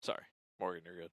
Sorry, Morgan, you're good.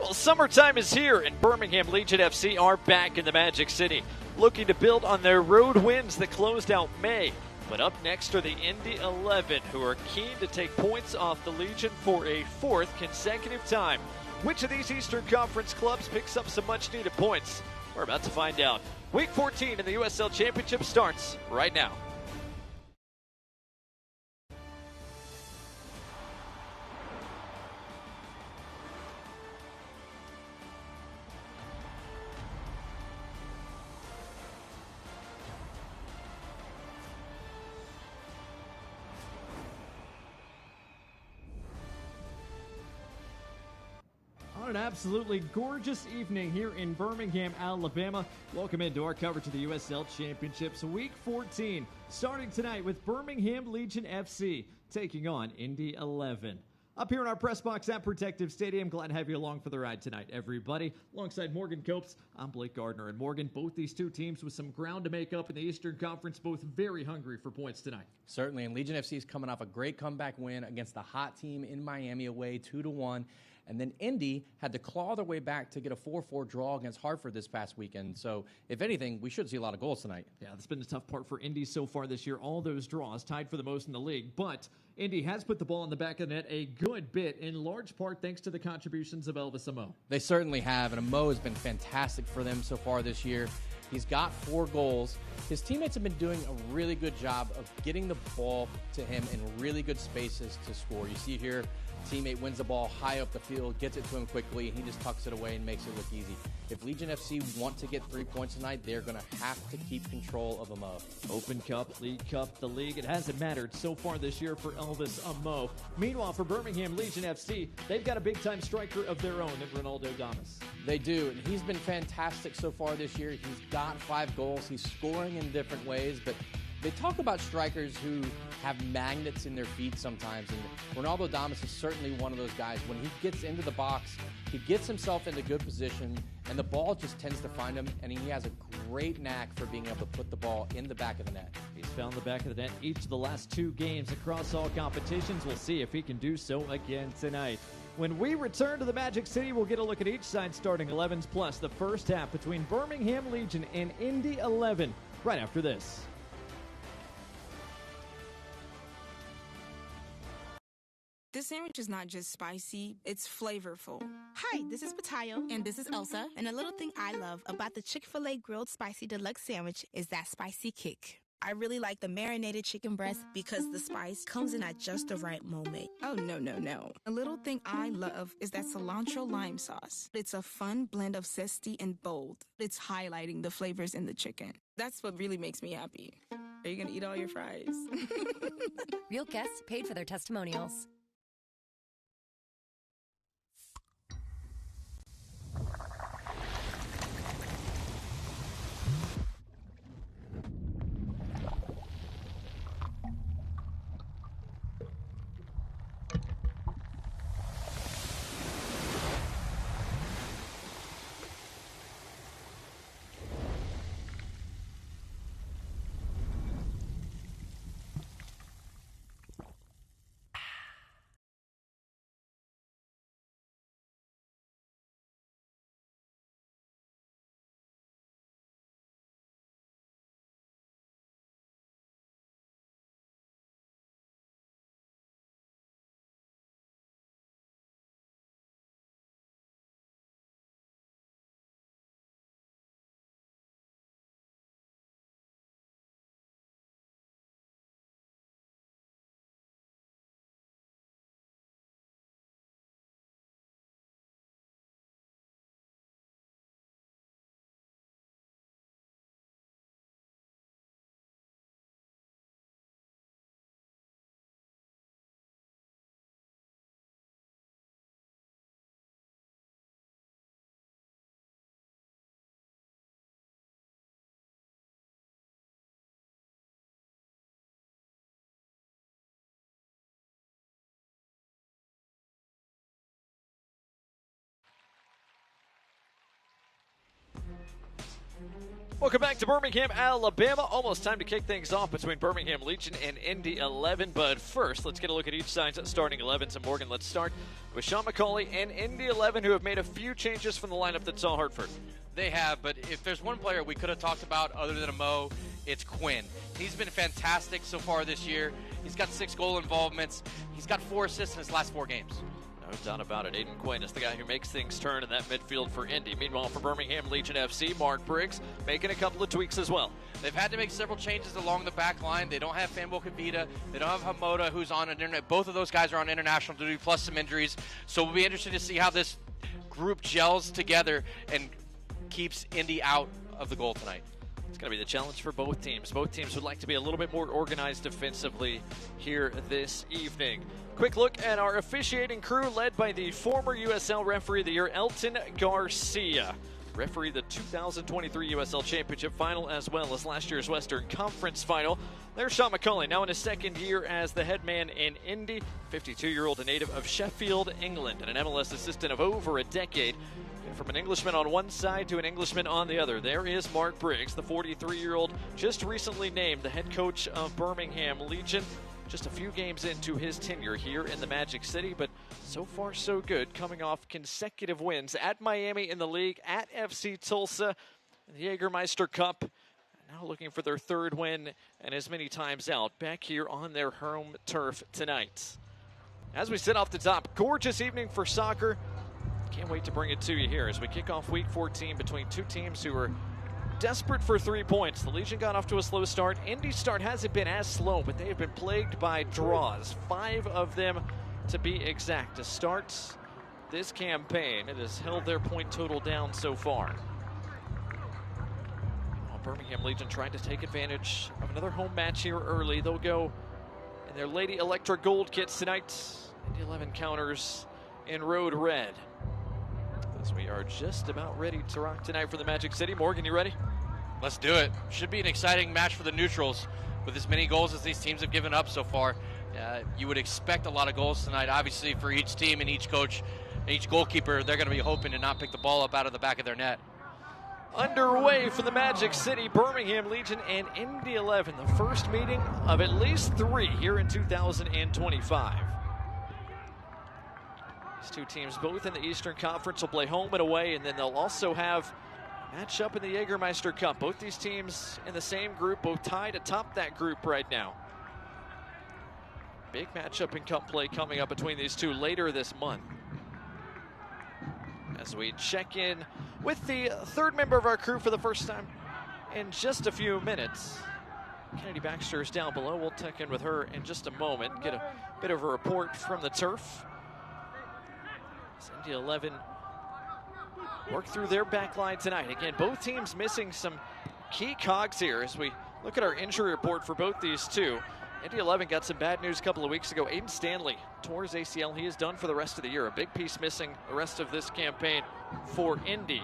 Well, summertime is here, and Birmingham Legion FC are back in the Magic City, looking to build on their road wins that closed out May. But up next are the Indy 11, who are keen to take points off the Legion for a fourth consecutive time. Which of these Eastern Conference clubs picks up some much-needed points? We're about to find out. Week 14 in the USL Championship starts right now. An absolutely gorgeous evening here in Birmingham, Alabama. Welcome into our coverage of the USL Championships Week 14, starting tonight with Birmingham Legion FC taking on Indy 11. Up here in our press box at Protective Stadium, glad to have you along for the ride tonight, everybody. Alongside Morgan Copes, I'm Blake Gardner. And Morgan, both these two teams with some ground to make up in the Eastern Conference, both very hungry for points tonight. Certainly, and Legion FC is coming off a great comeback win against the hot team in Miami away 2-1. And then Indy had to claw their way back to get a 4-4 draw against Hartford this past weekend. So, if anything, we should see a lot of goals tonight. Yeah, that's been the tough part for Indy so far this year. All those draws tied for the most in the league. But Indy has put the ball in the back of the net a good bit, in large part thanks to the contributions of Elvis Amo. They certainly have, and Amo has been fantastic for them so far this year. He's got 4 goals. His teammates have been doing a really good job of getting the ball to him in really good spaces to score. You see here teammate wins the ball high up the field, gets it to him quickly, and he just tucks it away and makes it look easy. If Legion FC want to get 3 points tonight, they're going to have to keep control of Amo. Open Cup, League Cup, the league, it hasn't mattered so far this year for Elvis Amo. Meanwhile, for Birmingham Legion FC, they've got a big-time striker of their own in Ronaldo Damas. They do, and he's been fantastic so far this year. He's got 5 goals. He's scoring in different ways, but they talk about strikers who have magnets in their feet sometimes, and Ronaldo Damas is certainly one of those guys. When he gets into the box, he gets himself into good position, and the ball just tends to find him, and he has a great knack for being able to put the ball in the back of the net. He's found the back of the net each of the last 2 games across all competitions. We'll see if he can do so again tonight. When we return to the Magic City, we'll get a look at each side's starting 11s plus the first half between Birmingham Legion and Indy 11 right after this. This sandwich is not just spicy, it's flavorful. Hi, this is Patayo. And this is Elsa. And a little thing I love about the Chick-fil-A Grilled Spicy Deluxe Sandwich is that spicy kick. I really like the marinated chicken breast because the spice comes in at just the right moment. Oh, no. A little thing I love is that cilantro lime sauce. It's a fun blend of zesty and bold. It's highlighting the flavors in the chicken. That's what really makes me happy. Are you going to eat all your fries? Real guests paid for their testimonials. Welcome back to Birmingham, Alabama. Almost time to kick things off between Birmingham Legion and Indy 11. But first, let's get a look at each side's starting 11s. And Morgan, let's start with Sean McCauley and Indy 11, who have made a few changes from the lineup that saw Hartford. They have, but if there's one player we could have talked about other than Mo, it's Quinn. He's been fantastic so far this year. He's got 6 goal involvements. He's got 4 assists in his last 4 games. No doubt about it. Aiden Quinn is the guy who makes things turn in that midfield for Indy. Meanwhile, for Birmingham Legion FC, Mark Briggs making a couple of tweaks as well. They've had to make several changes along the back line. They don't have Fanbo Kavita. They don't have Hamoda, who's on an internet. Both of those guys are on international duty, plus some injuries. So we'll be interested to see how this group gels together and keeps Indy out of the goal tonight. It's going to be the challenge for both teams. Both teams would like to be a little bit more organized defensively here this evening. Quick look at our officiating crew, led by the former USL Referee of the Year, Elton Garcia. Referee the 2023 USL Championship Final, as well as last year's Western Conference Final. There's Sean McCauley, now in his second year as the head man in Indy. 52-year-old, a native of Sheffield, England, and an MLS assistant of over a decade. And from an Englishman on one side to an Englishman on the other, there is Mark Briggs, the 43-year-old, just recently named the head coach of Birmingham Legion. Just a few games into his tenure here in the Magic City, but so far so good, coming off consecutive wins at Miami in the league, at FC Tulsa, in the Jägermeister Cup, now looking for their 3rd win and as many times out, back here on their home turf tonight. As we sit off the top, gorgeous evening for soccer. Can't wait to bring it to you here as we kick off Week 14 between two teams who are desperate for 3 points. The Legion got off to a slow start. Indy's start hasn't been as slow, but they have been plagued by draws. 5 of them to be exact. To start this campaign, it has held their point total down so far. Birmingham Legion trying to take advantage of another home match here early. They'll go in their Lady Electra Gold kits tonight. Indy 11 counters in Road Red. As we are just about ready to rock tonight for the Magic City. Morgan, you ready? Let's do it. Should be an exciting match for the neutrals with as many goals as these teams have given up so far. You would expect a lot of goals tonight, obviously, for each team and each coach, and each goalkeeper. They're going to be hoping to not pick the ball up out of the back of their net. Underway for the Magic City, Birmingham Legion and Indy 11, the first meeting of at least 3 here in 2025. These two teams, both in the Eastern Conference, will play home and away, and then they'll also have a match-up in the Jägermeister Cup. Both these teams in the same group, both tied atop that group right now. Big matchup in cup play coming up between these two later this month. As we check in with the third member of our crew for the first time in just a few minutes. Kennedy Baxter is down below. We'll check in with her in just a moment, get a bit of a report from the turf. As Indy 11 work through their back line tonight. Again, both teams missing some key cogs here as we look at our injury report for both these two. Indy 11 got some bad news a couple of weeks ago. Aiden Stanley tore his ACL. He is done for the rest of the year. A big piece missing the rest of this campaign for Indy.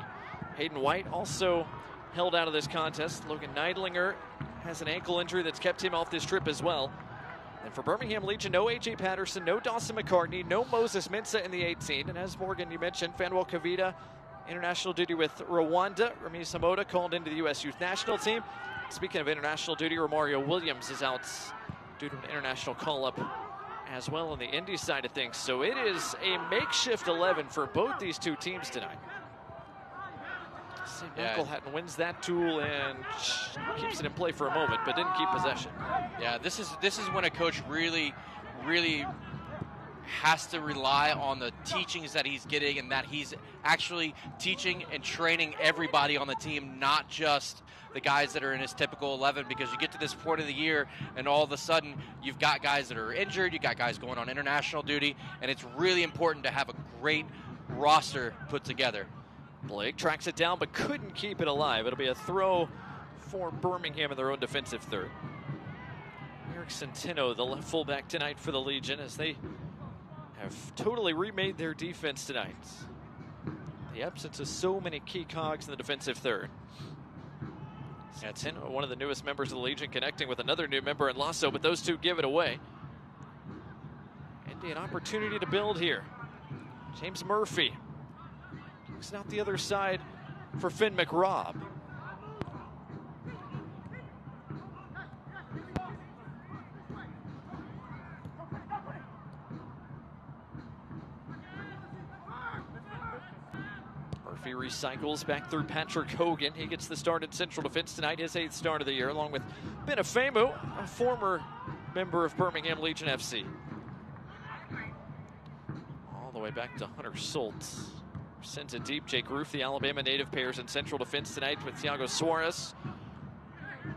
Hayden White also held out of this contest. Logan Neidlinger has an ankle injury that's kept him off this trip as well. And for Birmingham Legion, no A.J. Patterson, no Dawson McCartney, no Moses Mensah in the 18. And as Morgan, you mentioned, Fanuel Kavita, international duty with Rwanda. Remy Samoda called into the U.S. Youth National Team. Speaking of international duty, Romario Williams is out due to an international call-up as well on the Indy side of things. So it is a makeshift 11 for both these two teams tonight. St. Michael wins that duel and keeps it in play for a moment, but didn't keep possession. Yeah, this is when a coach really has to rely on the teachings that he's getting, and that he's actually teaching and training everybody on the team, not just the guys that are in his typical 11, because you get to this point of the year and all of a sudden you've got guys that are injured, you got guys going on international duty, and it's really important to have a great roster put together. Blake tracks it down but couldn't keep it alive. It'll be a throw for Birmingham in their own defensive third. Eric Centeno, the left fullback tonight for the Legion, as they have totally remade their defense tonight. The absence of so many key cogs in the defensive third. Centeno, one of the newest members of the Legion, connecting with another new member in Lasso, but those two give it away. Indy, an opportunity to build here. James Murphy looks out the other side for Finn McRobb. Murphy recycles back through Patrick Hogan. He gets the start in central defense tonight, his 8th start of the year, along with Ben Afemu, a former member of Birmingham Legion FC. All the way back to Hunter Soltz. Sends it deep. Jake Roof, the Alabama native, pairs in central defense tonight with Thiago Suarez.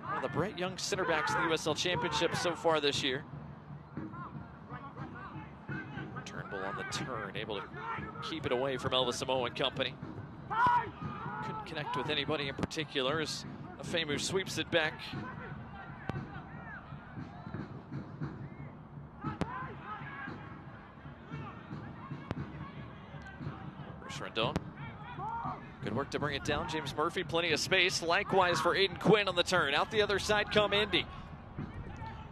One of the bright young center backs in the USL Championship so far this year. Turnbull on the turn, able to keep it away from Elvis Samoa and company. Couldn't connect with anybody in particular as Afemu sweeps it back. Rendon. Good work to bring it down. James Murphy, plenty of space. Likewise for Aiden Quinn on the turn. Out the other side come Indy.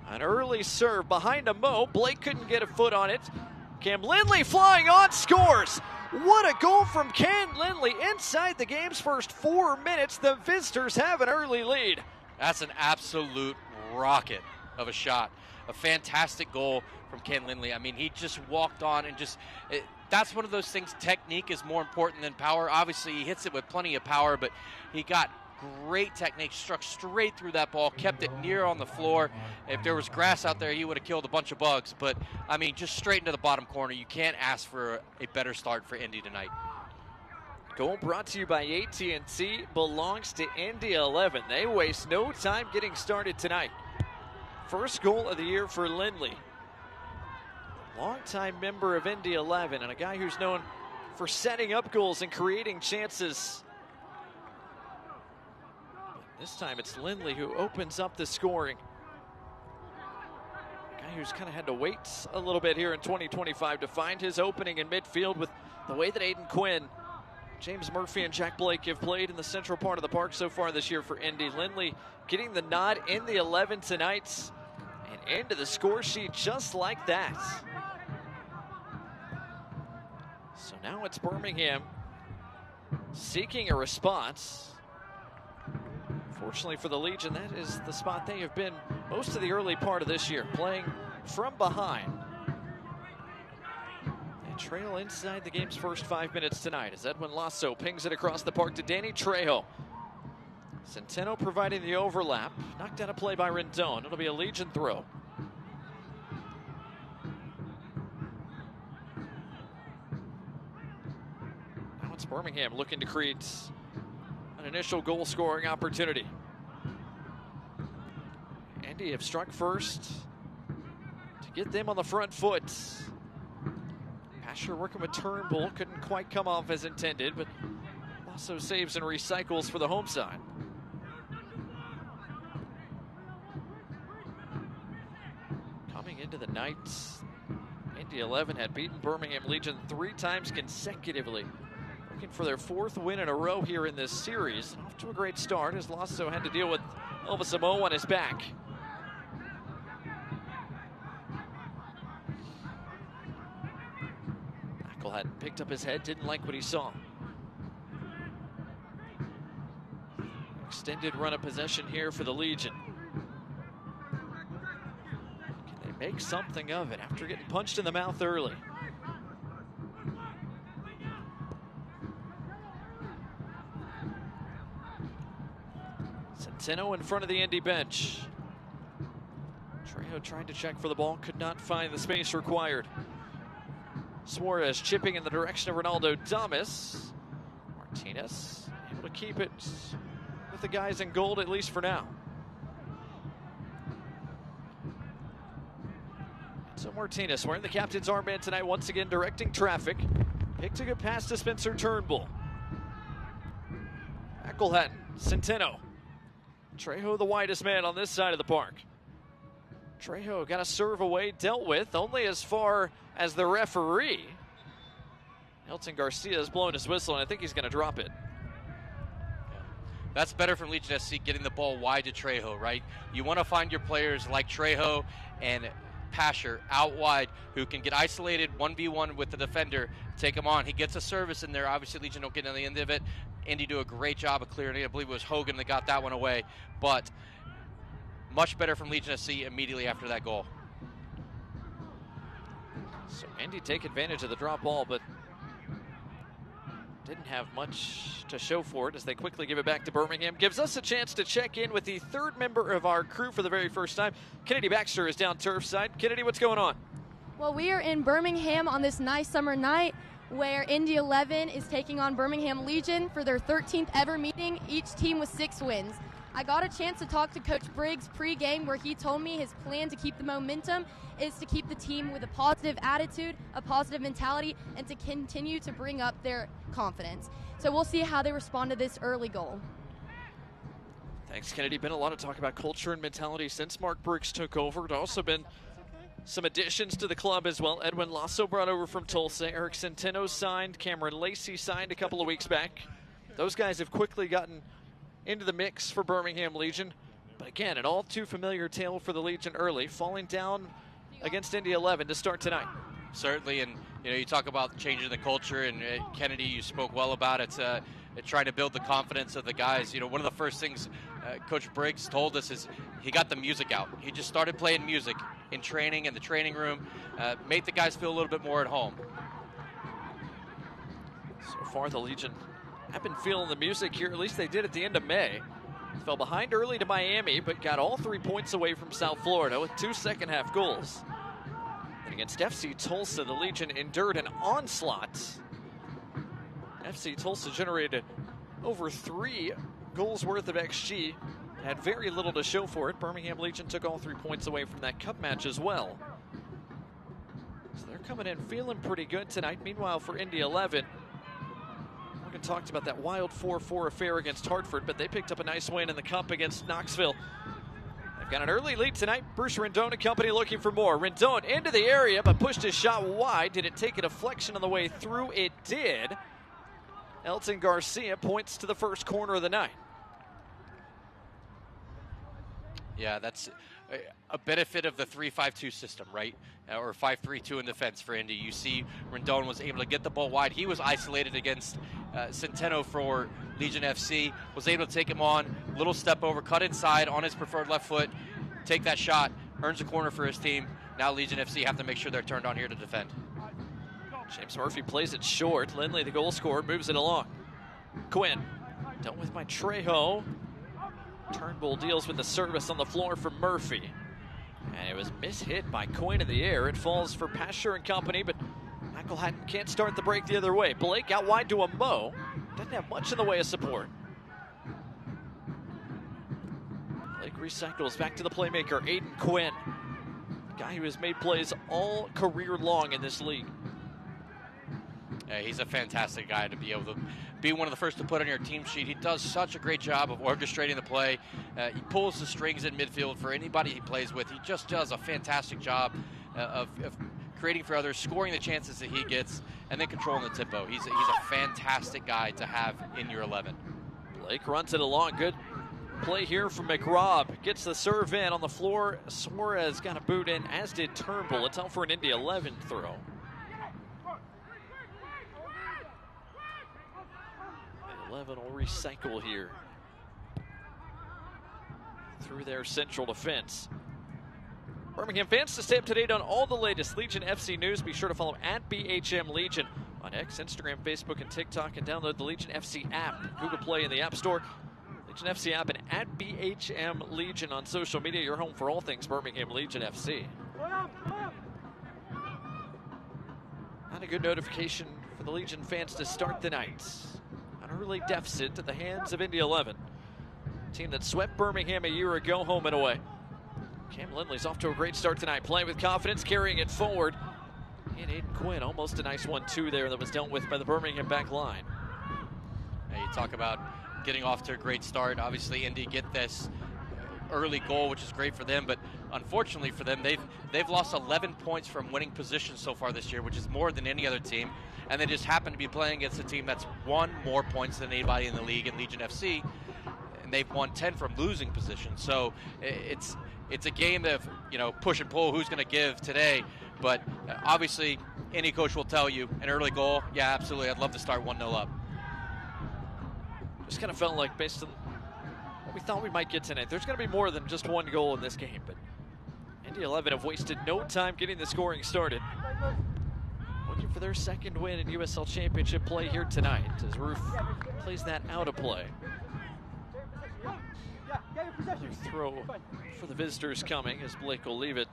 An early serve behind a Mo. Blake couldn't get a foot on it. Cam Lindley flying on, scores. What a goal from Cam Lindley inside the game's first 4 minutes. The visitors have an early lead. That's an absolute rocket of a shot. A fantastic goal from Ken Lindley. I mean, he just walked on and that's one of those things. Technique is more important than power. Obviously, he hits it with plenty of power, but he got great technique, struck straight through that ball, kept it near on the floor. If there was grass out there, he would have killed a bunch of bugs. But, I mean, just straight into the bottom corner. You can't ask for a better start for Indy tonight. Goal brought to you by AT&T belongs to Indy 11. They waste no time getting started tonight. First goal of the year for Lindley. longtime member of Indy 11 and a guy who's known for setting up goals and creating chances. This time it's Lindley who opens up the scoring. A guy who's kind of had to wait a little bit here in 2025 to find his opening in midfield with the way that Aiden Quinn, James Murphy, and Jack Blake have played in the central part of the park so far this year for Indy. Lindley getting the nod in the 11 tonight and into the score sheet just like that. So now it's Birmingham seeking a response. Fortunately for the Legion, that is the spot they have been most of the early part of this year, playing from behind. And trail inside the game's first 5 minutes tonight as Edwin Lasso pings it across the park to Danny Trejo. Centeno providing the overlap. Knocked out a play by Rendon. It'll be a Legion throw. Now it's Birmingham looking to create an initial goal scoring opportunity. Indy have struck first to get them on the front foot. Pasher working with Turnbull, couldn't quite come off as intended, but also saves and recycles for the home side. Coming into the night, Indy 11 had beaten Birmingham Legion 3 times consecutively, looking for their 4th win in a row here in this series. Off to a great start as Lasso had to deal with Elvis Samoa on his back. Michael hadn't picked up his head, didn't like what he saw. Extended run of possession here for the Legion. Can they make something of it after getting punched in the mouth early? Centeno in front of the Indy bench. Trejo trying to check for the ball, could not find the space required. Suarez chipping in the direction of Ronaldo Damas. Martinez able to keep it with the guys in gold, at least for now. So Martinez wearing the captain's armband tonight, once again directing traffic. Picked a good pass to Spencer Turnbull. McElhatton, Centeno. Trejo the widest man on this side of the park. Trejo got a serve away, dealt with, only as far as the referee. Elton Garcia has blown his whistle, and I think he's going to drop it. Yeah. That's better from Legion SC, getting the ball wide to Trejo, right? You want to find your players like Trejo and Pasher out wide who can get isolated 1v1 with the defender, take him on. He gets a service in there. Obviously, Legion don't get on the end of it. Indy do a great job of clearing it. I believe it was Hogan that got that one away. But much better from Legion SC immediately after that goal. So Indy take advantage of the drop ball, but didn't have much to show for it as they quickly give it back to Birmingham. Gives us a chance to check in with the 3rd member of our crew for the very first time. Kennedy Baxter is down turf side. Kennedy, what's going on? Well, we are in Birmingham on this nice summer night where Indy 11 is taking on Birmingham Legion for their 13th ever meeting, each team with 6 wins. I got a chance to talk to Coach Briggs pre-game where he told me his plan to keep the momentum is to keep the team with a positive attitude, a positive mentality, and to continue to bring up their confidence. So we'll see how they respond to this early goal. Thanks, Kennedy. Been a lot of talk about culture and mentality since Mark Briggs took over. It's also been some additions to the club as well. Edwin Lasso brought over from Tulsa. Eric Centeno signed. Cameron Lacey signed a couple of weeks back. Those guys have quickly gotten into the mix for Birmingham Legion. But again, an all too familiar tale for the Legion early, falling down against Indy 11 to start tonight. Certainly, and you talk about changing the culture, and Kennedy, you spoke well about it. Trying to build the confidence of the guys. One of the first things Coach Briggs told us is he got the music out. He just started playing music in training, in the training room, made the guys feel a little bit more at home. So far, the Legion have been feeling the music here. At least they did at the end of May. Fell behind early to Miami, but got all 3 points away from South Florida with 2 second-half goals. And against FC Tulsa, the Legion endured an onslaught. FC Tulsa generated over 3 goals worth of XG. Had very little to show for it. Birmingham Legion took all 3 points away from that cup match as well. So they're coming in feeling pretty good tonight. Meanwhile, for Indy 11, Morgan talked about that wild 4-4 affair against Hartford, but they picked up a nice win in the Cup against Knoxville. They've got an early lead tonight. Bruce Rendon and company looking for more. Rendon into the area, but pushed his shot wide. Did it take a deflection on the way through? It did. Elton Garcia points to the first corner of the night. Yeah, that's a benefit of the 3-5-2 system, right? Or 5-3-2 in defense for Indy. You see Rendon was able to get the ball wide. He was isolated against Centeno for Legion FC, was able to take him on, little step over, cut inside on his preferred left foot, take that shot, earns a corner for his team. Now Legion FC have to make sure they're turned on here to defend. James Murphy plays it short. Lindley, the goal scorer, moves it along. Quinn, dealt with by Trejo. Turnbull deals with the service on the floor for Murphy. And it was mishit by Quinn in the air. It falls for Pasher and company, but Michael Hatton can't start the break the other way. Blake out wide to a Mo. Doesn't have much in the way of support. Blake recycles back to the playmaker, Aiden Quinn. Guy who has made plays all career long in this league. Yeah, he's a fantastic guy to be able to be one of the first to put on your team sheet. He does such a great job of orchestrating the play. He pulls the strings in midfield for anybody he plays with. He just does a fantastic job of creating for others, scoring the chances that he gets, and then controlling the tempo. He's a fantastic guy to have in your 11. Blake runs it along. Good play here from McRobb. Gets the serve in on the floor. Suarez got a boot in, as did Turnbull. It's out for an Indy 11 throw. 11 will recycle here through their central defense. Birmingham fans, to stay up to date on all the latest Legion FC news, be sure to follow @BHM Legion on X, Instagram, Facebook, and TikTok, and download the Legion FC app, Google Play and the App Store. Legion FC app and @BHM Legion on social media, your home for all things Birmingham Legion FC. Not a good notification for the Legion fans to start the night. An early deficit at the hands of Indy 11. Team that swept Birmingham a year ago, home and away. Cam Lindley's off to a great start tonight, playing with confidence, carrying it forward. And Aiden Quinn, almost a nice 1-2 there that was dealt with by the Birmingham back line. Hey, you talk about getting off to a great start. Obviously, Indy get this early goal, which is great for them, but unfortunately for them, they've lost 11 points from winning positions so far this year, which is more than any other team. And they just happen to be playing against a team that's won more points than anybody in the league in Legion FC, and they've won 10 from losing positions. So it's a game of, push and pull, who's going to give today. But obviously, any coach will tell you an early goal, yeah, absolutely, I'd love to start 1-0 up. Just kind of felt like, based on what we thought we might get tonight, there's going to be more than just one goal in this game. But Indy 11 have wasted no time getting the scoring started. Looking for their second win in USL Championship play here tonight, as Roof plays that out of play. Throw for the visitors coming, as Blake will leave it.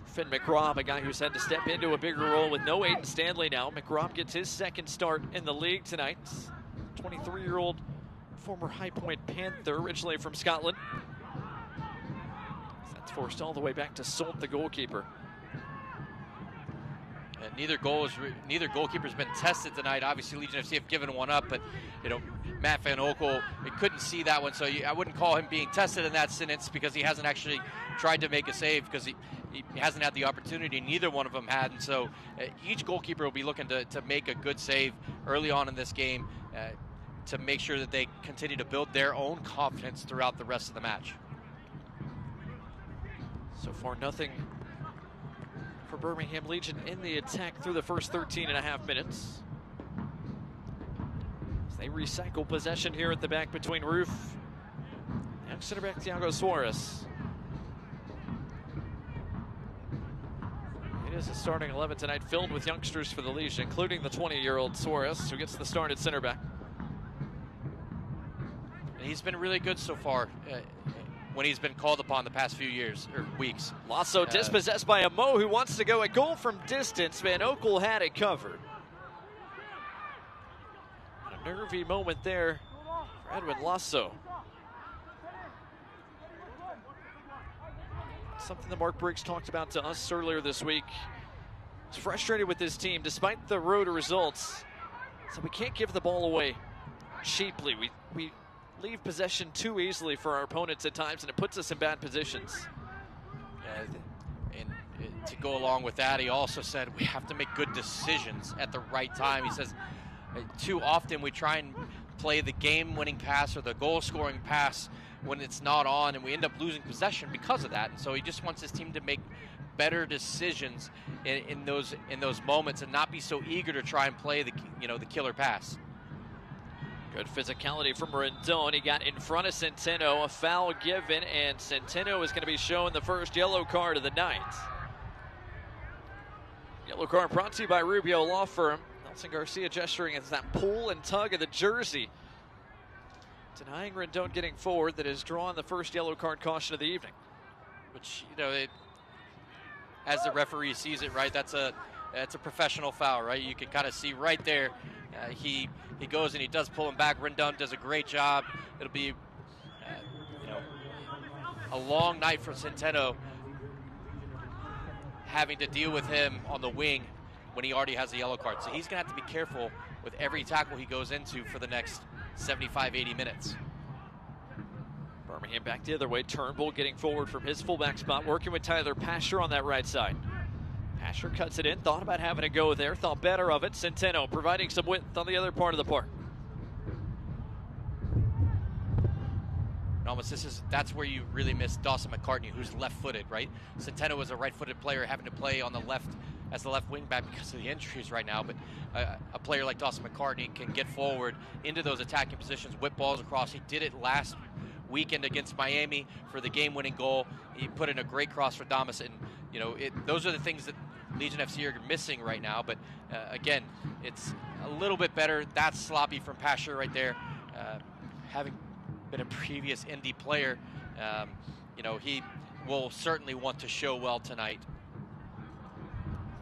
Finn McRobb, a guy who's had to step into a bigger role with no Aiden Stanley now. McRobb gets his second start in the league tonight. 23-year-old former High Point Panther, originally from Scotland. That's forced all the way back to Solt, the goalkeeper. Neither goalkeeper's been tested tonight. Obviously, Legion FC have given one up, but Matt Van Oekel, he couldn't see that one, so I wouldn't call him being tested in that sentence, because he hasn't actually tried to make a save, because he hasn't had the opportunity. Neither one of them had, and so each goalkeeper will be looking to make a good save early on in this game to make sure that they continue to build their own confidence throughout the rest of the match. So far, nothing for Birmingham Legion in the attack through the first 13.5 minutes. As they recycle possession here at the back between Roof and center back Thiago Suarez. It is a starting 11 tonight filled with youngsters for the Legion, including the 20-year-old Suarez, who gets the start at center back. And he's been really good so far when he's been called upon the past few years or weeks. Lasso dispossessed by a Mo who wants to go a goal from distance. Van Oekel had it covered. A nervy moment there for Edwin Lasso. Something that Mark Briggs talked about to us earlier this week. is frustrated with this team despite the road results. So we can't give the ball away cheaply. We leave possession too easily for our opponents at times, and it puts us in bad positions. And to go along with that, he also said we have to make good decisions at the right time. He says too often we try and play the game-winning pass or the goal-scoring pass when it's not on, and we end up losing possession because of that. And so he just wants his team to make better decisions in those moments and not be so eager to try and play the killer pass. Good physicality from Rendon. He got in front of Centeno, a foul given, and Centeno is going to be shown the first yellow card of the night. Yellow card brought to you by Rubio Law Firm. Nelson Garcia gesturing as that pull and tug of the jersey, denying Rendon getting forward, that has drawn the first yellow card caution of the evening. Which, as the referee sees it, right, that's a professional foul, right? You can kind of see right there. He goes and he does pull him back. Rendon does a great job. It'll be, a long night for Centeno, having to deal with him on the wing when he already has a yellow card. So he's going to have to be careful with every tackle he goes into for the next 75, 80 minutes. Birmingham back the other way. Turnbull getting forward from his fullback spot, working with Tyler Pasher on that right side. Pasher cuts it in, thought about having a go there, thought better of it. Centeno providing some width on the other part of the park. That's where you really miss Dawson McCartney, who's left-footed, right? Centeno was a right-footed player having to play on the left as the left wing back because of the injuries right now, but a player like Dawson McCartney can get forward into those attacking positions, whip balls across. He did it last weekend against Miami for the game-winning goal. He put in a great cross for Damas, and those are the things that Legion FC are missing right now. But again, it's a little bit better. That's sloppy from Pasher right there. Having been a previous Indy player, he will certainly want to show well tonight.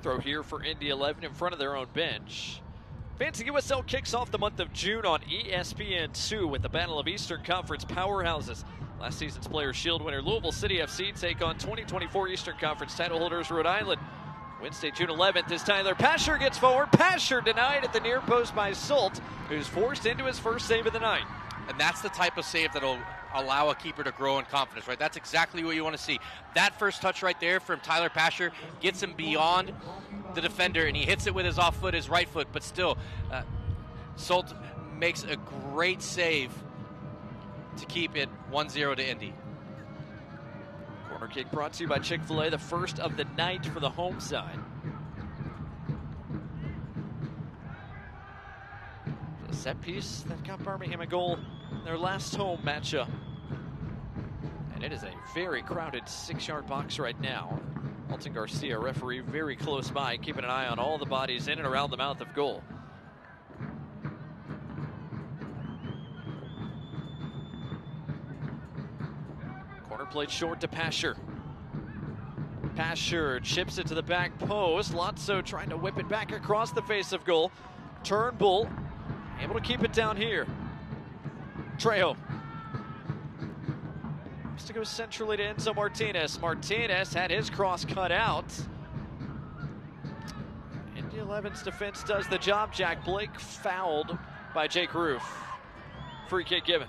Throw here for Indy 11 in front of their own bench. Fancy USL kicks off the month of June on ESPN2 with the Battle of Eastern Conference powerhouses. Last season's Players' Shield winner Louisville City FC take on 2024 Eastern Conference title holders Rhode Island. Wednesday, June 11th, as Tyler Pasher gets forward. Pasher denied at the near post by Solt, who's forced into his first save of the night. And that's the type of save that'll allow a keeper to grow in confidence, right? That's exactly what you want to see. That first touch right there from Tyler Pasher gets him beyond the defender, and he hits it with his off foot, his right foot, but still, Solt makes a great save to keep it 1-0 to Indy. Corner kick brought to you by Chick-fil-A, the first of the night for the home side. A set piece that got Birmingham a goal in their last home matchup. And it is a very crowded 6-yard box right now. Nelson Garcia, referee, very close by, keeping an eye on all the bodies in and around the mouth of goal. Corner played short to Pasher. Pasher chips it to the back post. Lotso trying to whip it back across the face of goal. Turnbull able to keep it down here. Trejo has to go centrally to Enzo Martinez. Martinez had his cross cut out. Indy 11's defense does the job. Jack Blake fouled by Jake Roof. Free kick given.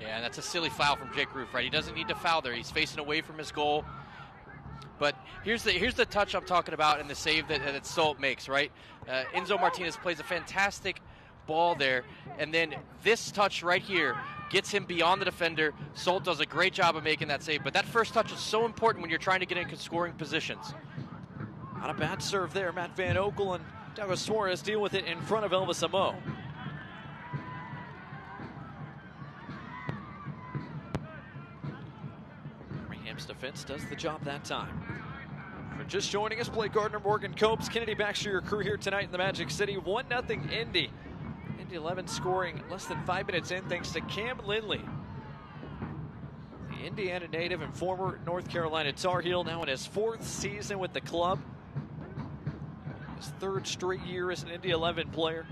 Yeah, that's a silly foul from Jake Roof, right? He doesn't need to foul there. He's facing away from his goal. But here's the touch I'm talking about and the save that Solt makes, right? Enzo Martinez plays a fantastic ball there, and then this touch right here gets him beyond the defender. Solt does a great job of making that save, but that first touch is so important when you're trying to get in scoring positions. Not a bad serve there. Matt Van Okel and Douglas Suarez deal with it in front of Elvis Amo. Birmingham's defense does the job that time. For just joining us, Blake Gardner, Morgan Copes, Kennedy Baxter, your crew here tonight in the Magic City. 1-0 Indy. Indy 11 scoring less than 5 minutes in thanks to Cam Lindley. The Indiana native and former North Carolina Tar Heel, now in his 4th season with the club. His 3rd straight year as an Indy 11 player.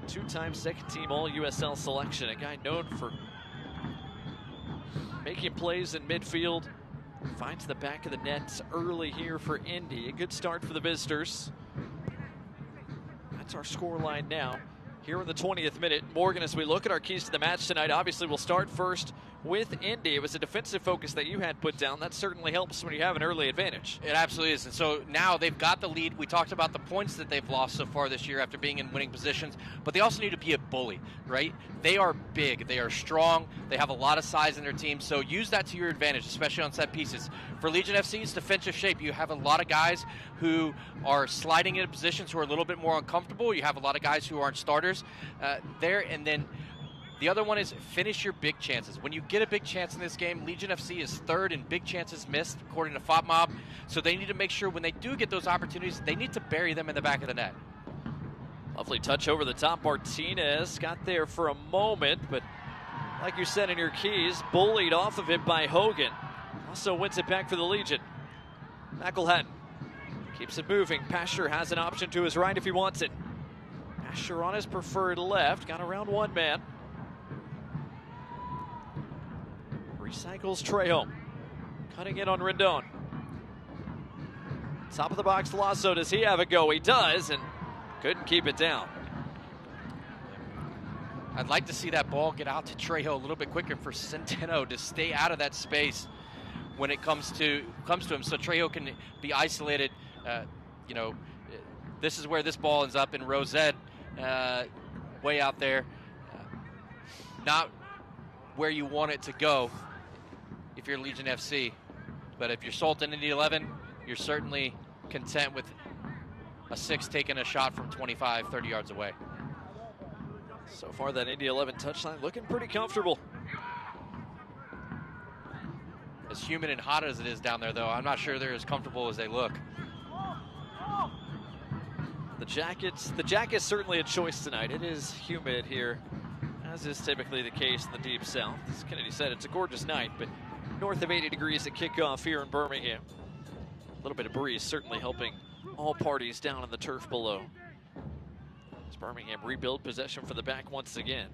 2-time second-team All-USL selection. A guy known for making plays in midfield, Finds the back of the net early here for Indy. A good start for the visitors. That's our scoreline now. Here in the 20th minute, Morgan, as we look at our keys to the match tonight, obviously we'll start first with Indy. It was a defensive focus that you had put down. That certainly helps when you have an early advantage. It absolutely is. And so now they've got the lead. We talked about the points that they've lost so far this year after being in winning positions, but they also need to be a bully, right? They are big. They are strong. They have a lot of size in their team, so use that to your advantage, especially on set pieces. For Legion FC's defensive shape, you have a lot of guys who are sliding into positions who are a little bit more uncomfortable. You have a lot of guys who aren't starters there, and then the other one is finish your big chances. When you get a big chance in this game, Legion FC is third in big chances missed, according to FOTMob. So they need to make sure when they do get those opportunities, they need to bury them in the back of the net. Lovely touch over the top. Martinez got there for a moment, but like you said in your keys, bullied off of it by Hogan. Also wins it back for the Legion. McElhatton keeps it moving. Pasher has an option to his right if he wants it. Pasher on his preferred left, got around one man. Recycles Trejo, cutting in on Rendon. Top of the box, Lasso, does he have a go? He does, and couldn't keep it down. I'd like to see that ball get out to Trejo a little bit quicker for Centeno to stay out of that space when it comes to him, so Trejo can be isolated. This is where this ball ends up in Rosette, way out there. Not where you want it to go if you're Legion FC. But if you're Sultan Indy 11, you're certainly content with a 6 taking a shot from 25, 30 yards away. So far, that Indy 11 touchline looking pretty comfortable. As humid and hot as it is down there, though, I'm not sure they're as comfortable as they look. The jacket's certainly a choice tonight. It is humid here, as is typically the case in the Deep South. As Kennedy said, it's a gorgeous night, but north of 80 degrees at kickoff here in Birmingham. A little bit of breeze certainly helping all parties down on the turf below. As Birmingham rebuild possession for the back once again.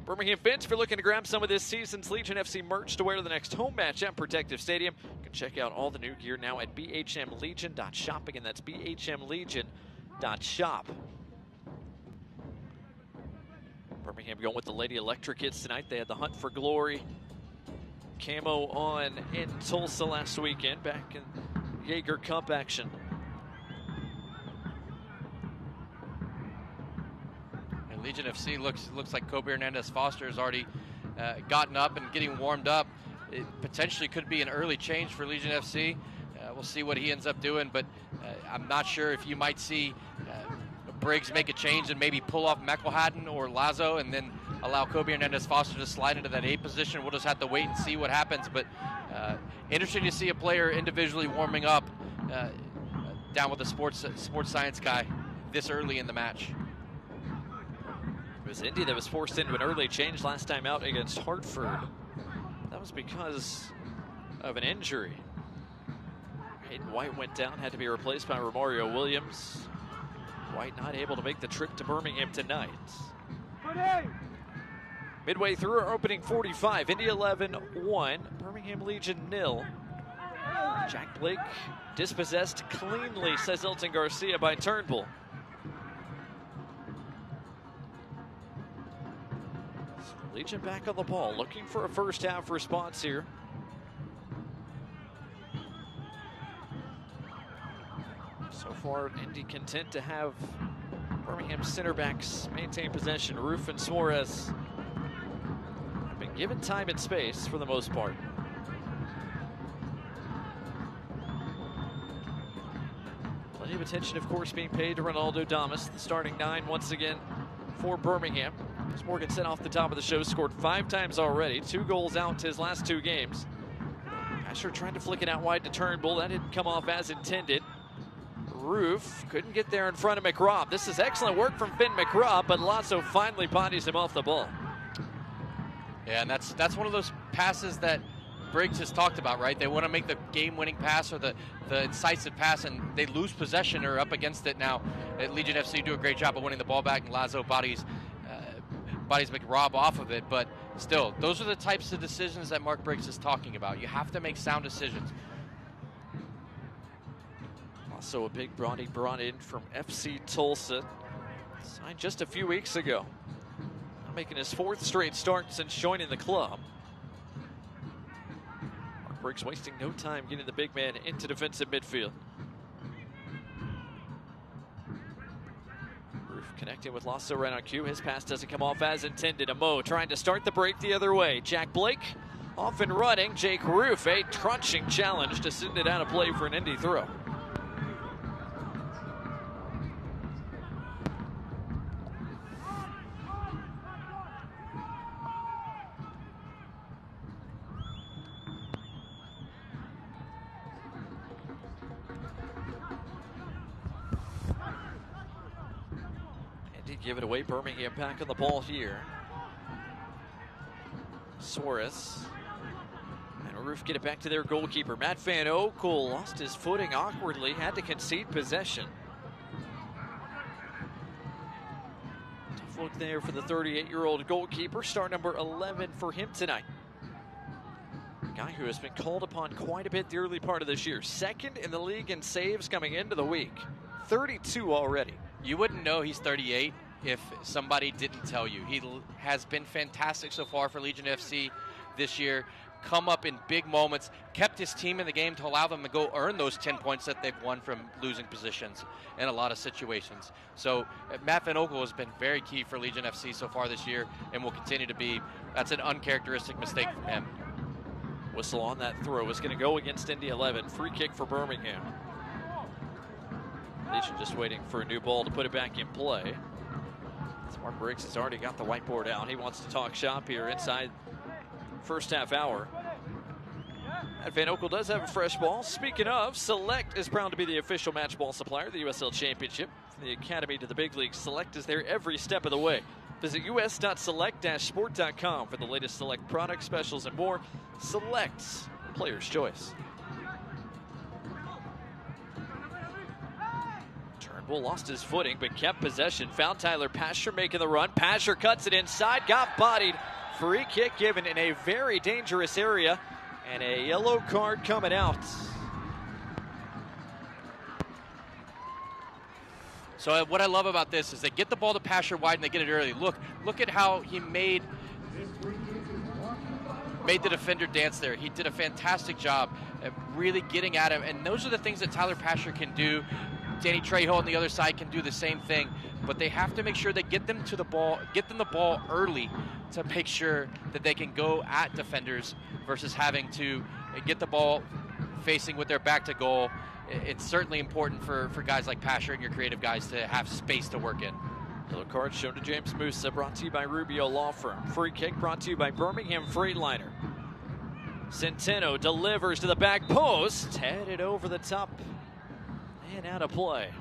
Birmingham fans, if you're looking to grab some of this season's Legion FC merch to wear to the next home match at Protective Stadium, you can check out all the new gear now at bhmlegion.shop. Again, that's bhmlegion.shop. Birmingham going with the Lady Electric hits tonight. They had the Hunt for Glory camo on in Tulsa last weekend, back in Jaeger Cup action. And Legion FC looks like Kobe Hernandez-Foster has already gotten up and getting warmed up. It potentially could be an early change for Legion FC. We'll see what he ends up doing, but I'm not sure if you might see Briggs make a change and maybe pull off McElhatton or Lazo and then allow Kobe Hernandez-Foster to slide into that 8 position. We'll just have to wait and see what happens, but interesting to see a player individually warming up down with the sports science guy this early in the match. It was Indy that was forced into an early change last time out against Hartford. That was because of an injury. Hayden White went down, had to be replaced by Romario Williams. White not able to make the trip to Birmingham tonight. Midway through our opening 45, Indy 11 1, Birmingham Legion 0. Jack Blake dispossessed cleanly, says Elton Garcia, by Turnbull. So Legion back on the ball, looking for a first half response here. So far, Indy content to have Birmingham center backs maintain possession. Roof and Suarez have been given time and space for the most part. Plenty of attention, of course, being paid to Ronaldo Damas, the starting 9 once again for Birmingham. As Morgan said off the top of the show, scored 5 times already, 2 goals out to his last 2 games. Asher tried to flick it out wide to Turnbull. That didn't come off as intended. Roof couldn't get there in front of McRobb. This is excellent work from Finn McRobb, but Lasso finally bodies him off the ball. Yeah, and that's one of those passes that Briggs has talked about, right? They want to make the game-winning pass or the incisive pass, and they lose possession or up against it now. Legion FC do a great job of winning the ball back, and Lazo bodies bodies make Rob off of it, but still, those are the types of decisions that Mark Briggs is talking about. You have to make sound decisions. Also a big body brought in from FC Tulsa, signed just a few weeks ago. Now making his 4th straight start since joining the club. Mark Briggs wasting no time getting the big man into defensive midfield. Connecting with Lasso right on cue. His pass doesn't come off as intended. Amo trying to start the break the other way. Jack Blake off and running. Jake Roof, a crunching challenge to send it out of play for an Indy throw. Give it away. Birmingham back on the ball here. Suarez. And Roof get it back to their goalkeeper. Matt Van Oekel lost his footing awkwardly, had to concede possession. Tough look there for the 38-year-old goalkeeper. Start number 11 for him tonight. A guy who has been called upon quite a bit the early part of this year. 2nd in the league in saves coming into the week. 32 already. You wouldn't know he's 38 if somebody didn't tell you. He has been fantastic so far for Legion FC this year. Come up in big moments, kept his team in the game to allow them to go earn those 10 points that they've won from losing positions in a lot of situations. So Matt Van Oekel has been very key for Legion FC so far this year and will continue to be. That's an uncharacteristic mistake from him. Whistle on that throw is going to go against Indy 11. Free kick for Birmingham. Legion just waiting for a new ball to put it back in play. Mark Briggs has already got the whiteboard out. He wants to talk shop here inside first half hour. And Van Oekel does have a fresh ball. Speaking of, Select is proud to be the official match ball supplier of the USL Championship. From the Academy to the big league, Select is there every step of the way. Visit us.select-sport.com for the latest Select product specials and more. Select, player's choice. Turnbull lost his footing, but kept possession. Found Tyler Pasher making the run. Pasher cuts it inside, got bodied. Free kick given in a very dangerous area, and a yellow card coming out. So what I love about this is they get the ball to Pasher wide and they get it early. Look at how he made the defender dance there. He did a fantastic job at really getting at him, and those are the things that Tyler Pasher can do. Danny Trejo on the other side can do the same thing, but they have to make sure they get them to the ball, get them the ball early to make sure that they can go at defenders versus having to get the ball facing with their back to goal. It's certainly important for guys like Pasher and your creative guys to have space to work in. Yellow card shown to James Musa, brought to you by Rubio Law Firm. Free kick brought to you by Birmingham Freightliner. Centeno delivers to the back post, headed over the top and out of play.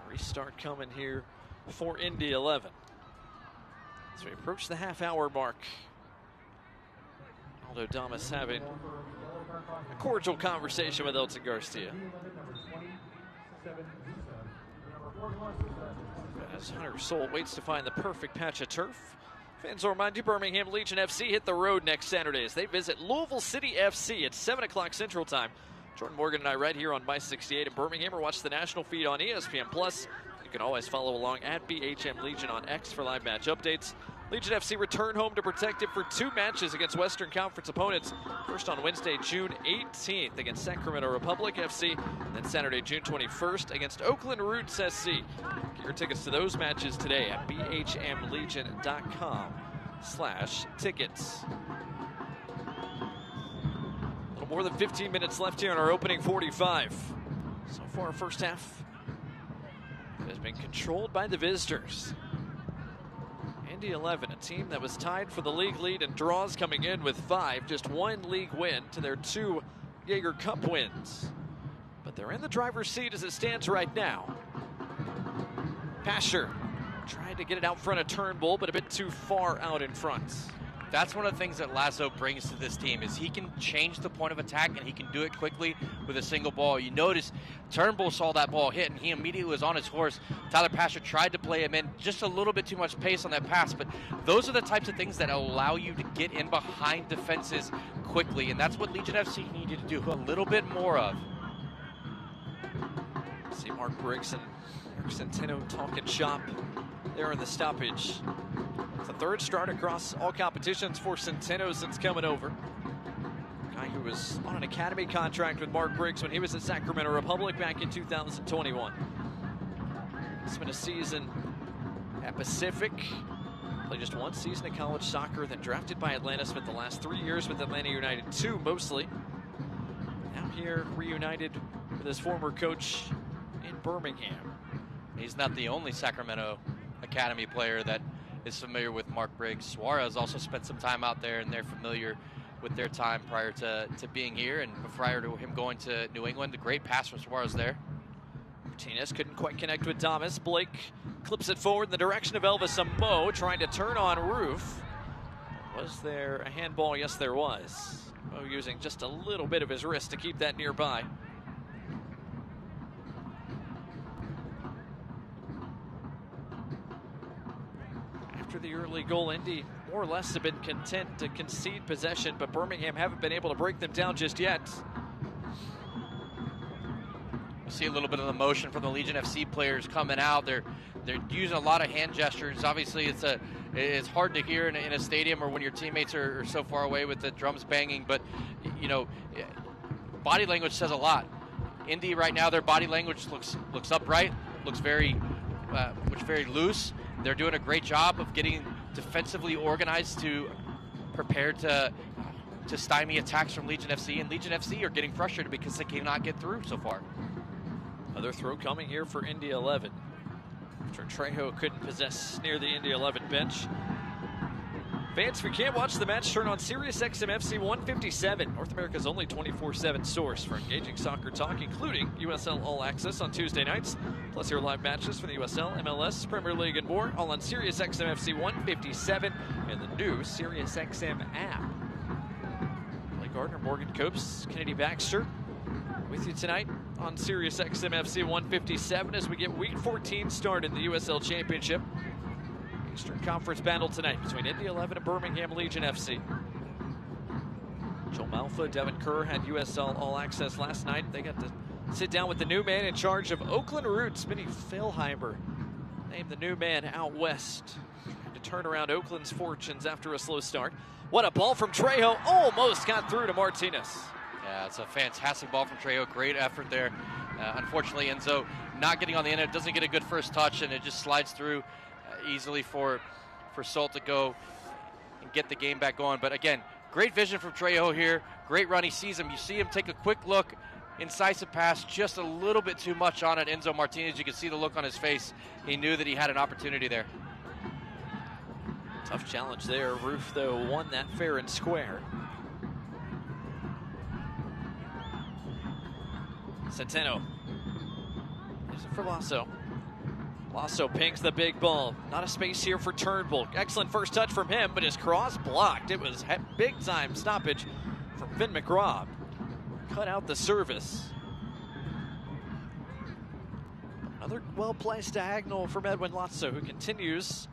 A restart coming here for Indy 11. As we approach the half-hour mark, Aldo Damas having a cordial conversation with Elton Garcia. As Hunter Soul waits to find the perfect patch of turf, fans will remind you Birmingham Legion FC hit the road next Saturday as they visit Louisville City FC at 7 o'clock Central Time. Jordan Morgan and I right here on My 68 in Birmingham, or watch the national feed on ESPN+. You can always follow along at BHM Legion on X for live match updates. Legion FC return home to Protective for 2 matches against Western Conference opponents. First on Wednesday, June 18th against Sacramento Republic FC, and then Saturday, June 21st against Oakland Roots SC. Get your tickets to those matches today at bhmlegion.com/tickets. A little more than 15 minutes left here in our opening 45. So far, first half has been controlled by the visitors. Indy 11, a team that was tied for the league lead and draws coming in with 5, just 1 league win to their 2 Jaeger Cup wins. But they're in the driver's seat as it stands right now. Pasher tried to get it out front of Turnbull, but a bit too far out in front. that's one of the things that Lasso brings to this team is he can change the point of attack and he can do it quickly with a single ball. You notice Turnbull saw that ball hit and he immediately was on his horse. Tyler Pasher tried to play him in, just a little bit too much pace on that pass, but those are the types of things that allow you to get in behind defenses quickly, and that's what Legion FC needed to do a little bit more of. See Mark Briggs and Eric Centeno talking shop there in the stoppage. It's the third start across all competitions for Centeno since coming over. Guy who was on an academy contract with Mark Briggs when he was at Sacramento Republic back in 2021. Spent a season at Pacific. Played just one season of college soccer, then drafted by Atlanta. Spent the last 3 years with Atlanta United, 2 mostly. Now here, reunited with his former coach in Birmingham. He's not the only Sacramento Academy player that is familiar with Mark Briggs. Suarez also spent some time out there, and they're familiar with their time prior to being here and prior to him going to New England. A great pass from Suarez there. Martinez couldn't quite connect with Thomas. Blake clips it forward in the direction of Elvis Amo, trying to turn on Roof. Was there a handball? Yes, there was. Mo using just a little bit of his wrist to keep that nearby. After the early goal, Indy more or less have been content to concede possession, but Birmingham haven't been able to break them down just yet. You see a little bit of the motion from the Legion FC players coming out. They're using a lot of hand gestures. Obviously, it's hard to hear in a stadium or when your teammates are so far away with the drums banging. But you know, body language says a lot. Indy right now, their body language looks upright, looks very loose. They're doing a great job of getting defensively organized to prepare to stymie attacks from Legion FC, and Legion FC are getting frustrated because they cannot get through so far. Another throw coming here for Indy 11. After Trejo couldn't possess near the Indy 11 bench. Fans, if you can't watch the match, turn on SiriusXM FC 157, North America's only 24/7 source for engaging soccer talk, including USL All Access on Tuesday nights, plus your live matches for the USL, MLS, Premier League, and more, all on SiriusXM FC 157 and the new SiriusXM app. Blake Gardner, Morgan Copes, Kennedy Baxter, with you tonight on SiriusXM FC 157 as we get Week 14 started in the USL Championship. Eastern Conference battle tonight between Indy 11 and Birmingham Legion FC. Joel Malfa, Devin Kerr had USL All Access last night. They got to sit down with the new man in charge of Oakland Roots, Minnie Feilheimer, named the new man out west, trying to turn around Oakland's fortunes after a slow start. What a ball from Trejo, almost got through to Martinez. Yeah, it's a fantastic ball from Trejo. Great effort there. Unfortunately, Enzo not getting on the end. It doesn't get a good first touch, and it just slides through easily for Salt to go and get the game back going. But again, great vision from Trejo here. Great run. He sees him. You see him take a quick look. Incisive pass, just a little bit too much on it. Enzo Martinez, you can see the look on his face. He knew that he had an opportunity there. Tough challenge there. Roof, though, won that fair and square. Centeno. Here's it for Lasso. Lasso pings the big ball. Not a space here for Turnbull. Excellent first touch from him, but his cross blocked. It was big time stoppage from Finn McRobb. Cut out the service. Another well-placed diagonal from Edwin Lasso, who continues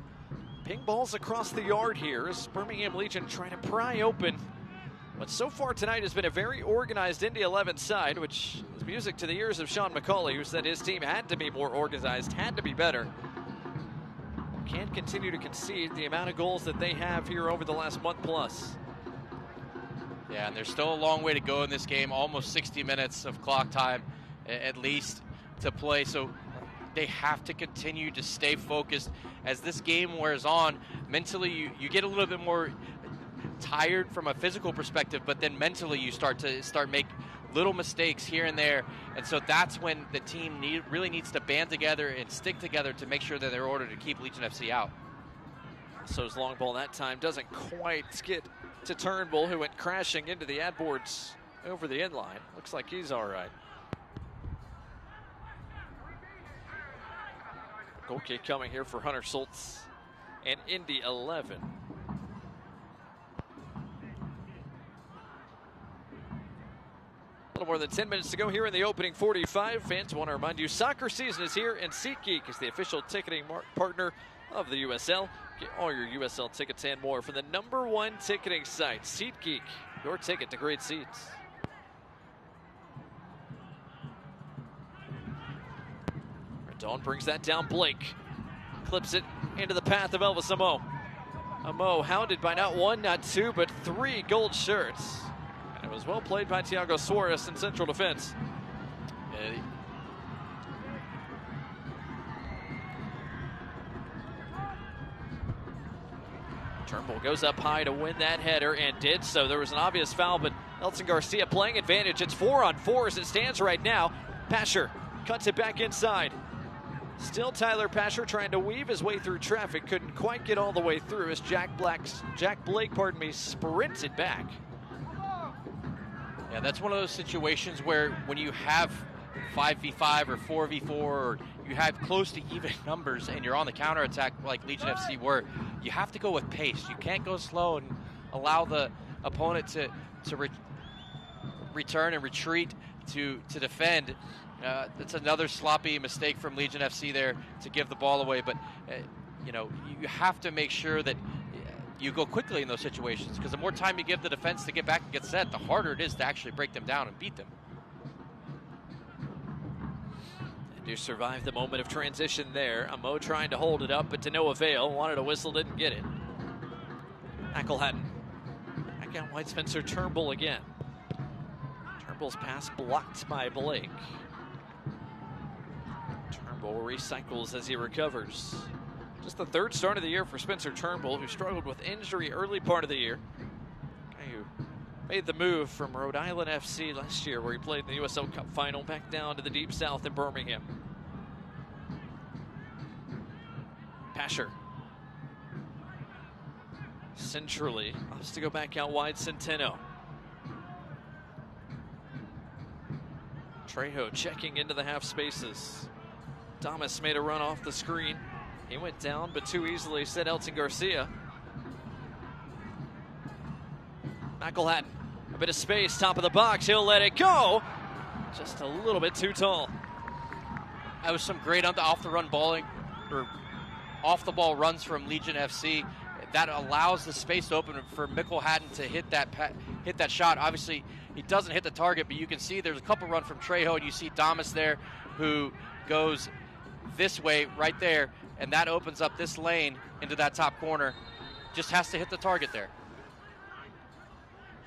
ping balls across the yard here as Birmingham Legion trying to pry open what so far tonight has been a very organized Indy 11 side, which is music to the ears of Sean McCauley, who said his team had to be more organized, had to be better. Can't continue to concede the amount of goals that they have here over the last month plus. Yeah, and there's still a long way to go in this game. Almost 60 minutes of clock time at least to play. So they have to continue to stay focused. As this game wears on, mentally you get a little bit more tired from a physical perspective, but then mentally you start make little mistakes here and there, and so that's when the team really needs to band together and stick together to make sure that they're in order to keep Legion FC out. So his long ball that time doesn't quite get to Turnbull, who went crashing into the ad boards over the end line. Looks like he's all right. Goal kick coming here for Hunter Schultz and Indy 11. more than 10 minutes to go here in the opening 45. Fans, want to remind you, soccer season is here, and SeatGeek is the official ticketing partner of the USL. Get all your USL tickets and more from the #1 ticketing site, SeatGeek. Your ticket to great seats. Dawn brings that down. Blake clips it into the path of Elvis Amo. Amo hounded by not one, not two, but 3 gold shirts. And it was well played by Thiago Suarez in central defense. Turnbull goes up high to win that header and did so. There was an obvious foul, but Elton Garcia playing advantage. It's 4-on-4 as it stands right now. Pasher cuts it back inside. Still Tyler Pasher trying to weave his way through traffic. Couldn't quite get all the way through as Jack Blake, sprinted back. Yeah, that's one of those situations where when you have 5v5 or 4v4, or you have close to even numbers and you're on the counterattack like Legion FC were, you have to go with pace. You can't go slow and allow the opponent to return and retreat to defend. That's another sloppy mistake from Legion FC there to give the ball away. But, you have to make sure that you go quickly in those situations, because the more time you give the defense to get back and get set, the harder it is to actually break them down and beat them. And you survive the moment of transition there. Amo trying to hold it up, but to no avail. Wanted a whistle, didn't get it. McElhatton. Back out wide, Spencer Turnbull again. Turnbull's pass blocked by Blake. Turnbull recycles as he recovers. Just the 3rd start of the year for Spencer Turnbull, who struggled with injury early part of the year. Guy who made the move from Rhode Island FC last year, where he played in the USL Cup final, back down to the Deep South in Birmingham. Pasher. Centrally, has to go back out wide, Centeno. Trejo checking into the half spaces. Thomas made a run off the screen. He went down, but too easily, said Elton Garcia. McElhatton, a bit of space, top of the box. He'll let it go. Just a little bit too tall. That was some great off-the-run balling, or off-the-ball runs from Legion FC. That allows the space to open for McElhatton to hit that shot. Obviously, he doesn't hit the target, but you can see there's a couple run from Trejo, and you see Damas there, who goes this way right there, and that opens up this lane into that top corner. Just has to hit the target there.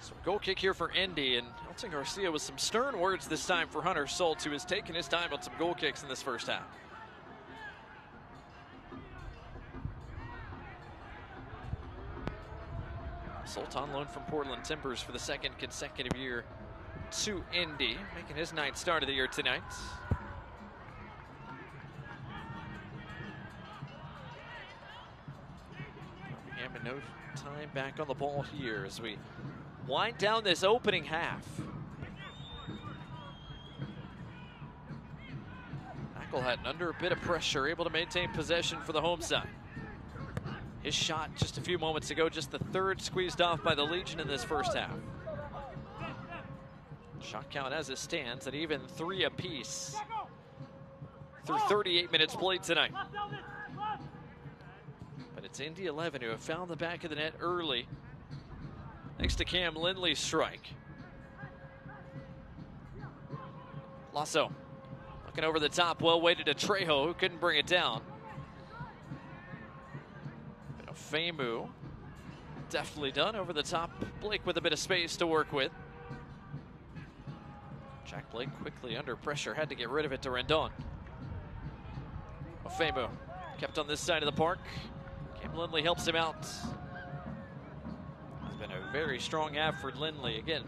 So goal kick here for Indy, and Elton Garcia with some stern words this time for Hunter Soltz, who has taken his time on some goal kicks in this first half. Soltz on loan from Portland Timbers for the 2nd consecutive year to Indy, making his 9th start of the year tonight. Birmingham in no time back on the ball here as we wind down this opening half. McElhatton under a bit of pressure, able to maintain possession for the home side. His shot just a few moments ago, just the 3rd squeezed off by the Legion in this first half. Shot count as it stands at even 3 apiece through 38 minutes played tonight. But it's Indy 11 who have found the back of the net early, thanks to Cam Lindley's strike. Lasso looking over the top, well weighted to Trejo, who couldn't bring it down. Famu definitely done over the top. Blake with a bit of space to work with. Jack Blake quickly under pressure, had to get rid of it to Rendon. Famu kept on this side of the park. Cam Lindley helps him out. It's been a very strong half for Lindley. Again,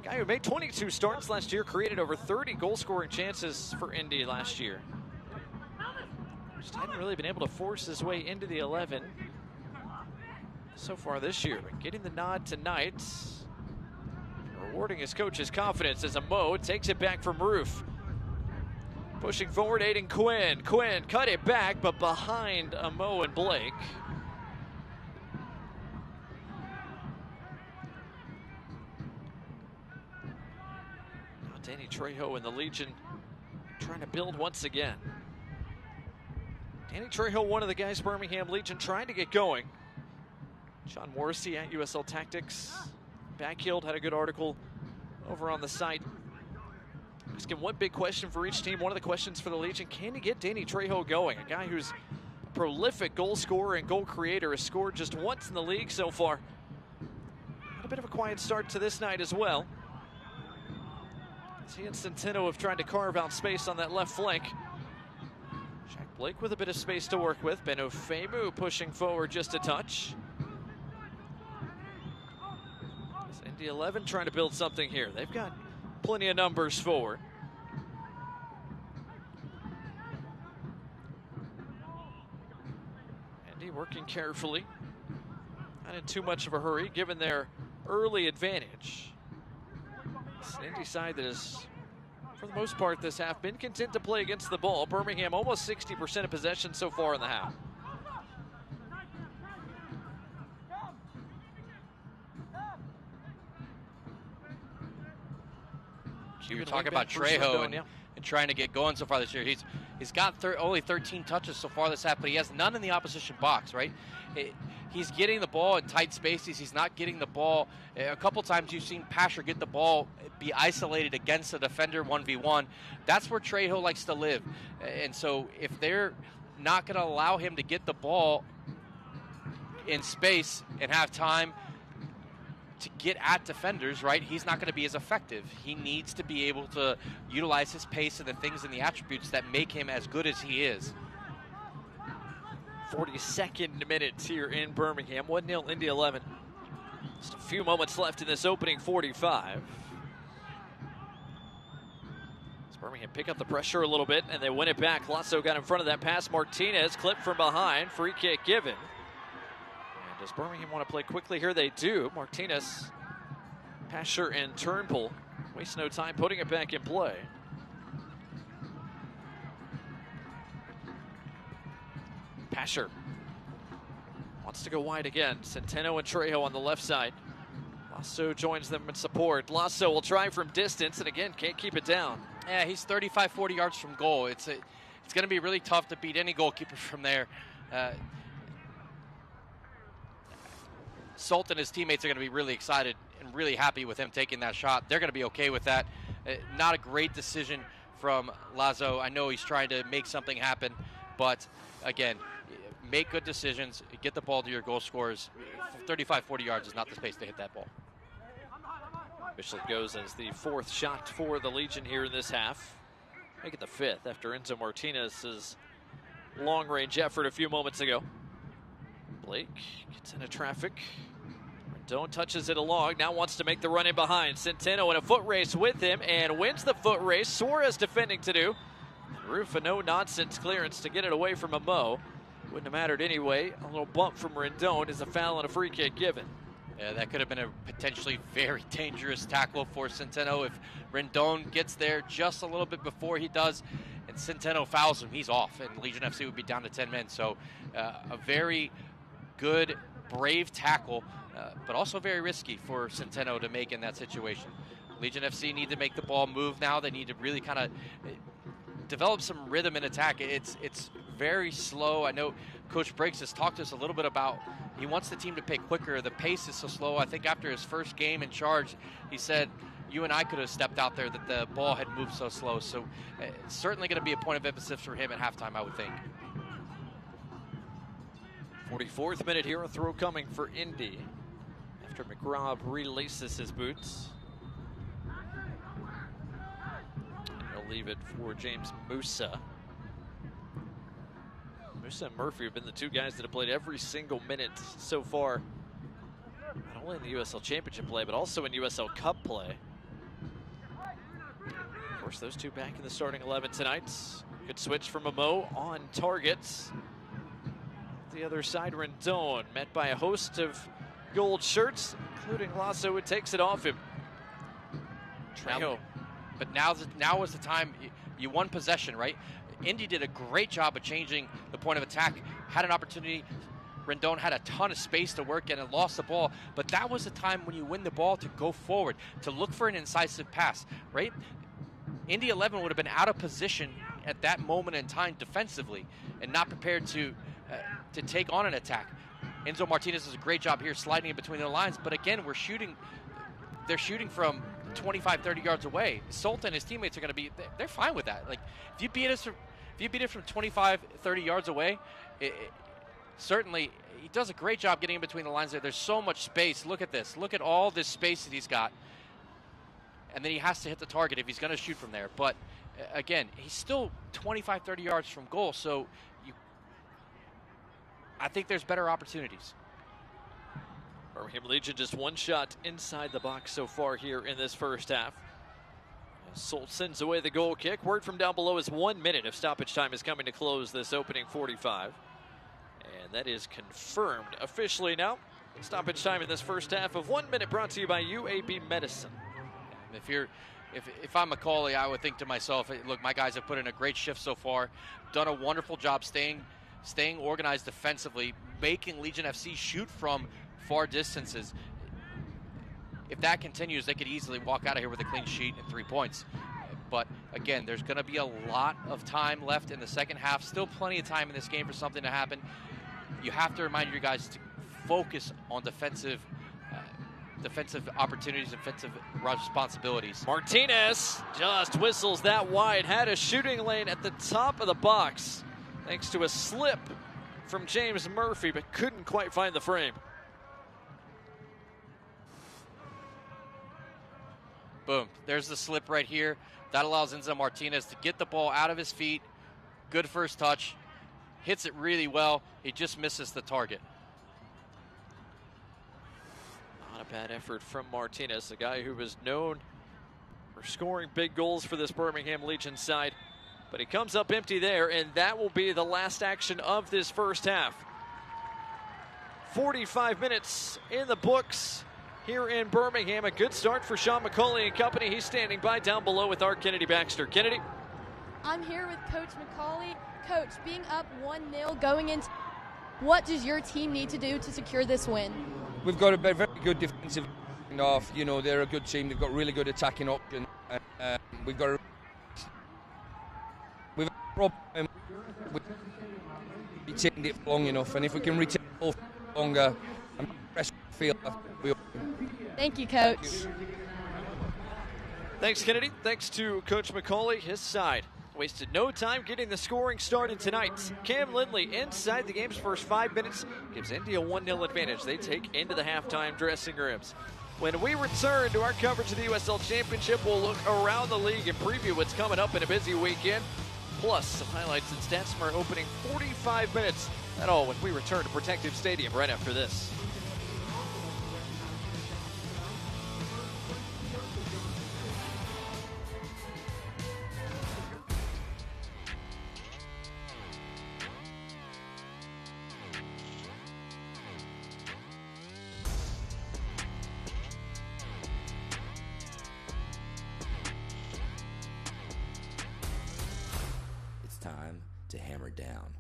guy who made 22 starts last year, created over 30 goal-scoring chances for Indy last year. Just hadn't really been able to force his way into the 11 so far this year, but getting the nod tonight, rewarding his coach's confidence as Amo takes it back from Roof. Pushing forward, Aiden Quinn. Quinn cut it back, but behind Amo and Blake. Now Trejo and the Legion trying to build once again. Danny Trejo, one of the guys Birmingham Legion trying to get going. John Morrissey at USL Tactics. Backheeled had a good article over on the site. Asking one big question for each team. One of the questions for the Legion, can you get Danny Trejo going? A guy who's a prolific goal scorer and goal creator, has scored just once in the league so far. Had a bit of a quiet start to this night as well. He and Centeno have tried to carve out space on that left flank. Jack Blake with a bit of space to work with. Beno Femu pushing forward just a touch. Indy 11 trying to build something here. They've got plenty of numbers forward. Indy working carefully. Not in too much of a hurry given their early advantage. It's an Indy side that has, for the most part this half, been content to play against the ball. Birmingham almost 60% of possession so far in the half. You were talking about Trejo and trying to get going so far this year. He's got only 13 touches so far this half, but he has none in the opposition box, right? He's getting the ball in tight spaces. He's not getting the ball. A couple times you've seen Pasher get the ball, be isolated against a defender 1v1. That's where Trejo likes to live. And so if they're not going to allow him to get the ball in space and have time to get at defenders, right, he's not going to be as effective. He needs to be able to utilize his pace and the things and the attributes that make him as good as he is. 42nd minutes here in Birmingham. 1-0 Indy 11. Just a few moments left in this opening 45. As Birmingham pick up the pressure a little bit and they win it back. Lasso got in front of that pass. Martinez clipped from behind. Free kick given. And does Birmingham want to play quickly here? They do. Martinez, Pasher, and Turnbull waste no time putting it back in play. Pasher wants to go wide again. Centeno and Trejo on the left side. Lasso joins them in support. Lasso will try from distance and again can't keep it down. Yeah, he's 35, 40 yards from goal. It's going to be really tough to beat any goalkeeper from there. Salt and his teammates are going to be really excited and really happy with him taking that shot. They're going to be okay with that. Not a great decision from Lazo. I know he's trying to make something happen, but again, make good decisions, get the ball to your goal scorers. 35, 40 yards is not the space to hit that ball. Officially goes as the fourth shot for the Legion here in this half. Make it the fifth after Enzo Martinez's long-range effort a few moments ago. Blake gets into traffic. Rendon touches it along, now wants to make the run in behind. Centeno in a foot race with him and wins the foot race. Suarez defending to do. Roof a no-nonsense clearance to get it away from Amo. Wouldn't have mattered anyway. A little bump from Rendon is a foul and a free kick given. Yeah, that could have been a potentially very dangerous tackle for Centeno if Rendon gets there just a little bit before he does, and Centeno fouls him, he's off, and Legion FC would be down to 10 men. So a very good, brave tackle, but also very risky for Centeno to make in that situation. Legion FC need to make the ball move now. They need to really kind of develop some rhythm in attack. It's very slow. I know Coach Briggs has talked to us a little bit about he wants the team to play quicker. The pace is so slow. I think after his first game in charge, he said, you and I could have stepped out there that the ball had moved so slow. So it's certainly going to be a point of emphasis for him at halftime, I would think. 44th minute here, a throw coming for Indy after McGraw relaces his boots. He'll leave it for James Musa. Musa and Murphy have been the two guys that have played every single minute so far, not only in the USL Championship play, but also in USL Cup play. Of course, those two back in the starting 11 tonight. Good switch from Amo on targets. The other side, Rendon, met by a host of gold shirts, including Lasso, who takes it off him. Trejo. But now was the time. You won possession, right? Indy did a great job of changing the point of attack, had an opportunity. Rendon had a ton of space to work in and lost the ball, but that was the time when you win the ball to go forward, to look for an incisive pass, right? Indy 11 would have been out of position at that moment in time defensively and not prepared to take on an attack. Enzo Martinez does a great job here sliding in between the lines, but again, they're shooting from 25, 30 yards away. Sultan and his teammates are going to be, they're fine with that. Like, if you beat it from 25, 30 yards away, certainly he does a great job getting in between the lines there. There's so much space. Look at this. Look at all this space that he's got. And then he has to hit the target if he's going to shoot from there. But again, he's still 25, 30 yards from goal, so I think there's better opportunities. Birmingham Legion just one shot inside the box so far here in this first half. Solt sends away the goal kick. Word from down below is 1 minute of stoppage time is coming to close this opening 45. And that is confirmed officially now. Stoppage time in this first half of 1 minute, brought to you by UAB Medicine. If I'm Macaulay, I would think to myself, hey, look, my guys have put in a great shift so far, done a wonderful job staying organized defensively, making Legion FC shoot from far distances. If that continues, they could easily walk out of here with a clean sheet and 3 points. But again, there's going to be a lot of time left in the second half. Still plenty of time in this game for something to happen. You have to remind your guys to focus on defensive opportunities, defensive responsibilities. Martinez just whistles that wide. Had a shooting lane at the top of the box thanks to a slip from James Murphy, but couldn't quite find the frame. Boom. There's the slip right here. That allows Enzo Martinez to get the ball out of his feet. Good first touch. Hits it really well. He just misses the target. Not a bad effort from Martinez, a guy who was known for scoring big goals for this Birmingham Legion side. But he comes up empty there, and that will be the last action of this first half. 45 minutes in the books here in Birmingham. A good start for Sean McCauley and company. He's standing by down below with our Kennedy Baxter. Kennedy? I'm here with Coach McCauley. Coach, being up 1-0 going into, what does your team need to do to secure this win? We've got a very good defensive off. You know, they're a good team. They've got really good attacking option. We've a problem with retaining it for long enough, and if we can retain it for longer, I'm pressure feel. Thank you, Coach. Thanks, Kennedy. Thanks to Coach McCauley. His side wasted no time getting the scoring started tonight. Cam Lindley inside the game's first 5 minutes gives Indy a 1-0 advantage. They take into the halftime dressing rooms. When we return to our coverage of the USL Championship, we'll look around the league and preview what's coming up in a busy weekend. Plus, some highlights and stats from our opening 45 minutes. That all when we return to Protective Stadium right after this. Time to hammer down.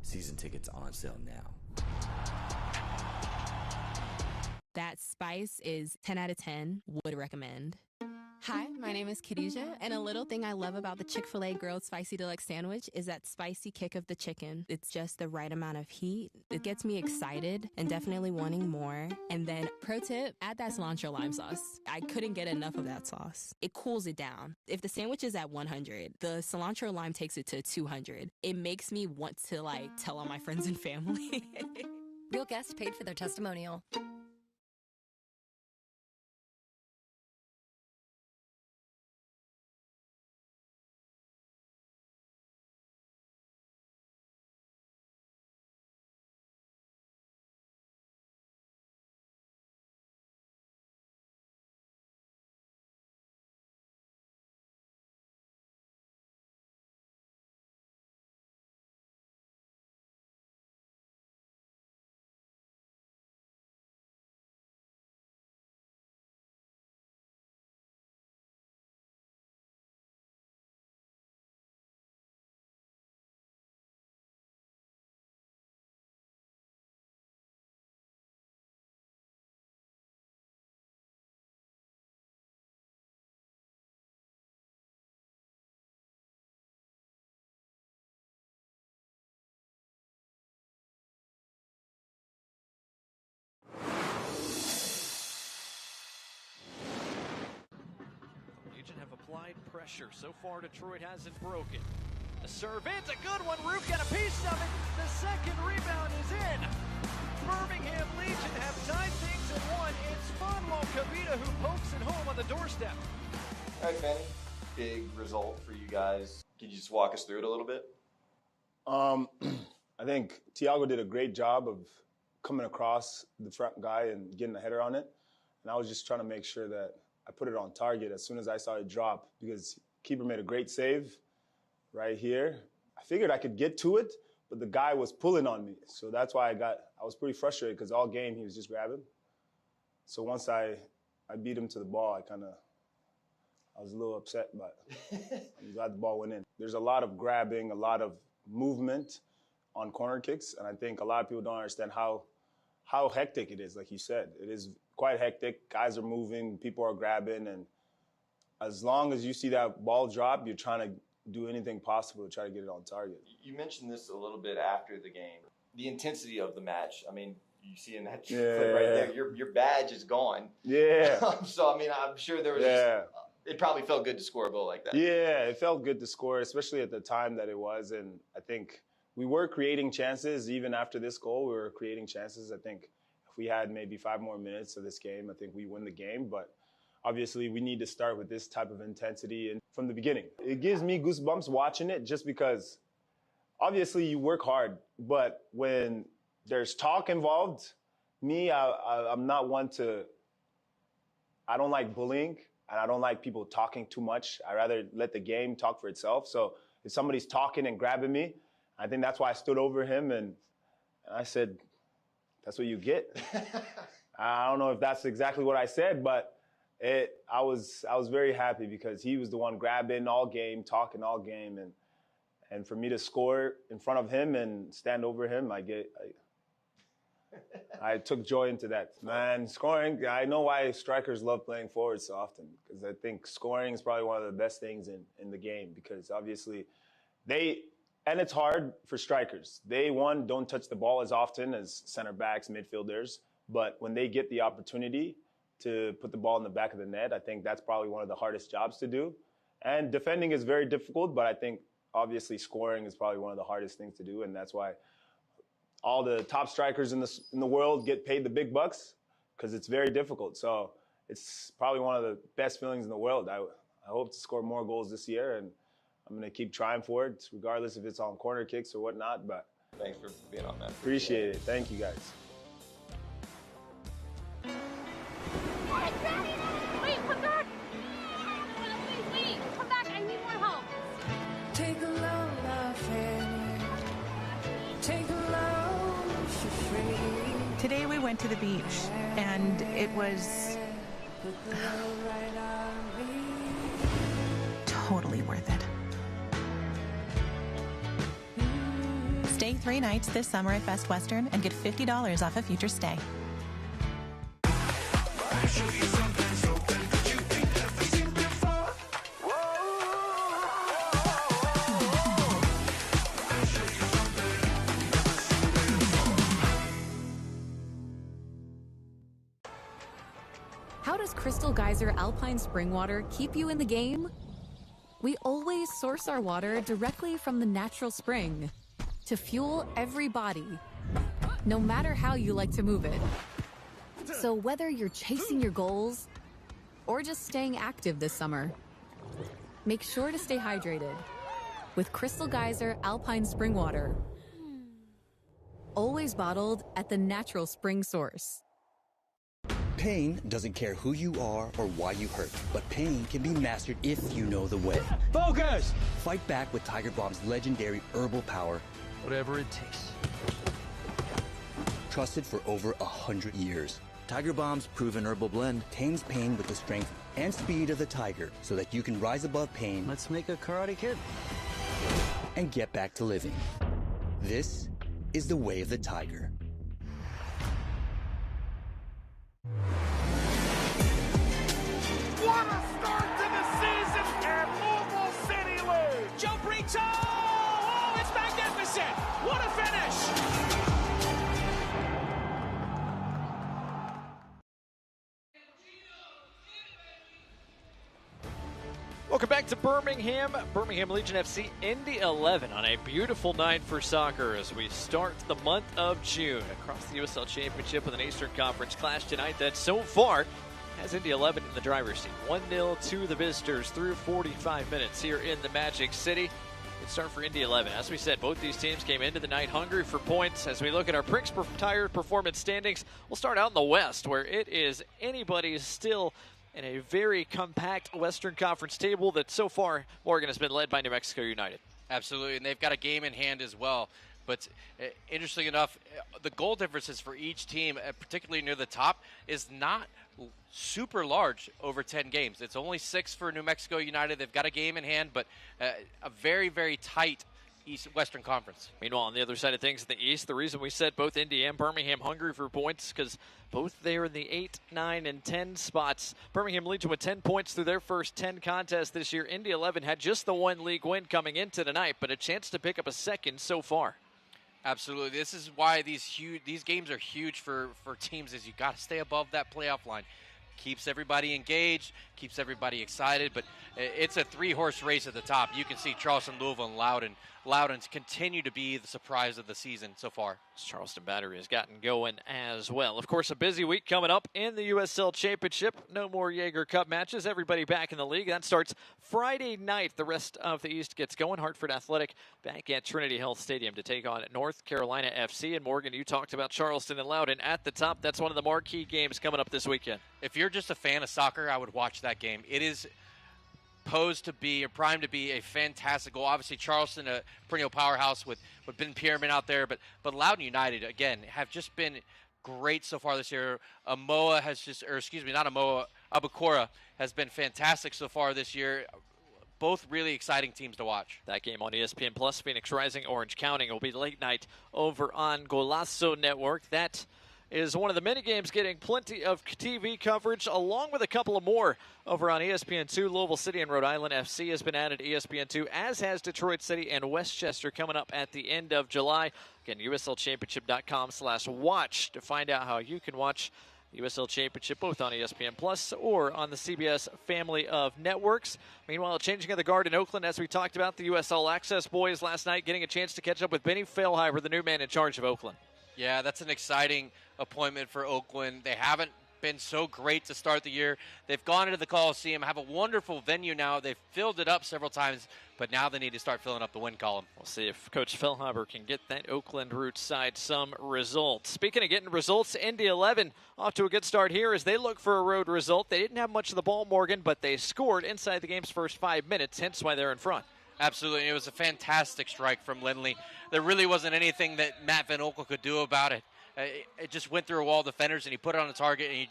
Season tickets on sale now. That spice is 10 out of 10. Would recommend. Hi, my name is Khadijah, and a little thing I love about the Chick-fil-A Grilled Spicy Deluxe Sandwich is that spicy kick of the chicken. It's just the right amount of heat. It gets me excited and definitely wanting more. And then, pro tip, add that cilantro lime sauce. I couldn't get enough of that sauce. It cools it down. If the sandwich is at 100, the cilantro lime takes it to 200. It makes me want to, tell all my friends and family. Real guests paid for their testimonial. applied pressure. So far, Detroit hasn't broken. The serve, it's a good one. Rook got a piece of it. The second rebound is in. Birmingham Legion have tied things at 1. It's Manuel Kavita who pokes it home on the doorstep. All right, Fanny. Big result for you guys. Can you just walk us through it a little bit? I think Thiago did a great job of coming across the front guy and getting a header on it. And I was just trying to make sure that I put it on target as soon as I saw it drop, because keeper made a great save right here. I figured I could get to it, but the guy was pulling on me. So that's why I was pretty frustrated, because all game he was just grabbing. So once I beat him to the ball, I was a little upset, but I'm glad the ball went in. There's a lot of grabbing, a lot of movement on corner kicks, and I think a lot of people don't understand how hectic it is. Like you said, it is quite hectic. Guys are moving, people are grabbing, and as long as you see that ball drop, you're trying to do anything possible to try to get it on target. You mentioned this a little bit after the game. The intensity of the match. I mean, you see in that clip right there, your badge is gone. Yeah. So, I mean, I'm sure there was it probably felt good to score a goal like that. Yeah, it felt good to score, especially at the time that it was. And I think we were creating chances. Even after this goal, we were creating chances. I think if we had maybe 5 more minutes of this game, I think we win the game. But obviously, we need to start with this type of intensity and from the beginning. It gives me goosebumps watching it, just because obviously you work hard. But when there's talk involved, I'm not one to – I don't like bullying. And I don't like people talking too much. I rather let the game talk for itself. So if somebody's talking and grabbing me, I think that's why I stood over him and I said, "That's what you get." I don't know if that's exactly what I said, but I was very happy, because he was the one grabbing all game, talking all game, and for me to score in front of him and stand over him, I took joy into that. Man, scoring, I know why strikers love playing forward so often, because I think scoring is probably one of the best things in the game, because obviously and it's hard for strikers. They, don't touch the ball as often as center backs, midfielders, but when they get the opportunity to put the ball in the back of the net, I think that's probably one of the hardest jobs to do. And defending is very difficult, but I think obviously scoring is probably one of the hardest things to do, and that's why all the top strikers in the world get paid the big bucks, because it's very difficult. So it's probably one of the best feelings in the world. I hope to score more goals this year, and I'm going to keep trying for it, regardless if it's on corner kicks or whatnot. But thanks for being on that. Appreciate it. Thank you, guys. Wait, come back! Wait, come back. I need more help. Take a load off it. Take a load for free. Today we went to the beach, and it was totally worth it. Stay 3 nights this summer at Best Western and get $50 off a future stay. How does Crystal Geyser Alpine Spring Water keep you in the game? We always source our water directly from the natural spring to fuel every body, no matter how you like to move it. So whether you're chasing your goals or just staying active this summer, make sure to stay hydrated with Crystal Geyser Alpine Spring Water. Always bottled at the natural spring source. Pain doesn't care who you are or why you hurt, but pain can be mastered if you know the way. Focus! Fight back with Tiger Balm's legendary herbal power. Whatever it takes. Trusted for over 100 years. Tiger Balm's proven herbal blend tames pain with the strength and speed of the tiger, so that you can rise above pain. Let's make a Karate Kid. And get back to living. This is the way of the tiger. What a start to the season at Louisville City League! Joe Brito! Oh, it's magnificent! What a finish! Welcome back to Birmingham. Birmingham Legion FC Indy 11 on a beautiful night for soccer as we start the month of June across the USL Championship with an Eastern Conference clash tonight that so far has Indy 11 in the driver's seat. 1-0 to the visitors through 45 minutes here in the Magic City. Good start for Indy 11. As we said, both these teams came into the night hungry for points. As we look at our Pricks Tired Performance standings, we'll start out in the West, where it is anybody's still in a very compact Western Conference table that so far Morgan has been led by New Mexico United. Absolutely, and they've got a game in hand as well. But interestingly enough, the goal differences for each team, particularly near the top, is not super large over 10 games. It's only 6 for New Mexico United. They've got a game in hand, but a very, very tight Western Conference. Meanwhile, on the other side of things in the East, the reason we said both Indy and Birmingham hungry for points because both there in the 8, 9, and 10 spots. Birmingham Legion with 10 points through their first 10 contests this year. Indy 11 had just the one league win coming into tonight, but a chance to pick up a second so far. Absolutely. This is why these games are huge for teams, is you got to stay above that playoff line. Keeps everybody engaged, keeps everybody excited, but it's a 3-horse race at the top. You can see Charleston, Louisville, and Loudoun continue to be the surprise of the season so far. Charleston Battery has gotten going as well. Of course, a busy week coming up in the USL Championship. No more Jaeger Cup matches. Everybody back in the league. That starts Friday night. The rest of the East gets going. Hartford Athletic back at Trinity Health Stadium to take on North Carolina FC. And Morgan, you talked about Charleston and Loudoun at the top. That's one of the marquee games coming up this weekend. If you're just a fan of soccer, I would watch that game. It is posed to be, or primed to be, a fantastic goal. Obviously, Charleston, a perennial powerhouse with Ben Pierman out there, but Loudoun United, again, have just been great so far this year. Abukora has been fantastic so far this year. Both really exciting teams to watch. That game on ESPN Plus, Phoenix Rising, Orange County, will be late night over on Golazo Network. That is one of the many games getting plenty of TV coverage, along with a couple of more over on ESPN2. Louisville City and Rhode Island FC has been added to ESPN2, as has Detroit City and Westchester coming up at the end of July. Again, USLChampionship.com/watch to find out how you can watch the USL Championship both on ESPN Plus or on the CBS family of networks. Meanwhile, changing of the guard in Oakland, as we talked about, the USL Access boys last night getting a chance to catch up with Benny Feilheimer, the new man in charge of Oakland. Yeah, that's an exciting appointment for Oakland. They haven't been so great to start the year. They've gone into the Coliseum, have a wonderful venue now. They've filled it up several times, but now they need to start filling up the win column. We'll see if Coach Feilheimer can get that Oakland Roots side some results. Speaking of getting results, Indy 11 off to a good start here as they look for a road result. They didn't have much of the ball, Morgan, but they scored inside the game's first 5 minutes, hence why they're in front. Absolutely. It was a fantastic strike from Lindley. There really wasn't anything that Matt Van Oekel could do about it. It just went through a wall of defenders, and he put it on the target, and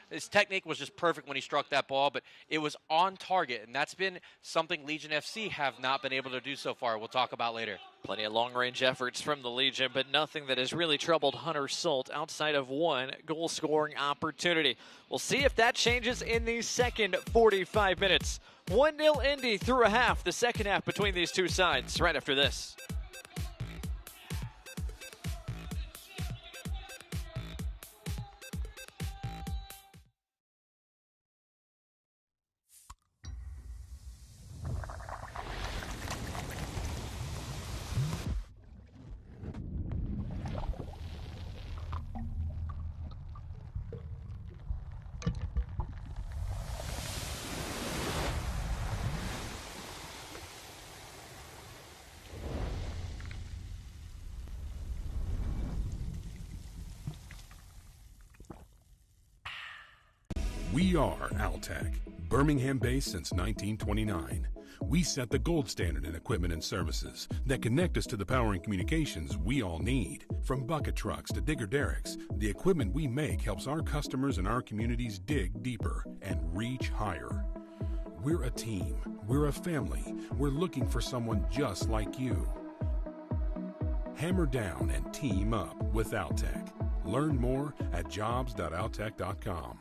his technique was just perfect when he struck that ball, but it was on target, and that's been something Legion FC have not been able to do so far. We'll talk about later. Plenty of long-range efforts from the Legion, but nothing that has really troubled Hunter Sult outside of one goal-scoring opportunity. We'll see if that changes in the second 45 minutes. 1-0 Indy through a half, the second half between these two sides, right after this. We are Altec, Birmingham-based since 1929. We set the gold standard in equipment and services that connect us to the power and communications we all need. From bucket trucks to digger derricks, the equipment we make helps our customers and our communities dig deeper and reach higher. We're a team. We're a family. We're looking for someone just like you. Hammer down and team up with Altec. Learn more at jobs.altec.com.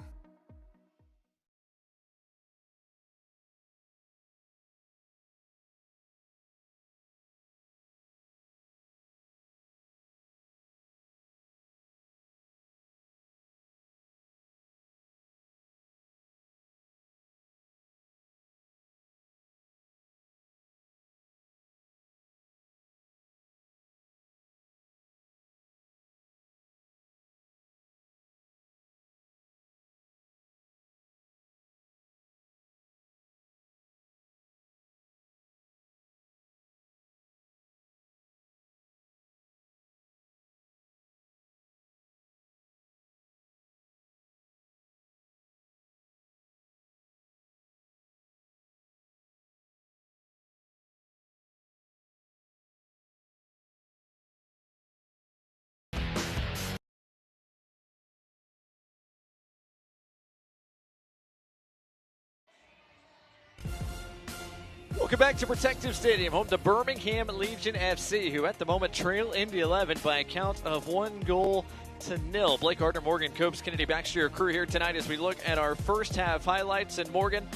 Welcome back to Protective Stadium, home to Birmingham Legion FC, who at the moment trail Indy 11 by a count of 1-0. Blake Gardner, Morgan Copes, Kennedy Baxter, your crew here tonight as we look at our first half highlights. And Morgan,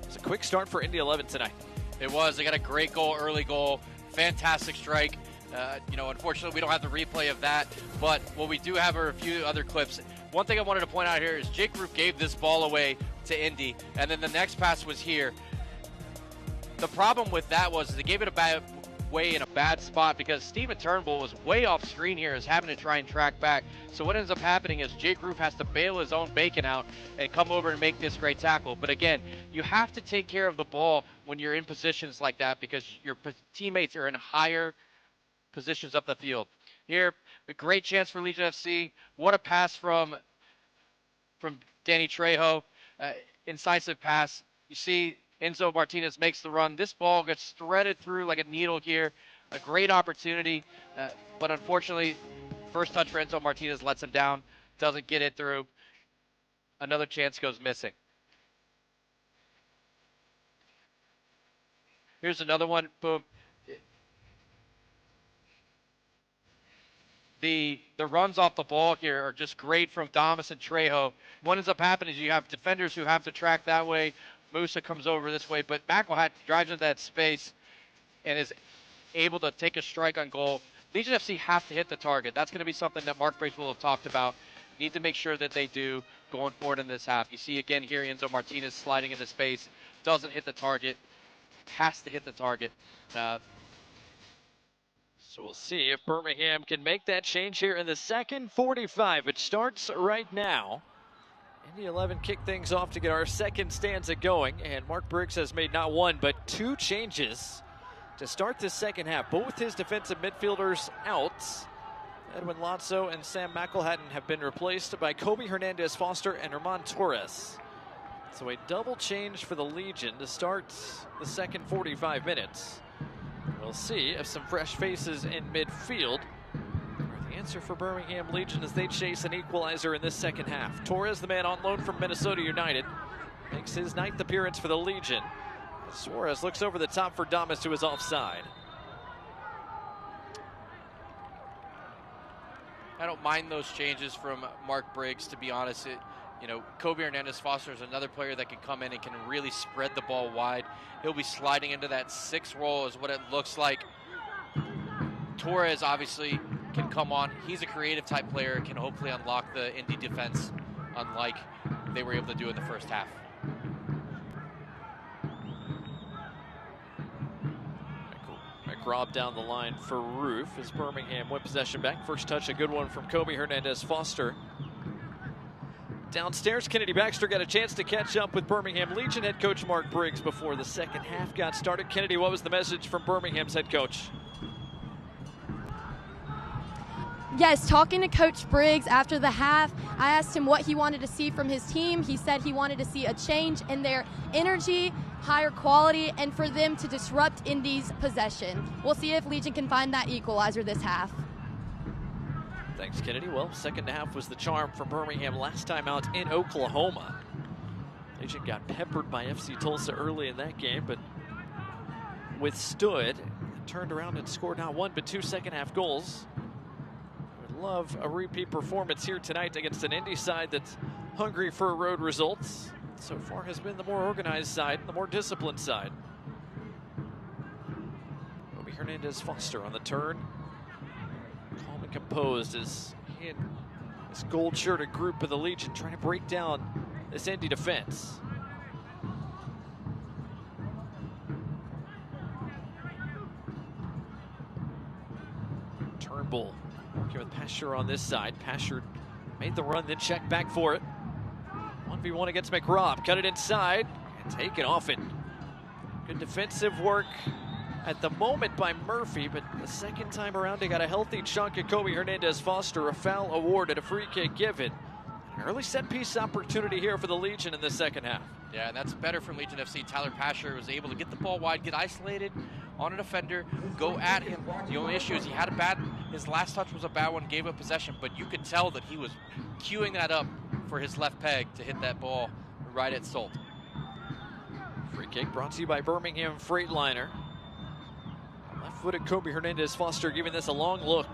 it's a quick start for Indy 11 tonight. It was. They got a great goal, early goal, fantastic strike. Unfortunately, we don't have the replay of that, but what we do have are a few other clips. One thing I wanted to point out here is Jake Roof gave this ball away to Indy, and then the next pass was here. The problem with that was they gave it away in a bad spot because Steven Turnbull was way off screen here, is having to try and track back. So what ends up happening is Jake Roof has to bail his own bacon out and come over and make this great tackle. But again, you have to take care of the ball when you're in positions like that because your teammates are in higher positions up the field. Here, a great chance for Legion FC. What a pass from Danny Trejo. Incisive pass. You see Enzo Martinez makes the run. This ball gets threaded through like a needle here. A great opportunity, but unfortunately, first touch for Enzo Martinez lets him down. Doesn't get it through. Another chance goes missing. Here's another one. Boom. The runs off the ball here are just great from Damas and Trejo. What ends up happening is you have defenders who have to track that way. Musa comes over this way, but McElhat drives into that space and is able to take a strike on goal. Legion FC have to hit the target. That's going to be something that Mark Briggs will have talked about. Need to make sure that they do going forward in this half. You see again here Enzo Martinez sliding into space. Doesn't hit the target. Has to hit the target. So we'll see if Birmingham can make that change here in the second 45. It starts right now. Indy 11 kick things off to get our second stanza going, and Mark Briggs has made not one but two changes to start this second half. Both his defensive midfielders out. Edwin Lotso and Sam McElhatton have been replaced by Kobe Hernandez-Foster and Herman Torres. So a double change for the Legion to start the second 45 minutes. We'll see if some fresh faces in midfield are the answer for Birmingham Legion as they chase an equalizer in this second half. Torres, the man on loan from Minnesota United, makes his 9th appearance for the Legion. Suarez looks over the top for Damas, who is offside. I don't mind those changes from Mark Briggs, to be honest. Kobe Hernandez-Foster is another player that can come in and can really spread the ball wide. He'll be sliding into that 6 role is what it looks like. Torres obviously can come on. He's a creative type player, can hopefully unlock the Indy defense, unlike they were able to do in the first half. McRobb down the line for Roof as Birmingham win possession back. First touch, a good one from Kobe Hernandez-Foster. Downstairs, Kennedy Baxter got a chance to catch up with Birmingham Legion head coach Mark Briggs before the second half got started. Kennedy, what was the message from Birmingham's head coach? Yes, talking to Coach Briggs after the half, I asked him what he wanted to see from his team. He said he wanted to see a change in their energy, higher quality, and for them to disrupt Indy's possession. We'll see if Legion can find that equalizer this half. Thanks, Kennedy. Well, second half was the charm for Birmingham last time out in Oklahoma. Legion got peppered by FC Tulsa early in that game, but withstood, turned around and scored not one but 2 second half goals. Would love a repeat performance here tonight against an Indy side that's hungry for road results. So far has been the more organized side, the more disciplined side. Kobe Hernandez-Foster on the turn. Calm and composed as he and this gold-shirted group of the Legion trying to break down this Indy defense. Turnbull working with Pasher on this side. Pasher made the run, then checked back for it. 1v1 against McRobb. Cut it inside and take it off it. Good defensive work at the moment by Murphy, but the second time around he got a healthy chunk at Kobe Hernandez-Foster, a foul awarded, a free kick given. An early set-piece opportunity here for the Legion in the second half. Yeah, and that's better from Legion FC. Tyler Pasher was able to get the ball wide, get isolated on a defender, go at him. The only issue is he had his last touch was a bad one, gave up possession, but you could tell that he was queuing that up for his left peg to hit that ball right at Solt. Free kick brought to you by Birmingham Freightliner. Left-footed Kobe Hernandez-Foster giving this a long look.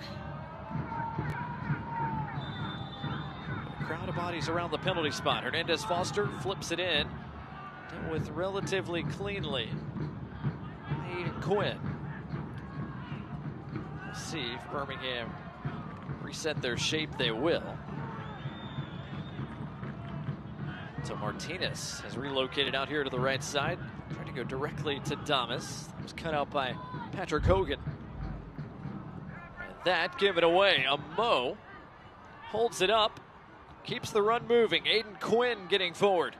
A crowd of bodies around the penalty spot. Hernandez-Foster flips it in. Dealt with relatively cleanly. Aiden Quinn. We'll see if Birmingham reset their shape. They will. So Martinez has relocated out here to the right side. Trying to go directly to Damas. That was cut out by Patrick Hogan. And that given away. Mo holds it up. Keeps the run moving. Aiden Quinn getting forward.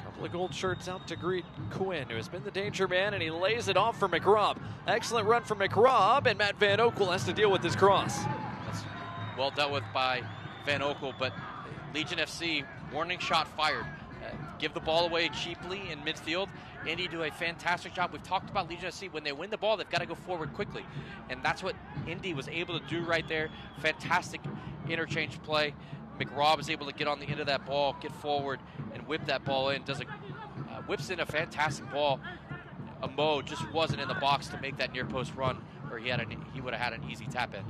Couple of gold shirts out to greet Quinn, who has been the danger man, and he lays it off for McRobb. Excellent run from McRobb, and Matt Van Oekel has to deal with his cross. That's well dealt with by Van Oekel, but Legion FC, warning shot fired. Give the ball away cheaply in midfield. Indy do a fantastic job. We've talked about Legion FC. When they win the ball, they've got to go forward quickly. And that's what Indy was able to do right there. Fantastic interchange play. McRobb is able to get on the end of that ball, get forward, and whip that ball in. Whips in a fantastic ball. Mo just wasn't in the box to make that near post run, or he would have had an easy tap in.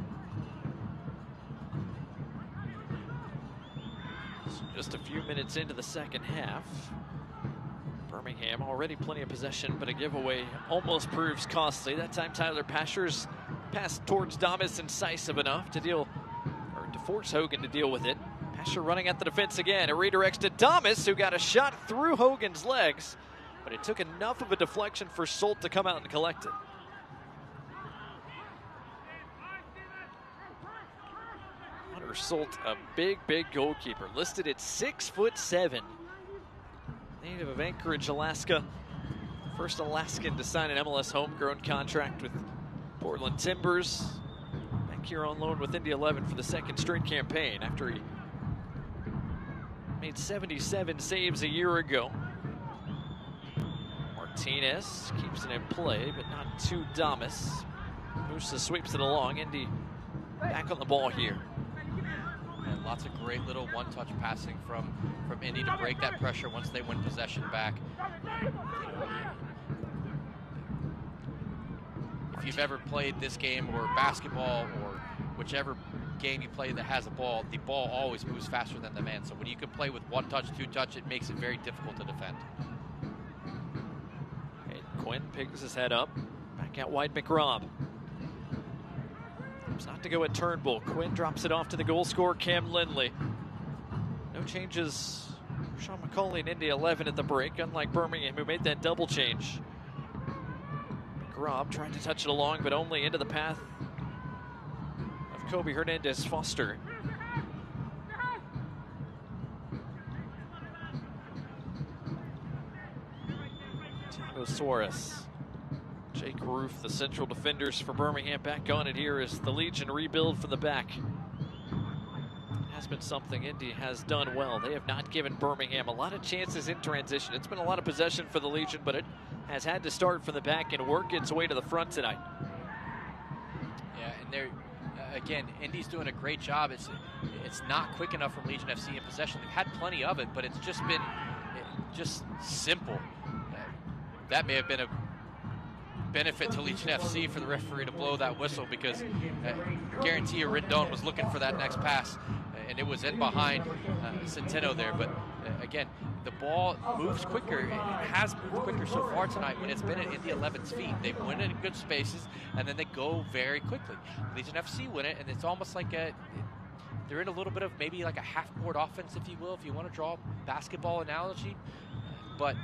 Just a few minutes into the second half. Birmingham already plenty of possession, but a giveaway almost proves costly. That time Tyler Pasher's passed towards Damas, incisive enough to force Hogan to deal with it. Pasher running at the defense again. It redirects to Damas, who got a shot through Hogan's legs, but it took enough of a deflection for Solt to come out and collect it. Solt, a big goalkeeper, listed at 6'7". Native of Anchorage, Alaska. First Alaskan to sign an MLS homegrown contract with Portland Timbers. Back here on loan with Indy 11 for the second straight campaign after he made 77 saves a year ago. Martinez keeps it in play, but not to Damas. Musa sweeps it along. Indy back on the ball here. And lots of great little one-touch passing from Indy to break that pressure once they win possession back. If you've ever played this game or basketball or whichever game you play that has a ball, the ball always moves faster than the man. So when you can play with one touch, two touch, it makes it very difficult to defend. And Quinn picks his head up. Back out wide, McRobb. Not to go at Turnbull. Quinn drops it off to the goal scorer, Cam Lindley. No changes. Sean McCauley and Indy 11 at the break, unlike Birmingham, who made that double change. McRobb trying to touch it along, but only into the path of Kobe Hernandez-Foster. Thiago Suarez. Jake Roof, the central defenders for Birmingham, back on it here as the Legion rebuild from the back. Has been something Indy has done well. They have not given Birmingham a lot of chances in transition. It's been a lot of possession for the Legion, but it has had to start from the back and work its way to the front tonight. Yeah, and they're, again, Indy's doing a great job. It's not quick enough from Legion FC in possession. They've had plenty of it, but it's just been just simple. That may have been a benefit to Legion FC for the referee to blow that whistle, because guarantee you Rendon was looking for that next pass, and it was in behind Centeno there. But again, the ball moves quicker. It has moved quicker so far tonight when it's been at Indy 11's feet. They win it in good spaces, and then they go very quickly. Legion FC win it, and it's almost like they're in a little bit of maybe like a half-court offense, if you will, if you want to draw a basketball analogy. But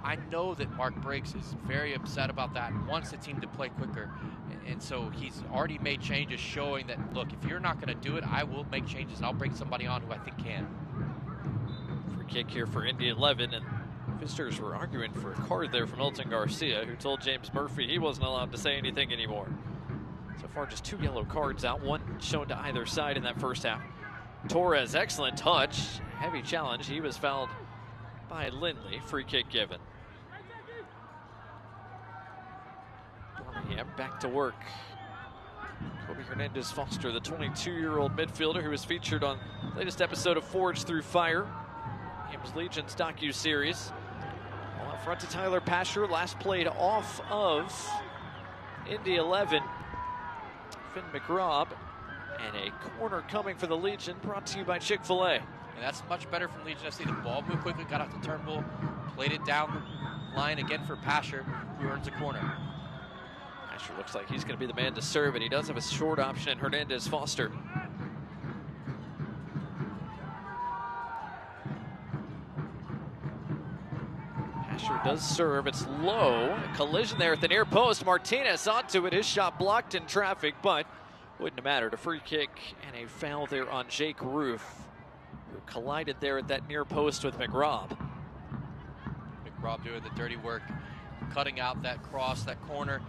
I know that Mark Briggs is very upset about that and wants the team to play quicker. And so he's already made changes showing that, look, if you're not going to do it, I will make changes and I'll bring somebody on who I think can. Free kick here for Indy 11, and visitors were arguing for a card there from Elton Garcia, who told James Murphy he wasn't allowed to say anything anymore. So far, just 2 yellow cards out, one shown to either side in that first half. Torres, excellent touch, heavy challenge. He was fouled by Lindley. Free kick given. Birmingham back to work. Kobe Hernandez-Foster, the 22-year-old midfielder who was featured on the latest episode of Forged Through Fire. And Legion's docu-series. Well, up front to Tyler Pasher, last played off of Indy 11. Finn McRobb, and a corner coming for the Legion, brought to you by Chick-fil-A. And that's much better from Legion FC. The ball moved quickly, got off the Turnbull, played it down the line again for Pasher, who earns a corner. Pasher looks like he's going to be the man to serve, and he does have a short option in Hernandez Foster. Pasher does serve. It's low. A collision there at the near post. Martinez onto it. His shot blocked in traffic, but wouldn't have mattered. A free kick and a foul there on Jake Roof, who collided there at that near post with McRobb. McRobb doing the dirty work, cutting out that cross, that corner.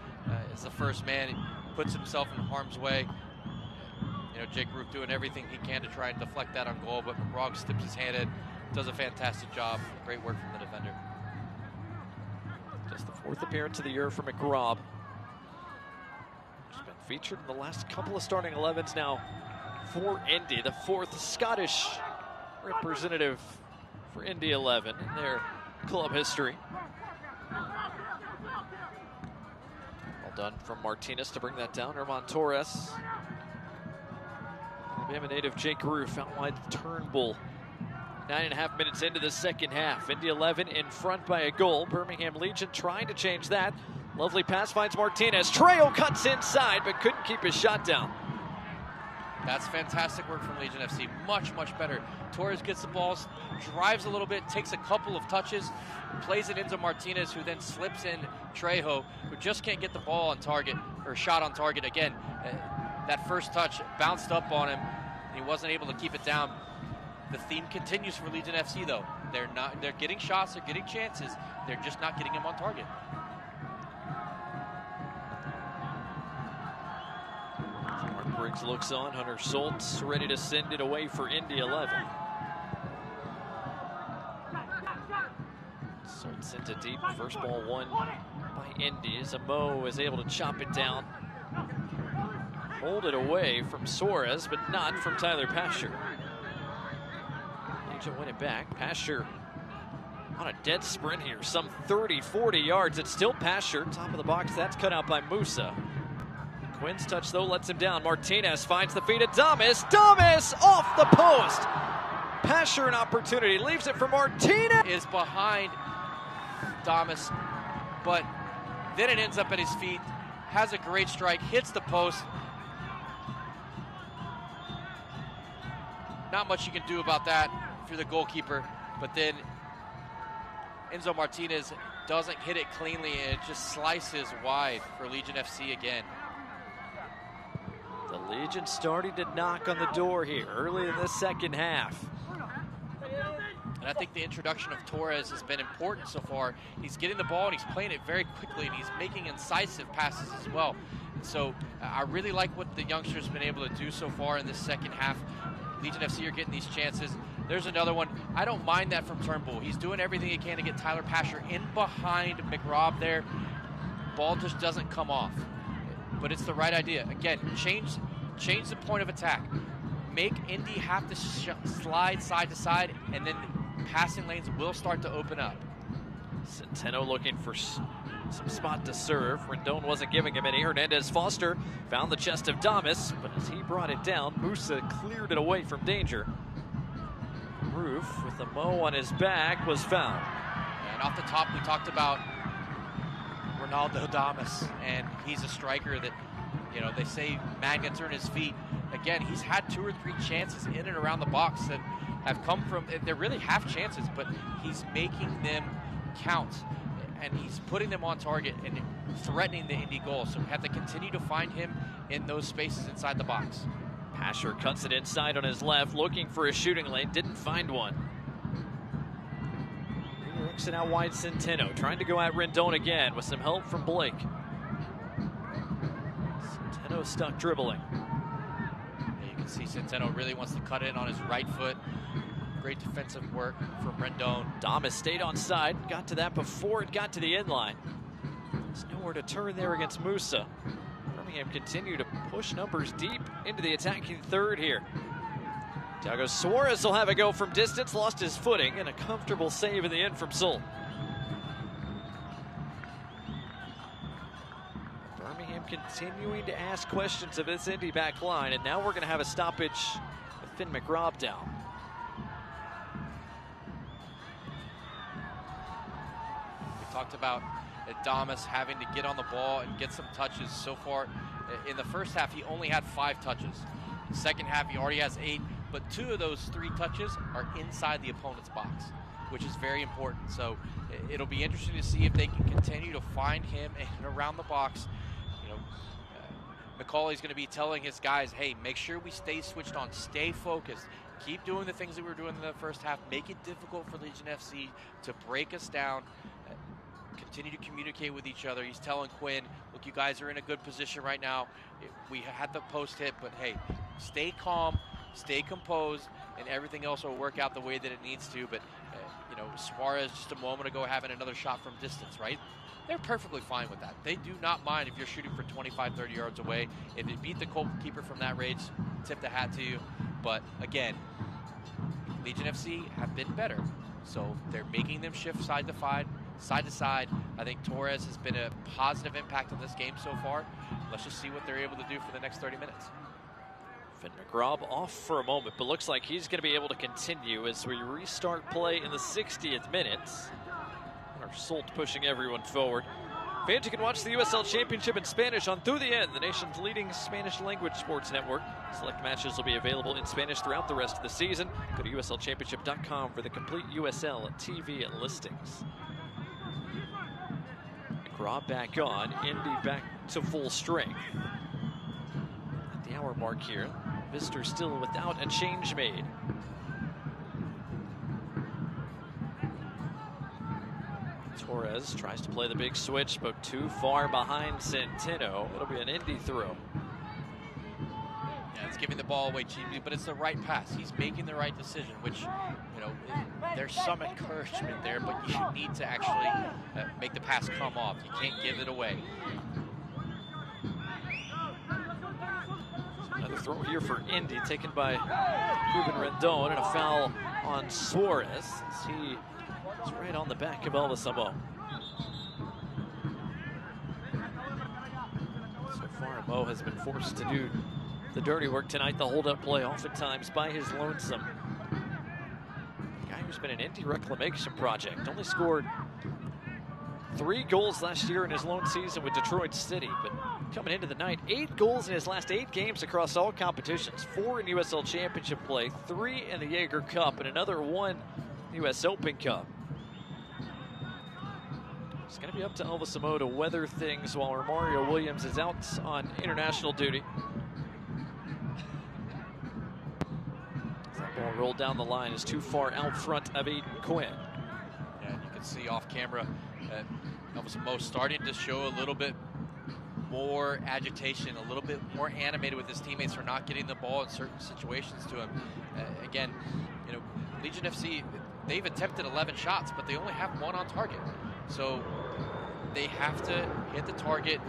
As the first man, he puts himself in harm's way. You know, Jake Roof doing everything he can to try and deflect that on goal, but McRobb steps his hand in, does a fantastic job. Great work from the defender. Just the fourth appearance of the year for McRobb. He's been featured in the last couple of starting 11s now for Indy, the fourth Scottish representative for Indy 11 in their club history. Well done from Martinez to bring that down. Herman Torres. Alabama native Jake Roof out wide Turnbull. 9.5 minutes into the second half. Indy 11 in front by a goal. Birmingham Legion trying to change that. Lovely pass finds Martinez. Trejo cuts inside but couldn't keep his shot down. That's fantastic work from Legion FC. Much, much better. Torres gets the ball, drives a little bit, takes a couple of touches, plays it into Martinez, who then slips in Trejo, who just can't get the ball on target, or shot on target. Again, that first touch bounced up on him. He wasn't able to keep it down. The theme continues for Legion FC, though. They're getting shots, they're getting chances, they're just not getting them on target. Mark Briggs looks on. Hunter Schultz ready to send it away for Indy 11. Schultz into deep. First ball won by Indy as Amo is able to chop it down. Hold it away from Suarez, but not from Tyler Pasher. Legion win it back. Pasher on a dead sprint here, some 30-40 yards. It's still Pasher, top of the box. That's cut out by Musa. Quinn's touch, though, lets him down. Martinez finds the feet of Damas. Damas off the post. Pasher an opportunity, leaves it for Martinez. Is behind Damas, but then it ends up at his feet. Has a great strike, hits the post. Not much you can do about that if you're the goalkeeper, but then Enzo Martinez doesn't hit it cleanly, and it just slices wide for Legion FC again. The Legion starting to knock on the door here early in the second half. And I think the introduction of Torres has been important so far. He's getting the ball and he's playing it very quickly, and he's making incisive passes as well. And so I really like what the youngsters have been able to do so far in this second half. Legion FC are getting these chances. There's another one. I don't mind that from Turnbull. He's doing everything he can to get Tyler Pasher in behind McRobb there. Ball just doesn't come off. But it's the right idea. Again, change the point of attack. Make Indy have to slide side to side, and then passing lanes will start to open up. Centeno looking for some spot to serve. Rendon wasn't giving him any. Hernandez Foster found the chest of Damas, but as he brought it down, Musa cleared it away from danger. Roof with the Mo on his back was fouled. And off the top, we talked about Ronaldo Damas, and he's a striker that, you know, they say magnets are in his feet. Again, he's had 2 or 3 chances in and around the box that have come from, they're really half chances, but he's making them count, and he's putting them on target and threatening the Indy goal. So we have to continue to find him in those spaces inside the box. Pasher cuts it inside on his left, looking for a shooting lane, didn't find one. Redirects it out wide. Centeno trying to go at Rendon again with some help from Blake. Centeno stuck dribbling. You can see Centeno really wants to cut in on his right foot. Great defensive work from Rendon. Damas stayed on side, got to that before it got to the end line. There's nowhere to turn there against Musa. Birmingham continue to push numbers deep into the attacking third here. Thiago Suarez will have a go from distance, lost his footing, and a comfortable save in the end from Soult. Birmingham continuing to ask questions of this Indy back line, and now we're going to have a stoppage with Finn McRobb down. We talked about Adamas having to get on the ball and get some touches. So far in the first half, he only had 5 touches. Second half, he already has 8, but 2 of those 3 touches are inside the opponent's box, which is very important. So it'll be interesting to see if they can continue to find him and around the box. You know, McCauley's going to be telling his guys, hey, make sure we stay switched on, stay focused, keep doing the things that we were doing in the first half, make it difficult for Legion FC to break us down. Continue to communicate with each other. He's telling Quinn, look, you guys are in a good position right now. We had the post hit, but hey, stay calm, stay composed, and everything else will work out the way that it needs to. But, you know, Suarez just a moment ago having another shot from distance, right? They're perfectly fine with that. They do not mind if you're shooting for 25, 30 yards away. If you beat the goalkeeper from that range, tip the hat to you. But again, Legion FC have been better. So they're making them shift side to side. I think Torres has been a positive impact on this game so far. Let's just see what they're able to do for the next 30 minutes. Finn McRobb off for a moment, but looks like he's going to be able to continue as we restart play in the 60th minute. Soult pushing everyone forward. Fans, you can watch the USL Championship in Spanish on Through the End, the nation's leading Spanish language sports network. Select matches will be available in Spanish throughout the rest of the season. Go to uslchampionship.com for the complete USL TV listings. McRobb back on, Indy back to full strength. At the hour mark here, visitors still without a change made. Torres tries to play the big switch, but too far behind Centeno. It'll be an Indy throw. Yeah, it's giving the ball away cheaply, but it's the right pass. He's making the right decision, which, you know, there's some encouragement there, but you need to actually make the pass come off. You can't give it away. Another throw here for Indy, taken by Ruben Rendon, and a foul on Suarez. He is right on the back of Elvisamo. So far, Mo has been forced to do the dirty work tonight, the hold-up play, oftentimes by his lonesome. The guy who's been an Indy reclamation project, only scored 3 goals last year in his lone season with Detroit City, but coming into the night, 8 goals in his last 8 games across all competitions, 4 in USL Championship play, 3 in the Jaeger Cup, and another 1 in the US Open Cup. It's going to be up to Elvisamo to weather things while Romario Williams is out on international duty. That ball rolled down the line is too far out front of Aiden Quinn. Yeah, and you can see off camera Elvisamo starting to show a little bit more agitation, a little bit more animated with his teammates for not getting the ball in certain situations to him. Again, you know, Legion FC, they've attempted 11 shots, but they only have 1 on target. So they have to hit the target.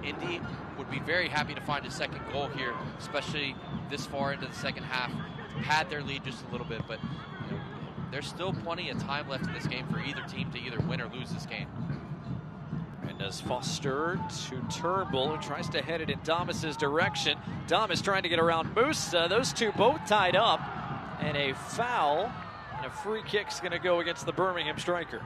Indy would be very happy to find a second goal here, especially this far into the second half. Had their lead just a little bit, but you know, there's still plenty of time left in this game for either team to either win or lose this game. And as Foster to Turnbull, who tries to head it in Damas's direction. Damas trying to get around Musa. Those two both tied up, and a foul and a free kick's going to go against the Birmingham striker.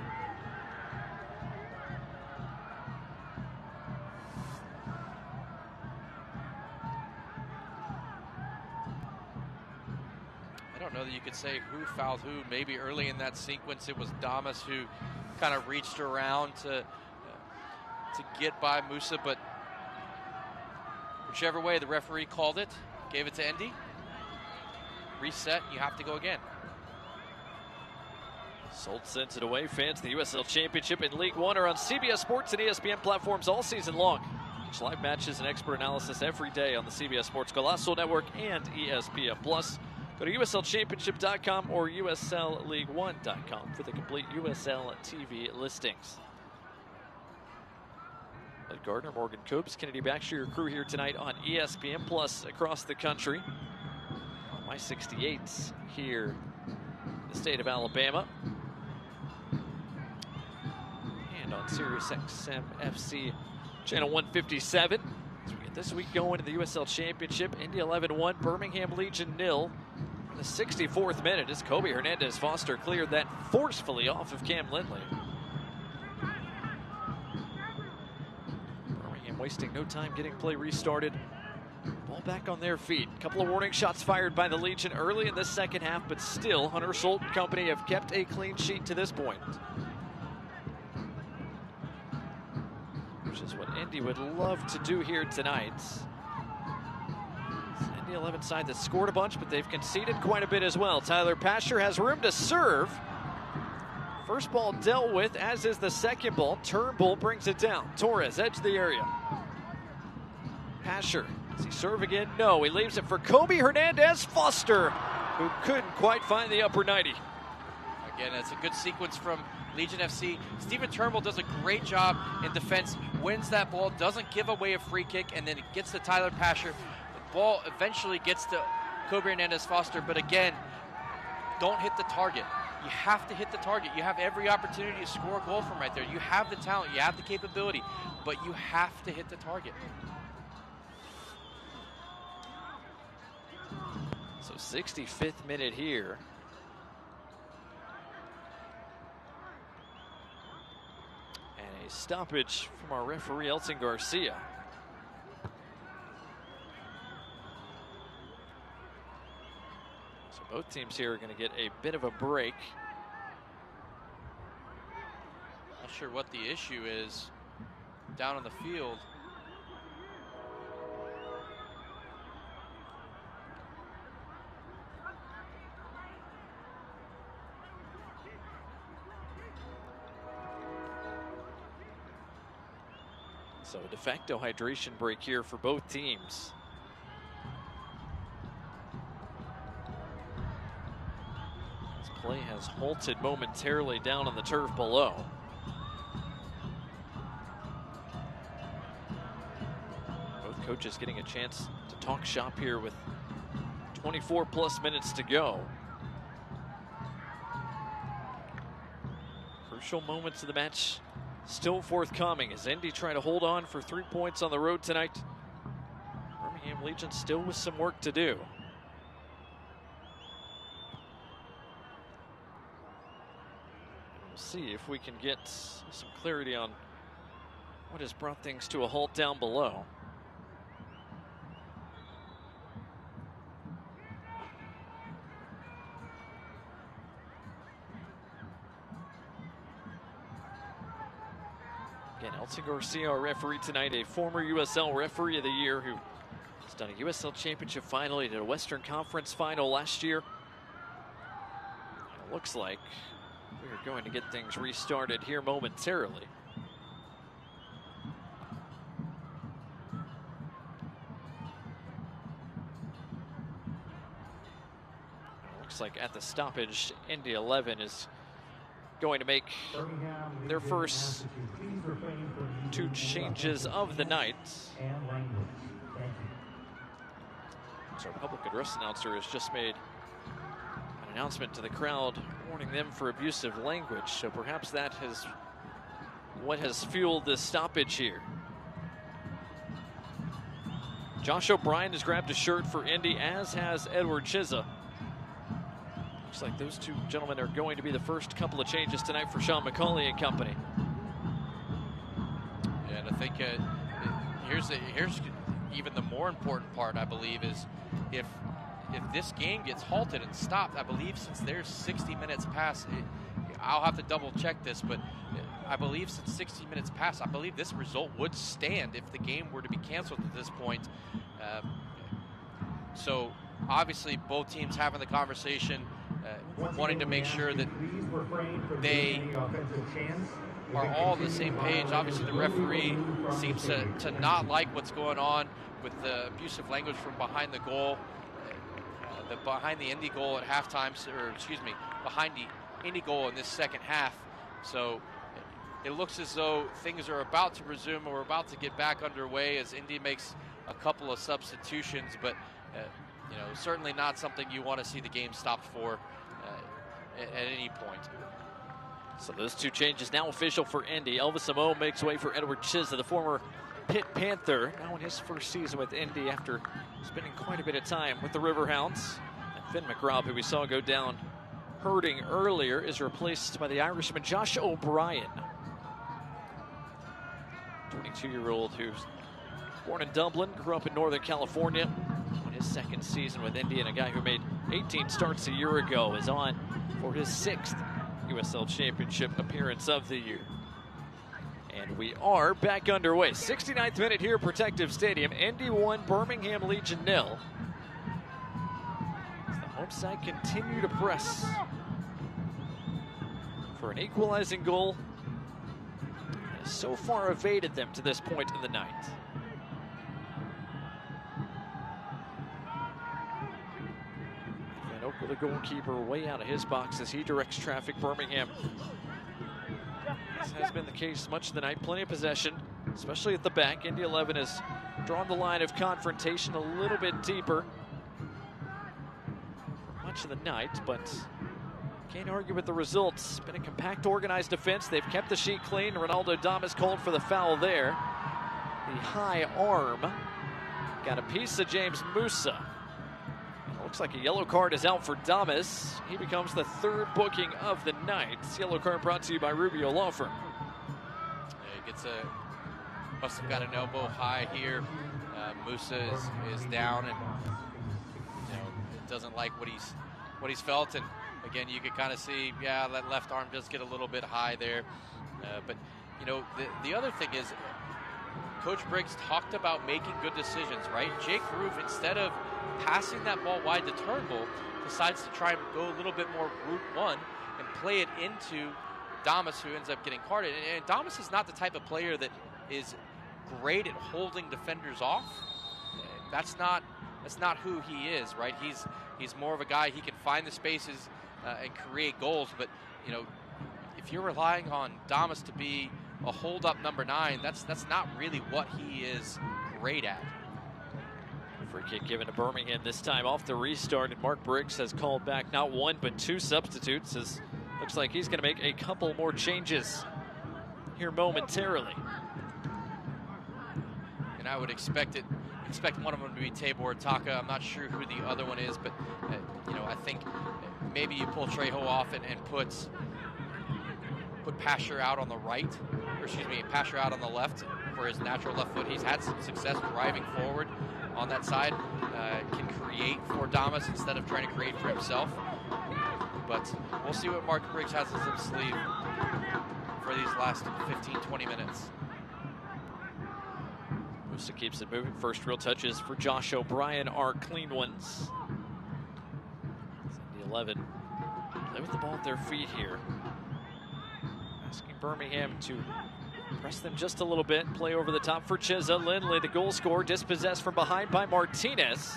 I don't know that you could say who fouled who. Maybe early in that sequence it was Damas who kind of reached around to get by Musa, but whichever way the referee called it, gave it to Indy. Reset, you have to go again. Soult sends it away. Fans, the USL Championship and League One are on CBS Sports and ESPN platforms all season long. Catch live matches and expert analysis every day on the CBS Sports Golazo Network and ESPN+. Go to uslchampionship.com or uslleague1.com for the complete USL TV listings. Ed Gardner, Morgan Coops, Kennedy Baxter, your crew here tonight on ESPN Plus across the country. I-68 here in the state of Alabama. And on Sirius XM FC channel 157. As we get this week going in the USL Championship, Indy 11-1, Birmingham Legion 0. In the 64th minute, as Kobe Hernandez-Foster cleared that forcefully off of Cam Lindley. Birmingham wasting no time getting play restarted. Ball back on their feet. A couple of warning shots fired by the Legion early in the second half, but still Hunter Solt and company have kept a clean sheet to this point. Which is what Indy would love to do here tonight. It's an Indy 11 side that scored a bunch, but they've conceded quite a bit as well. Tyler Pasher has room to serve. First ball dealt with, as is the second ball. Turnbull brings it down. Torres, edge of the area. Pasher, does he serve again? No, he leaves it for Kobe Hernandez-Foster, who couldn't quite find the upper 90. Again, it's a good sequence from Legion FC. Stephen Turnbull does a great job in defense, wins that ball, doesn't give away a free kick, and then it gets to Tyler Pasher. The ball eventually gets to Kobe Hernandez-Foster, but again, don't hit the target. You have to hit the target. You have every opportunity to score a goal from right there. You have the talent, you have the capability, but you have to hit the target. So 65th minute here. And a stoppage from our referee, Elton Garcia. So both teams here are going to get a bit of a break. Not sure what the issue is down on the field. So a de facto hydration break here for both teams. This play has halted momentarily down on the turf below. Both coaches getting a chance to talk shop here with 24 plus minutes to go. Crucial moments of the match still forthcoming as Indy try to hold on for 3 points on the road tonight. Birmingham Legion still with some work to do. We'll see if we can get some clarity on what has brought things to a halt down below. Again, Elton Garcia, our referee tonight, a former USL Referee of the Year who has done a USL Championship final. He did a Western Conference final last year. It looks like we're going to get things restarted here momentarily. It looks like at the stoppage, Indy 11 is going to make their first 2 changes of the night. So our public address announcer has just made an announcement to the crowd warning them for abusive language. So perhaps that is what has fueled this stoppage here. Josh O'Brien has grabbed a shirt for Indy, as has Edward Chiza. Looks like those 2 gentlemen are going to be the first couple of changes tonight for Sean McCauley and company. Yeah, and I think here's even the more important part, I believe, is if this game gets halted and stopped, I believe since there's 60 minutes past, I'll have to double check this, but I believe since 60 minutes past, I believe this result would stand if the game were to be canceled at this point. So obviously both teams having the conversation, wanting to make sure that they are all on the same page. Obviously the referee seems to not like what's going on with the abusive language from behind the goal, behind the Indy goal at halftime, or excuse me, behind the Indy goal in this second half. So it looks as though things are about to resume, or about to get back underway as Indy makes a couple of substitutions, but certainly not something you want to see the game stopped for at any point. So those two changes now official for Indy. Elvis Amo makes way for Edward Chizza, the former Pitt Panther, now in his first season with Indy after spending quite a bit of time with the Riverhounds. And Finn McRobb, who we saw go down hurting earlier, is replaced by the Irishman Josh O'Brien, 22-year-old who's born in Dublin, grew up in Northern California. On his second season with Indy, and a guy who made 18 starts a year ago is on for his 6th USL Championship appearance of the year. And we are back underway. 69th minute here at Protective Stadium. Indy 1, Birmingham Legion 0. As the home side continue to press for an equalizing goal, has so far evaded them to this point in the night. The goalkeeper way out of his box as he directs traffic. Birmingham, this has been the case much of the night. Plenty of possession, especially at the back. Indy 11 has drawn the line of confrontation a little bit deeper for much of the night, but can't argue with the results. Been a compact, organized defense. They've kept the sheet clean. Ronaldo Damas called for the foul there. The high arm got a piece of James Musa. Looks like a yellow card is out for Damas. He becomes the 3rd booking of the night. This yellow card brought to you by Rubio Law Firm. Yeah, he must have got an elbow high here. Musa is down, and doesn't like what he's felt. And again, you could kind of see, yeah, that left arm does get a little bit high there. But the other thing is, Coach Briggs talked about making good decisions, right? Jake Roof, instead of passing that ball wide to Turnbull, decides to try and go a little bit more route one and play it into Damas, who ends up getting carded. And Damas is not the type of player that is great at holding defenders off. That's not who he is, right? He's more of a guy, he can find the spaces and create goals. But if you're relying on Damas to be a hold-up number 9, that's not really what he is great at. Free kick given to Birmingham this time off the restart, and Mark Briggs has called back not 1 but 2 substitutes, as looks like he's going to make a couple more changes here momentarily. And I would expect one of them to be Tabor Taka. I'm not sure who the other one is, but I think maybe you pull Trejo off and put Pasher out on the right, or excuse me, Pasher out on the left for his natural left foot. He's had some success driving forward on that side, can create for Damas instead of trying to create for himself. But we'll see what Mark Briggs has in his sleeve for these last 15-20 minutes. Musa keeps it moving. First real touches for Josh O'Brien are clean ones. The 11 play with the ball at their feet here, asking Birmingham to press them just a little bit. Play over the top for Chizza. Lindley, the goal scorer, dispossessed from behind by Martinez.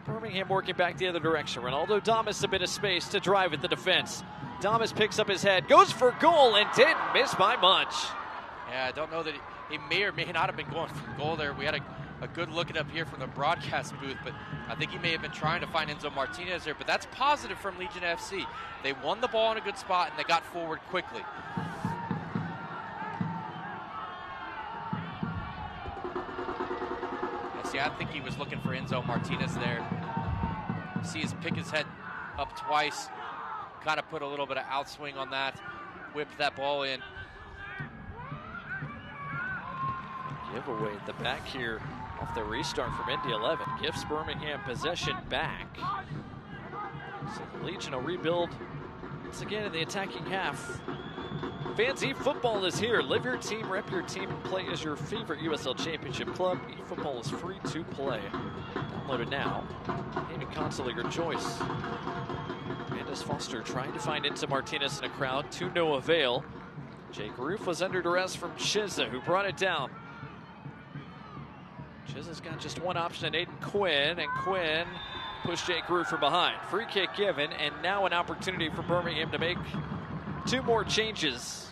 Birmingham working back the other direction. Ronaldo Damas a bit of space to drive at the defense. Damas picks up his head, goes for goal, and didn't miss by much. Yeah, I don't know that he may or may not have been going for goal there. We had a good look at up here from the broadcast booth, but I think he may have been trying to find Enzo Martinez there. But that's positive from Legion FC. They won the ball in a good spot, and they got forward quickly. See, I think he was looking for Enzo Martinez there. See his pick his head up twice, kind of put a little bit of outswing on that, whipped that ball in. Giveaway at the back here off the restart from Indy 11. Gives Birmingham possession back. So the Legion will rebuild once again in the attacking half. Fans, eFootball is here. Live your team, rep your team, and play as your favorite USL Championship club. eFootball is free to play. Download it now. Gaming console of your choice. Candace Foster trying to find Enzo Martinez in a crowd, to no avail. Jake Roof was under duress from Chizza, who brought it down. Chizza's got just one option in Aiden Quinn, and Quinn pushed Jake Roof from behind. Free kick given, and now an opportunity for Birmingham to make 2 more changes.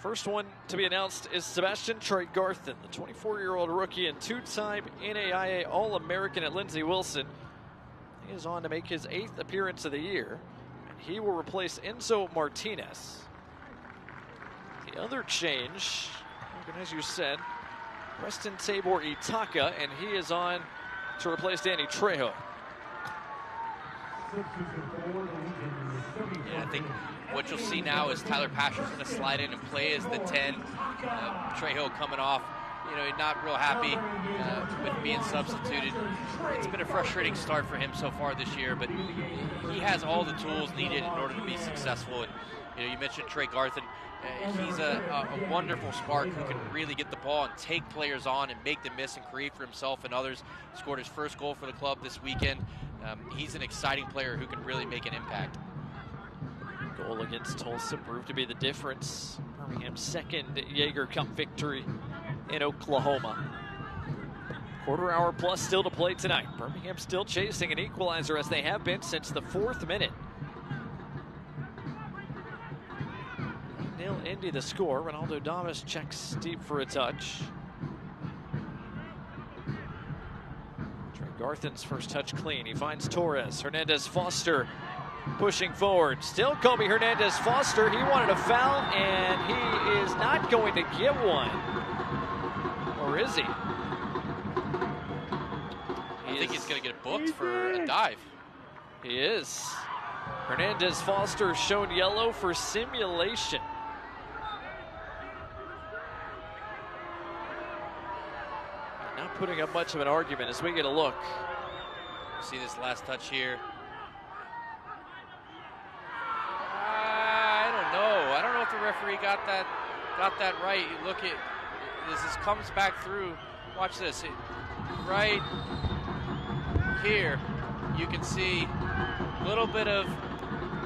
First one to be announced is Sebastian Tregarthen, the 24-year-old rookie and two-time NAIA All-American at Lindsey Wilson. He is on to make his 8th appearance of the year, and he will replace Enzo Martinez. The other change, as you said, Preston Tabor Itaka, and he is on to replace Danny Trejo. Yeah, I think what you'll see now is Tyler Pasher's going to slide in and play as the 10. Trejo coming off, not real happy with being substituted. It's been a frustrating start for him so far this year, but he has all the tools needed in order to be successful. And you mentioned Tregarthen. He's a wonderful spark who can really get the ball and take players on and make them miss and create for himself and others. Scored his first goal for the club this weekend. He's an exciting player who can really make an impact. Goal against Tulsa proved to be the difference. Birmingham's second Jaeger Cup victory in Oklahoma. Quarter hour plus still to play tonight. Birmingham still chasing an equalizer as they have been since the 4th minute. 1-0 Indy the score. Ronaldo Damas checks deep for a touch. Tregarthen's first touch clean. He finds Torres. Hernandez Foster pushing forward. Still Kobe Hernandez Foster. He wanted a foul, and he is not going to get one. Or is he? I think he's going to get booked for a dive. He is. Hernandez Foster shown yellow for simulation. Not putting up much of an argument as we get a look. See this last touch here. I don't know if the referee got that right. You look at this comes back through. Watch this. Right here, you can see a little bit of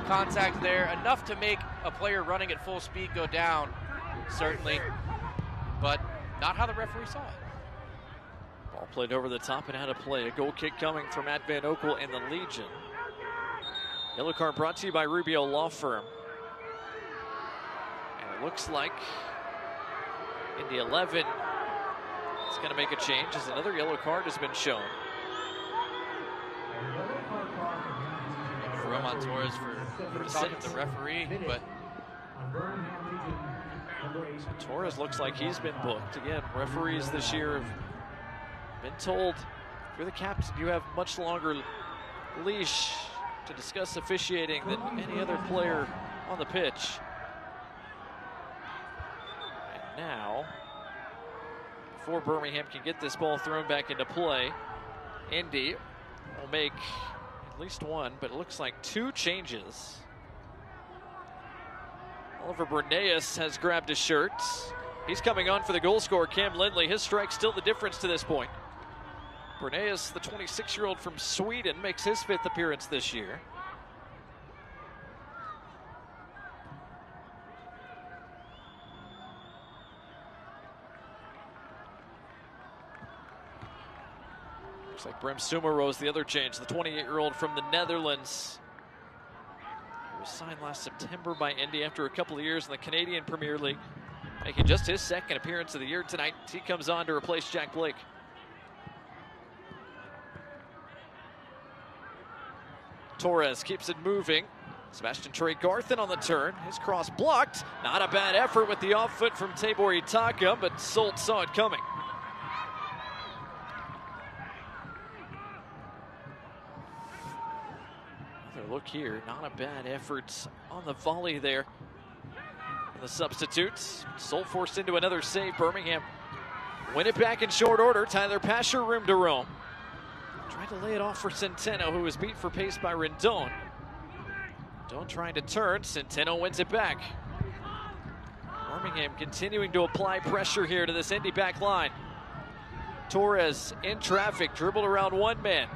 contact there, enough to make a player running at full speed go down, certainly, but not how the referee saw it. Ball played over the top and out of play. A goal kick coming from Matt Van Oekel and the Legion. Yellow card brought to you by Rubio Law Firm. And it looks like Indy 11 is going to make a change as another yellow card has been shown. For Roman Torres for talking to the referee, but so Torres looks like he's been booked. Again, referees this year have been told, if you're the captain, you have much longer leash to discuss officiating than any other player on the pitch. And now, before Birmingham can get this ball thrown back into play, Indy will make at least one, but it looks like 2 changes. Oliver Bernaeus has grabbed his shirt. He's coming on for the goal scorer, Cam Lindley. His strike's still the difference to this point. Bernaeus, the 26-year-old from Sweden, makes his 5th appearance this year. Looks like Brem Sumaro's the other change, the 28-year-old from the Netherlands. He was signed last September by Indy after a couple of years in the Canadian Premier League, making just his 2nd appearance of the year tonight. He comes on to replace Jack Blake. Torres keeps it moving. Sebastian Tregarthen on the turn. His cross blocked. Not a bad effort with the off foot from Tabor Itaka, but Solt saw it coming. Another look here. Not a bad effort on the volley there. And the substitutes. Solt forced into another save. Birmingham win it back in short order. Tyler Pasher room to roam. Tried to lay it off for Centeno, who was beat for pace by Rendon. Rendon trying to turn. Centeno wins it back. Birmingham continuing to apply pressure here to this Indy back line. Torres in traffic, dribbled around one man.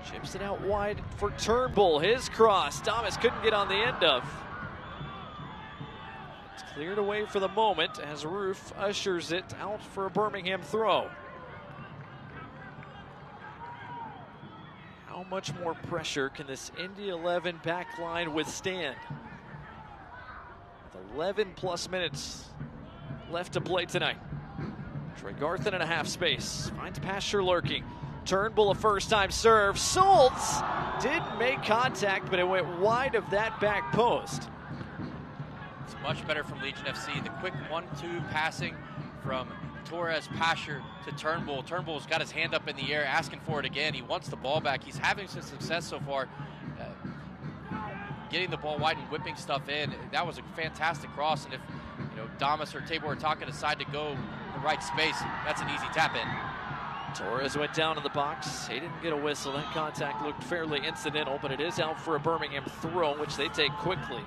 Chips it out wide for Turnbull. His cross, Thomas couldn't get on the end of. It's cleared away for the moment as Roof ushers it out for a Birmingham throw. How much more pressure can this Indy 11 back line withstand? 11 plus minutes left to play tonight. Tregarthen in a half space. Finds Pasture lurking. Turnbull a first-time serve. Schultz did make contact, but it went wide of that back post. It's much better from Legion FC. The quick 1-2 passing from Torres Pasher to Turnbull. Turnbull's got his hand up in the air, asking for it again. He wants the ball back. He's having some success so far, getting the ball wide and whipping stuff in. That was a fantastic cross, and if Damas or Tabor Taka decide to go in the right space, that's an easy tap in. Torres went down in the box. He didn't get a whistle. That contact looked fairly incidental, but it is out for a Birmingham throw, which they take quickly.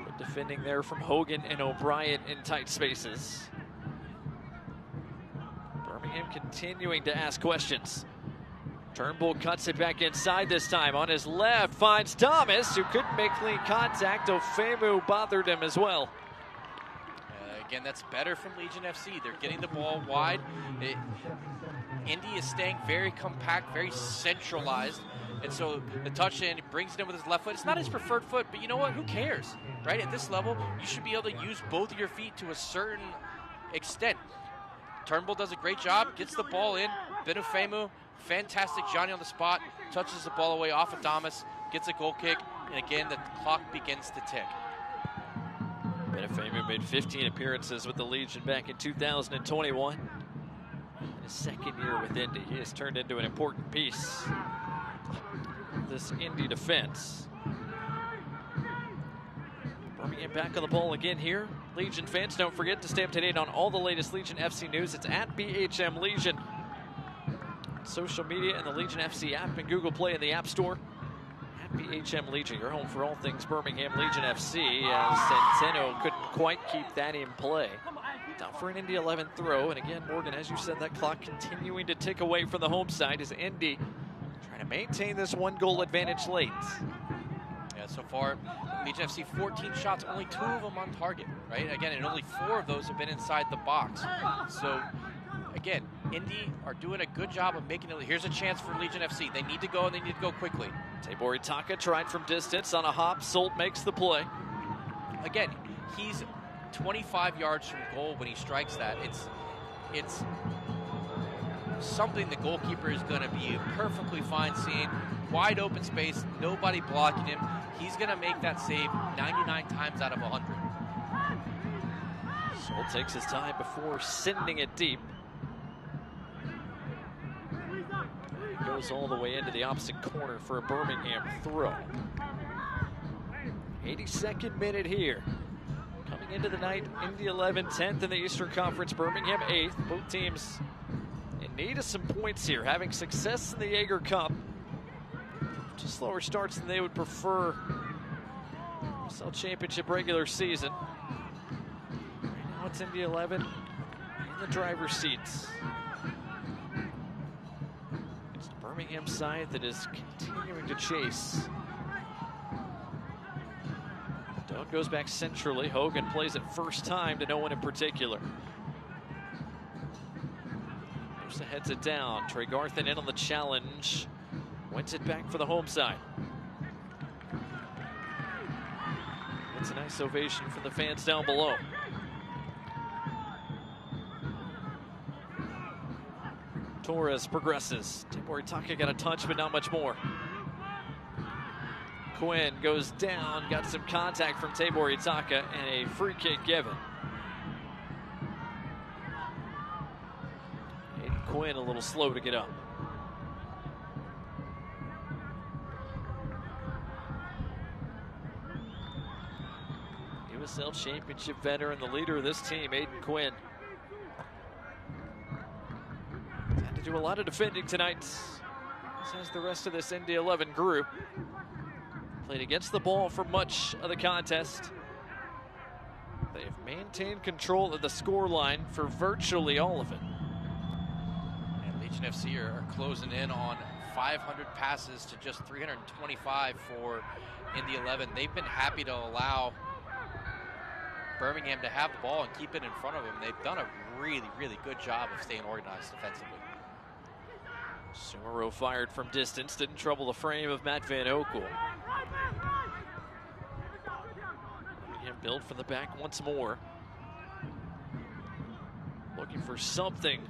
Good defending there from Hogan and O'Brien in tight spaces. Birmingham continuing to ask questions. Turnbull cuts it back inside this time. On his left, finds Thomas, who couldn't make clean contact. Ofemu bothered him as well. Again, that's better from Legion FC. They're getting the ball wide. Indy is staying very compact, very centralized. And so the touch in, brings it in with his left foot. It's not his preferred foot, but you know what? Who cares, right? At this level, you should be able to use both of your feet to a certain extent. Turnbull does a great job, gets the ball in. Benufemu, fantastic Johnny on the spot, touches the ball away off of Damas, gets a goal kick, and again, the clock begins to tick. Benufemu made 15 appearances with the Legion back in 2021. In his second year with Indy, he has turned into an important piece of this Indy defense. Birmingham back on the ball again here. Legion fans, don't forget to stay up to date on all the latest Legion FC news. It's at BHM Legion. Social media and the Legion FC app and Google Play in the App Store. BHM Legion, your home for all things Birmingham Legion FC, as Centeno couldn't quite keep that in play. Down for an Indy 11 throw, and again, Morgan, as you said, that clock continuing to tick away from the home side as Indy trying to maintain this one-goal advantage late. Yeah, so far, Legion FC 14 shots, only 2 of them on target, right? Again, and only 4 of those have been inside the box. So, again, Indy are doing a good job of making it. Here's a chance for Legion FC. They need to go, and they need to go quickly. Tabor Taka tried from distance on a hop. Solt makes the play. Again, he's 25 yards from goal when he strikes that. It's something the goalkeeper is going to be perfectly fine seeing. Wide open space, nobody blocking him. He's going to make that save 99 times out of 100. Solt takes his time before sending it deep. Goes all the way into the opposite corner for a Birmingham throw. 82nd minute here. Coming into the night, Indy 11, 10th in the Eastern Conference, Birmingham 8th. Both teams in need of some points here, having success in the Jaeger Cup. Just slower starts than they would prefer. USL Championship regular season. Right now it's Indy 11 in the driver's seats. Birmingham side that is continuing to chase. Doug goes back centrally. Hogan plays it first time to no one in particular. Musa heads it down. Tregarthen in on the challenge. Wins it back for the home side. It's a nice ovation for the fans down below. Torres progresses. Tabor Taka got a touch, but not much more. Quinn goes down, got some contact from Tabor Taka, and a free kick given. Aiden Quinn a little slow to get up. USL Championship veteran, the leader of this team, Aiden Quinn. Had to do a lot of defending tonight, as has the rest of this Indy 11 group. Played against the ball for much of the contest. They've maintained control of the scoreline for virtually all of it. And Legion FC are closing in on 500 passes to just 325 for Indy 11. They've been happy to allow Birmingham to have the ball and keep it in front of them. They've done a really, really good job of staying organized defensively. Sumero fired from distance, didn't trouble the frame of Matt Van Oekel. Him build from the back once more. Looking for something.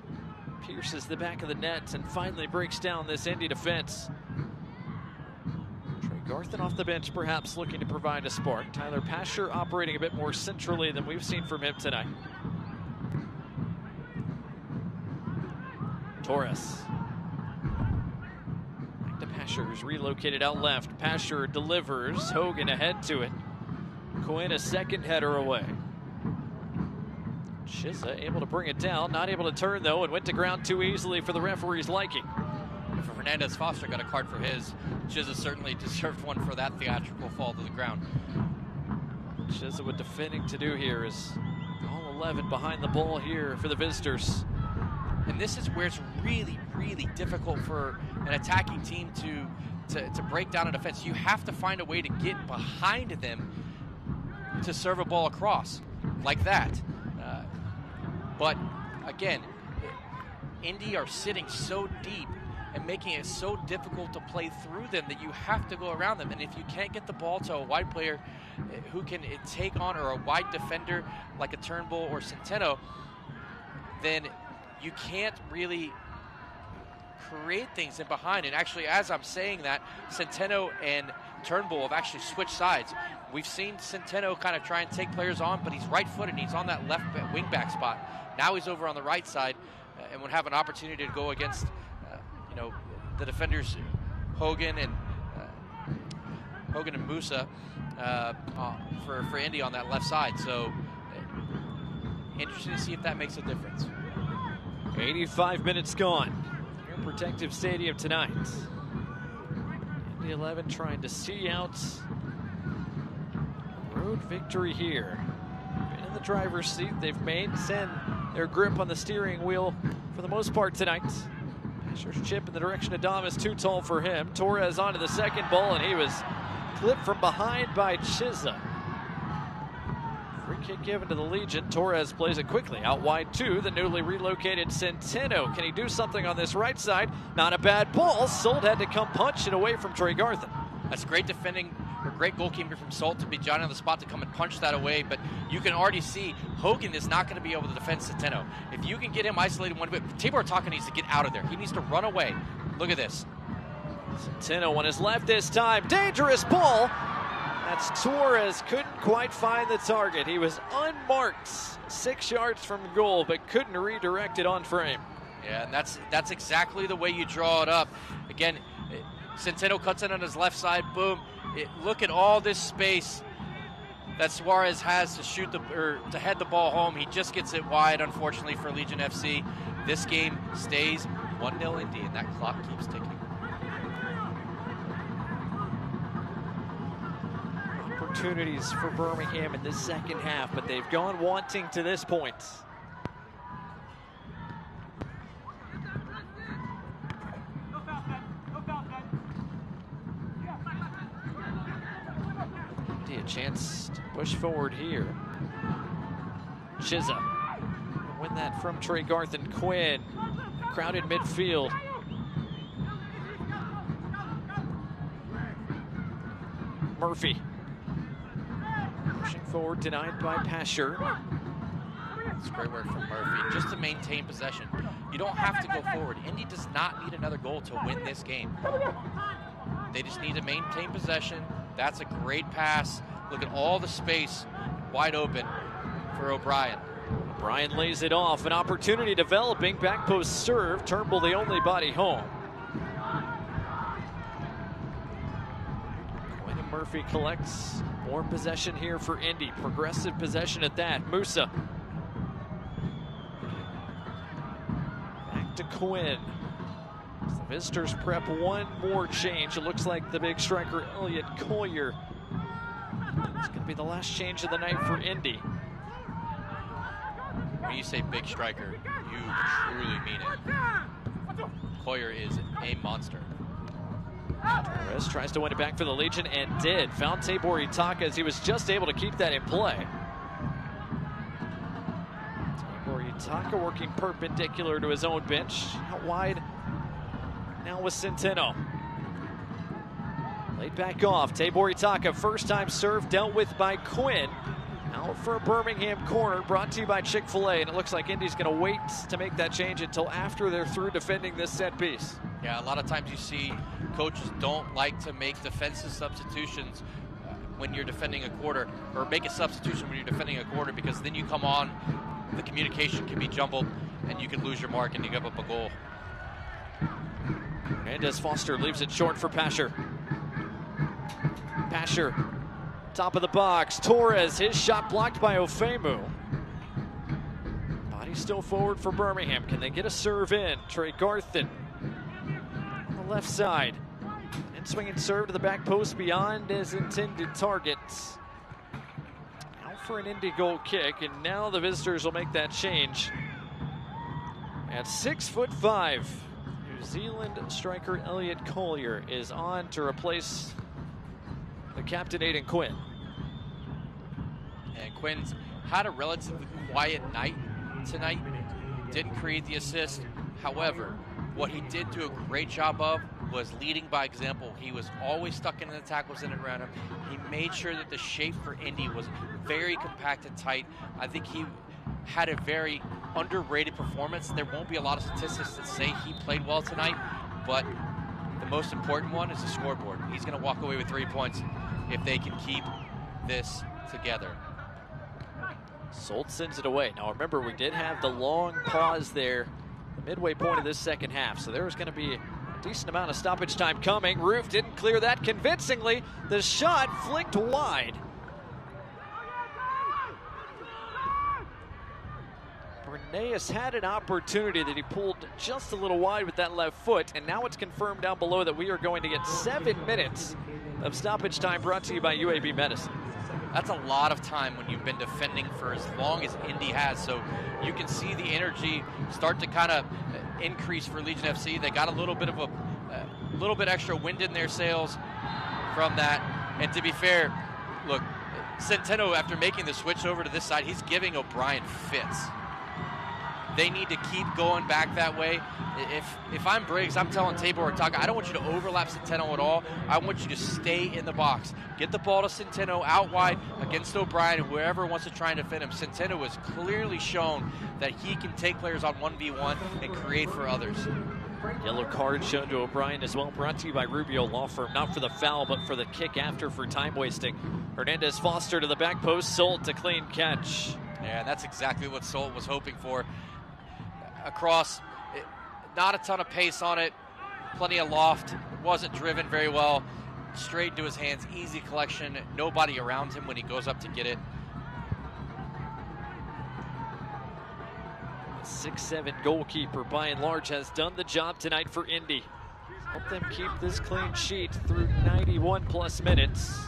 Pierces the back of the net and finally breaks down this Indy defense. Trey Garthen off the bench, perhaps looking to provide a spark. Tyler Pasher operating a bit more centrally than we've seen from him tonight. Torres. Back to Pasher, who's relocated out left. Pasher delivers. Hogan ahead to it. Quinn a second header away. Chizza able to bring it down, not able to turn though, and went to ground too easily for the referee's liking. If Hernandez Foster got a card for his, Chizza certainly deserved one for that theatrical fall to the ground. Chizza with defending to do here is all 11 behind the ball here for the visitors. And this is where it's really, really difficult for an attacking team to break down a defense. You have to find a way to get behind them to serve a ball across like that. But again, Indy are sitting so deep and making it so difficult to play through them that you have to go around them. And if you can't get the ball to a wide player who can take on, or a wide defender like a Turnbull or Centeno, then you can't really create things in behind. And actually, as I'm saying that, Centeno and Turnbull have actually switched sides. We've seen Centeno kind of try and take players on, but he's right-footed. He's on that left wing-back spot. Now he's over on the right side and would have an opportunity to go against, the defenders Hogan and Musa for Indy on that left side. So interesting to see if that makes a difference. 85 minutes gone here in Protective Stadium tonight. Indy 11 trying to see out a road victory here. Been in the driver's seat. They've maintained their grip on the steering wheel for the most part tonight. Pasher's chip in the direction of Dom is too tall for him. Torres onto the second ball, and he was clipped from behind by Chizza. Free kick given to the Legion. Torres plays it quickly out wide to the newly relocated Centeno. Can he do something on this right side? Not a bad ball. Sold had to come punch it away from Trey Garthen. That's great defending, or great goalkeeping from Salt to be Johnny on the spot to come and punch that away. But you can already see Hogan is not going to be able to defend Centeno. If you can get him isolated one bit, Tabor Taka needs to get out of there. He needs to run away. Look at this. Centeno on his left this time. Dangerous ball. That's Torres. Couldn't quite find the target. He was unmarked 6 yards from goal, but couldn't redirect it on frame. Yeah, and that's exactly the way you draw it up. Again, Centeno cuts in on his left side. Boom. Look at all this space that Suarez has to shoot to head the ball home. He just gets it wide, unfortunately, for Legion FC. This game stays 1-0 Indy, and that clock keeps ticking. Opportunities for Birmingham in the second half, but they've gone wanting to this point. A chance to push forward here. Chizza win that from Trey Garthen. Quinn, crowded midfield. Murphy pushing forward, denied by Pasher. It's great work from Murphy, just to maintain possession. You don't have to go forward. Indy does not need another goal to win this game. They just need to maintain possession. That's a great pass. Look at all the space wide open for O'Brien. O'Brien lays it off. An opportunity developing. Back post serve. Turnbull the only body home. Quinn and Murphy collects more possession here for Indy. Progressive possession at that. Musa. Back to Quinn. As the visitors prep one more change. It looks like the big striker Elliot Collier. It's going to be the last change of the night for Indy. When you say big striker, you truly mean it. Collier is a monster. Torres tries to win it back for the Legion and did. Found Tabor Itaka as he was just able to keep that in play. Tabor Itaka working perpendicular to his own bench. Out wide now with Centeno. Laid back off. Tabor Itaka, first time serve dealt with by Quinn. Out for a Birmingham corner, brought to you by Chick-fil-A, and it looks like Indy's going to wait to make that change until after they're through defending this set piece. Yeah, a lot of times you see coaches don't like to make defensive substitutions when you're defending a quarter, or make a substitution when you're defending a quarter, because then you come on, the communication can be jumbled, and you can lose your mark and you give up a goal. Hernandez Foster leaves it short for Pasher. Pasher, top of the box. Torres, his shot blocked by Ofemu. Body still forward for Birmingham. Can they get a serve in? Trey Garthen on the left side. And swinging serve to the back post beyond his intended target. Out for an Indy goal kick, and now the visitors will make that change. At 6'5", New Zealand striker Elliot Collier is on to replace the captain Aiden Quinn. And Quinn's had a relatively quiet night tonight. Didn't create the assist. However, what he did do a great job of was leading by example. He was always stuck in the tackles in and around him. He made sure that the shape for Indy was very compact and tight. I think he had a very underrated performance. There won't be a lot of statistics that say he played well tonight, but the most important one is the scoreboard. He's going to walk away with 3 points if they can keep this together. Solt sends it away. Now remember, we did have the long pause there, the midway point of this second half, so there was going to be a decent amount of stoppage time coming. Roof didn't clear that convincingly. The shot flicked wide. Bernays had an opportunity that he pulled just a little wide with that left foot, and now it's confirmed down below that we are going to get 7 minutes of stoppage time, brought to you by UAB Medicine. That's a lot of time when you've been defending for as long as Indy has, so you can see the energy start to kind of increase for Legion FC. They got a little bit of little bit extra wind in their sails from that, and to be fair, look, Centeno, after making the switch over to this side, he's giving O'Brien fits. They need to keep going back that way. If I'm Briggs, I'm telling Tabor Itaka, I don't want you to overlap Centeno at all. I want you to stay in the box. Get the ball to Centeno out wide against O'Brien, whoever wants to try and defend him. Centeno has clearly shown that he can take players on 1v1 and create for others. Yellow card shown to O'Brien as well, brought to you by Rubio Law Firm. Not for the foul, but for the kick after for time wasting. Hernandez Foster to the back post, Solt to clean catch. Yeah, that's exactly what Solt was hoping for. Across, not a ton of pace on it, plenty of loft, wasn't driven very well, straight into his hands, easy collection, nobody around him when he goes up to get it. 6'7" goalkeeper by and large has done the job tonight for Indy. Help them keep this clean sheet through 91 plus minutes.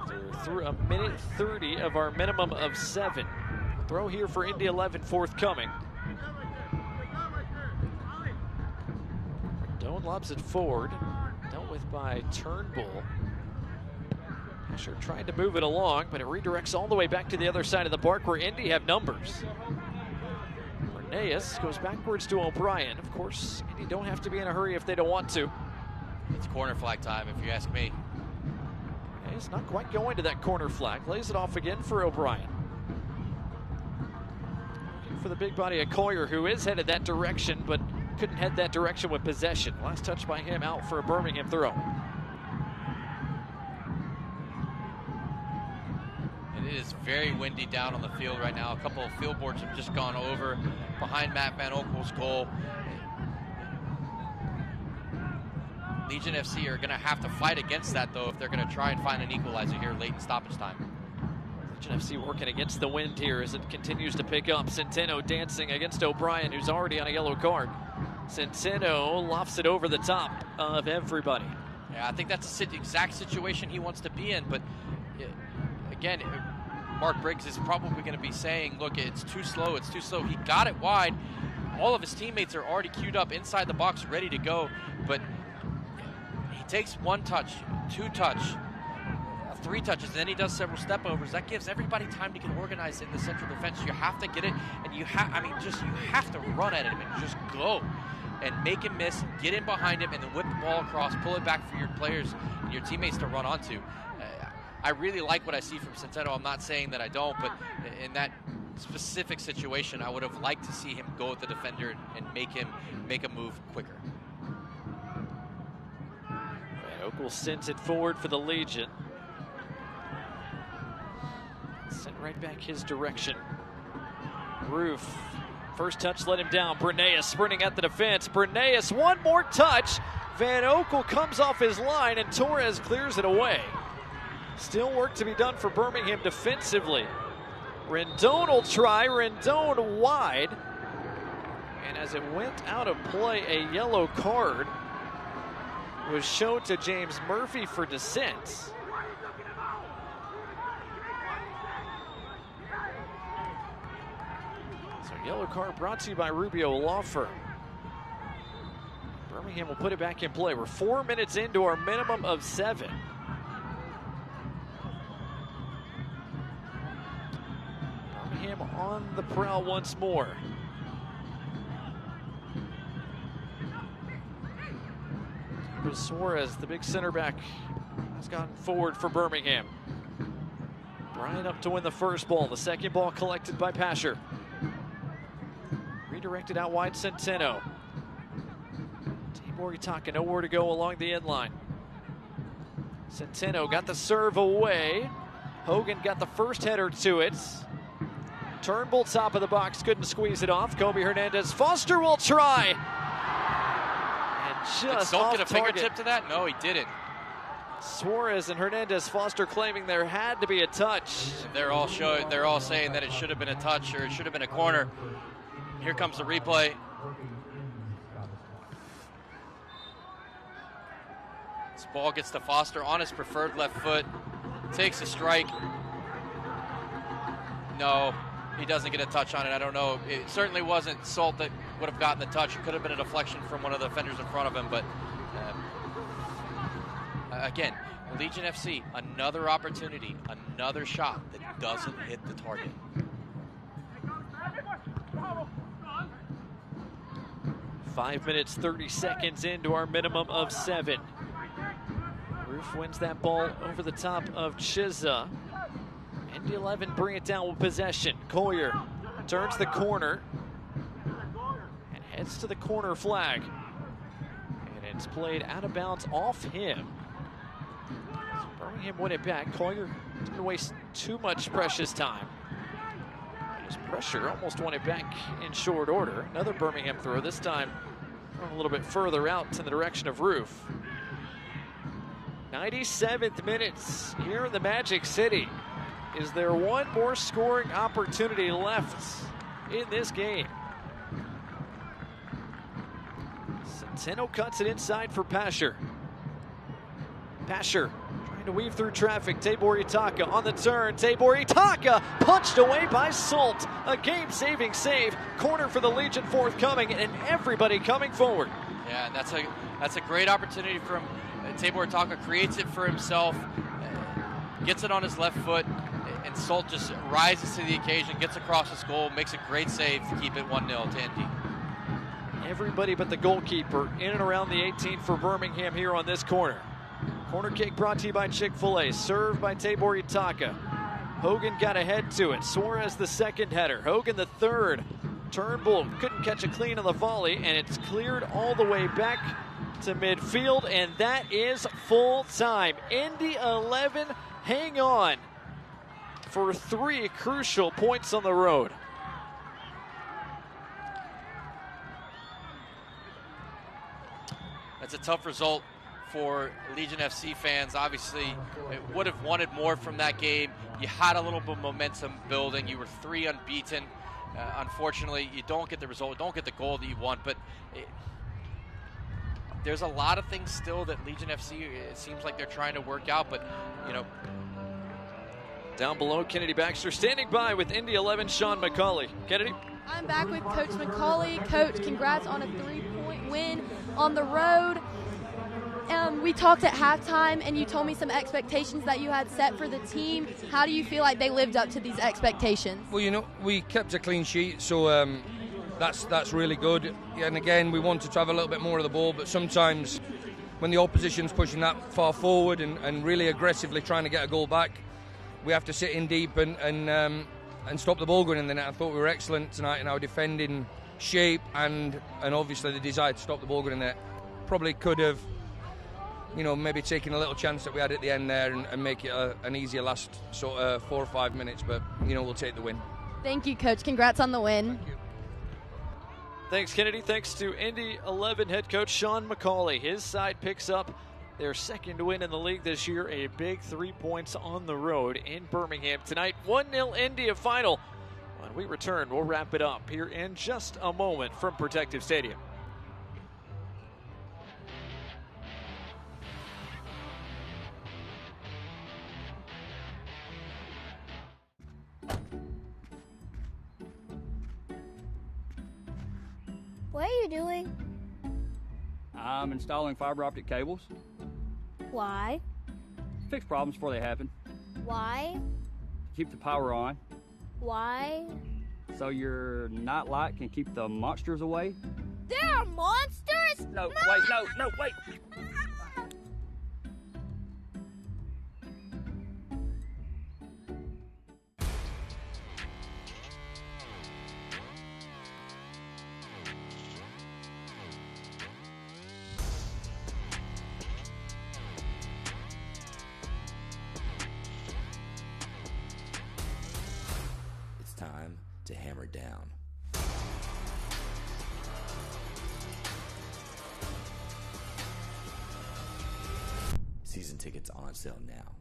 They're through a minute 30 of our minimum of 7. Throw here for Indy 11 forthcoming. Rendon lobs it forward. Dealt with by Turnbull. Asher tried to move it along, but it redirects all the way back to the other side of the park where Indy have numbers. Bernays goes backwards to O'Brien. Of course, Indy don't have to be in a hurry if they don't want to. It's corner flag time, if you ask me. Bernays not quite going to that corner flag. Lays it off again for O'Brien. For the big body of Collier, who is headed that direction, but couldn't head that direction with possession. Last touch by him out for a Birmingham throw. It is very windy down on the field right now. A couple of field boards have just gone over behind Matt Van Okel's goal. Legion FC are going to have to fight against that, though, if they're going to try and find an equalizer here late in stoppage time. Legion FC working against the wind here as it continues to pick up. Centeno dancing against O'Brien, who's already on a yellow card. Centeno lofts it over the top of everybody. Yeah, I think that's the exact situation he wants to be in, but again, Mark Briggs is probably going to be saying, look, it's too slow, it's too slow. He got it wide. All of his teammates are already queued up inside the box, ready to go, but he takes 1 touch, 2 touch, 3 touches, and then he does several step overs. That gives everybody time to get organized in the central defense. You have to get it, and you have to run at him and just go. and make him miss, get in behind him, and then whip the ball across, pull it back for your players and your teammates to run onto. I really like what I see from Centeno. I'm not saying that I don't, but in that specific situation, I would have liked to see him go with the defender and make a move quicker. Van Oekel sends it forward for the Legion. Sent right back his direction. Roof, first touch let him down. Breneas sprinting at the defense. Breneas, one more touch. Van Oekel comes off his line and Torres clears it away. Still work to be done for Birmingham defensively. Rendon will try, Rendon wide. And as it went out of play, a yellow card was shown to James Murphy for dissent. Yellow card brought to you by Rubio Law Firm. Birmingham will put it back in play. We're 4 minutes into our minimum of 7. Birmingham on the prowl once more. Suarez, the big center back, has gone forward for Birmingham. Bryant up to win the first ball. The second ball collected by Pasher. Redirected out wide, Centeno. Tibor Itaka, nowhere to go along the end line. Centeno got the serve away. Hogan got the first header to it. Turnbull, top of the box, couldn't squeeze it off. Kobe Hernandez, Foster will try. And just Did Solt off get a target. fingertip to that? No, he didn't. Suarez and Hernandez Foster claiming there had to be a touch. They're all saying that it should have been a touch or it should have been a corner. Here comes the replay. This ball gets to Foster on his preferred left foot. Takes a strike. No, he doesn't get a touch on it. I don't know. It certainly wasn't Solt that would have gotten the touch. It could have been a deflection from one of the defenders in front of him. But again, Legion FC, another opportunity, another shot that doesn't hit the target. 5 minutes, 30 seconds into our minimum of 7. Roof wins that ball over the top of Chiza. Indy 11 bring it down with possession. Collier turns the corner and heads to the corner flag. And it's played out of bounds off him. So Birmingham win it back. Collier didn't waste too much precious time. His pressure almost won it back in short order. Another Birmingham throw, this time a little bit further out in the direction of Roof. 97th minutes here in the Magic City. Is there one more scoring opportunity left in this game? Centeno cuts it inside for Pasher. Pasher trying to weave through traffic. Tibor Itaka on the turn. Tibor Itaka punched away by Solt. A game-saving save. Corner for the Legion forthcoming, and everybody coming forward. Yeah, that's a great opportunity from Tibor Itaka. Creates it for himself, gets it on his left foot, and Solt just rises to the occasion, gets across his goal, makes a great save to keep it 1-0 to Indy. Everybody but the goalkeeper in and around the 18 for Birmingham here on this corner. Corner kick brought to you by Chick-fil-A, served by Tibor Itaka. Hogan got ahead to it. Suarez the second header. Hogan the third. Turnbull couldn't catch a clean on the volley, and it's cleared all the way back to midfield, and that is full time. Indy 11, hang on for 3 crucial points on the road. That's a tough result for Legion FC fans. Obviously, would have wanted more from that game. You had a little bit of momentum building. You were 3 unbeaten. Unfortunately, you don't get the result, don't get the goal that you want, but there's a lot of things still that Legion FC, it seems like they're trying to work out, but, you know. Down below, Kennedy Baxter standing by with Indy 11, Sean McCauley. Kennedy? I'm back with Coach McCauley. Coach, congrats on a 3-point win on the road. We talked at halftime, and you told me some expectations that you had set for the team. How do you feel like they lived up to these expectations? Well, you know, we kept a clean sheet, so that's really good. And again, we want to have a little bit more of the ball, but sometimes when the opposition's pushing that far forward and really aggressively trying to get a goal back, we have to sit in deep and stop the ball going in the net. I thought we were excellent tonight in our defending shape and obviously the desire to stop the ball going in the net. Probably could have, maybe taken a little chance that we had at the end there and make it an easier last sort of 4 or 5 minutes, but we'll take the win. Thank you, Coach. Congrats on the win. Thank you. Thanks, Kennedy. Thanks to Indy 11 head coach Sean McCauley. His side picks up their second win in the league this year, a big 3 points on the road in Birmingham tonight. 1-0 Indy, a final. When we return, we'll wrap it up here in just a moment from Protective Stadium. What are you doing? I'm installing fiber optic cables. Why? Fix problems before they happen. Why? Keep the power on Why? so your night light can keep the monsters away. There are monsters? No, wait. It's time to hammer down. Season tickets on sale now.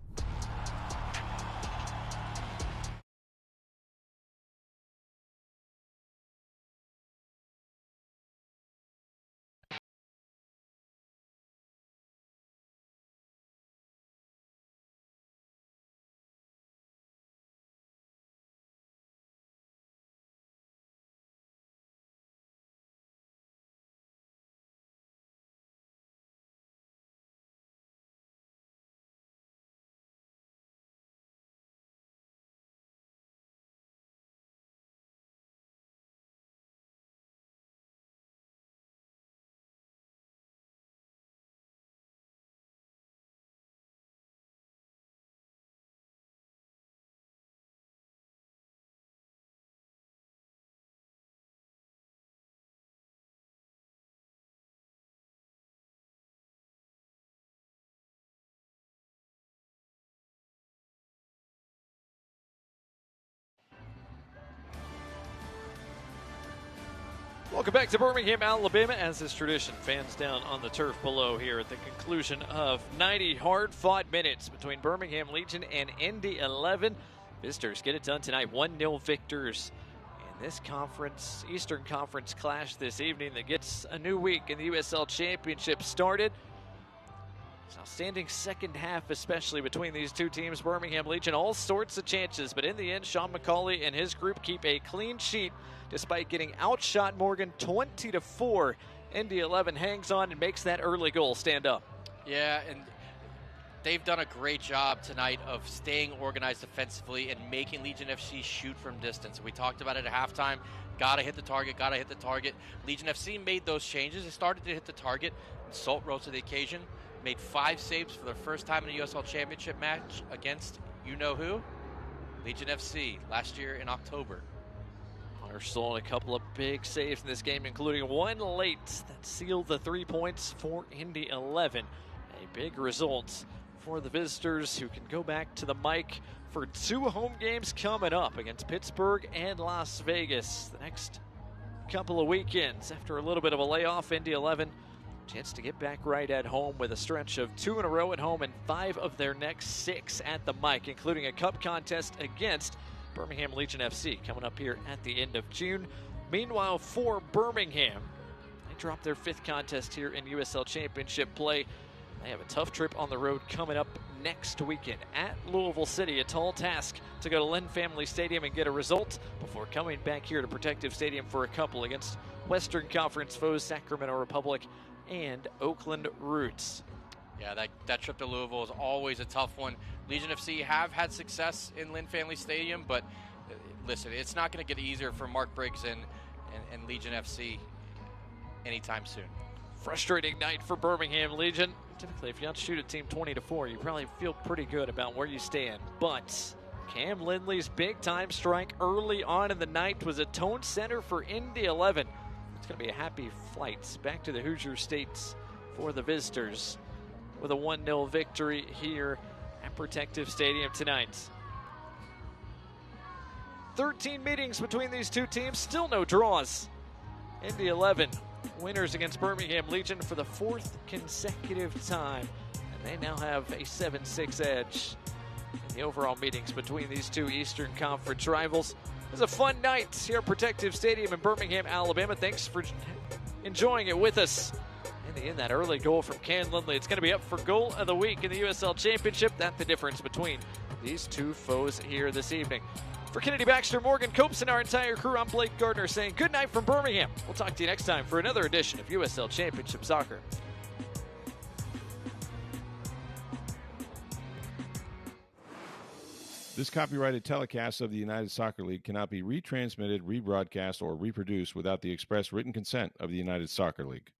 Welcome back to Birmingham, Alabama. As is tradition, fans down on the turf below here at the conclusion of 90 hard-fought minutes between Birmingham Legion and Indy 11. Visitors get it done tonight, 1-0 victors in this conference, Eastern Conference clash this evening that gets a new week in the USL Championship started. It's an outstanding second half, especially between these two teams. Birmingham Legion, all sorts of chances, but in the end, Sean McCauley and his group keep a clean sheet despite getting outshot Morgan 20-4. Indy 11 hangs on and makes that early goal stand up. Yeah, and they've done a great job tonight of staying organized defensively and making Legion FC shoot from distance. We talked about it at halftime. Gotta hit the target. Legion FC made those changes. They started to hit the target. Salt rose to the occasion. Made 5 saves for their first time in a USL Championship match against you-know-who? Legion FC last year in October. Arsenal a couple of big saves in this game, including one late that sealed the 3 points for Indy 11. A big result for the visitors, who can go back to the mic for 2 home games coming up against Pittsburgh and Las Vegas the next couple of weekends. After a little bit of a layoff, Indy 11 chance to get back right at home with a stretch of 2 in a row at home and 5 of their next 6 at the mic, including a cup contest against Birmingham Legion FC coming up here at the end of June. Meanwhile, for Birmingham, they dropped their 5th contest here in USL Championship play. They have a tough trip on the road coming up next weekend at Louisville City. A tall task to go to Lynn Family Stadium and get a result before coming back here to Protective Stadium for a couple against Western Conference foes Sacramento Republic and Oakland Roots. Yeah, that trip to Louisville is always a tough one. Legion FC have had success in Lynn Family Stadium, but listen, it's not going to get easier for Mark Briggs and Legion FC anytime soon. Frustrating night for Birmingham Legion. Typically, if you outshoot a team 20-4, you probably feel pretty good about where you stand. But Cam Lindley's big-time strike early on in the night was a tone setter for Indy 11. It's going to be a happy flight back to the Hoosier States for the visitors with a 1-0 victory here at Protective Stadium tonight. 13 meetings between these two teams, still no draws. Indy 11 winners against Birmingham Legion for the 4th consecutive time, and they now have a 7-6 edge in the overall meetings between these two Eastern Conference rivals. It was a fun night here at Protective Stadium in Birmingham, Alabama. Thanks for enjoying it with us. In that early goal from Cam Lindley, it's going to be up for goal of the week in the USL Championship. That's the difference between these two foes here this evening. For Kennedy Baxter, Morgan Copes, and our entire crew, I'm Blake Gardner saying good night from Birmingham. We'll talk to you next time for another edition of USL Championship Soccer. This copyrighted telecast of the United Soccer League cannot be retransmitted, rebroadcast, or reproduced without the express written consent of the United Soccer League.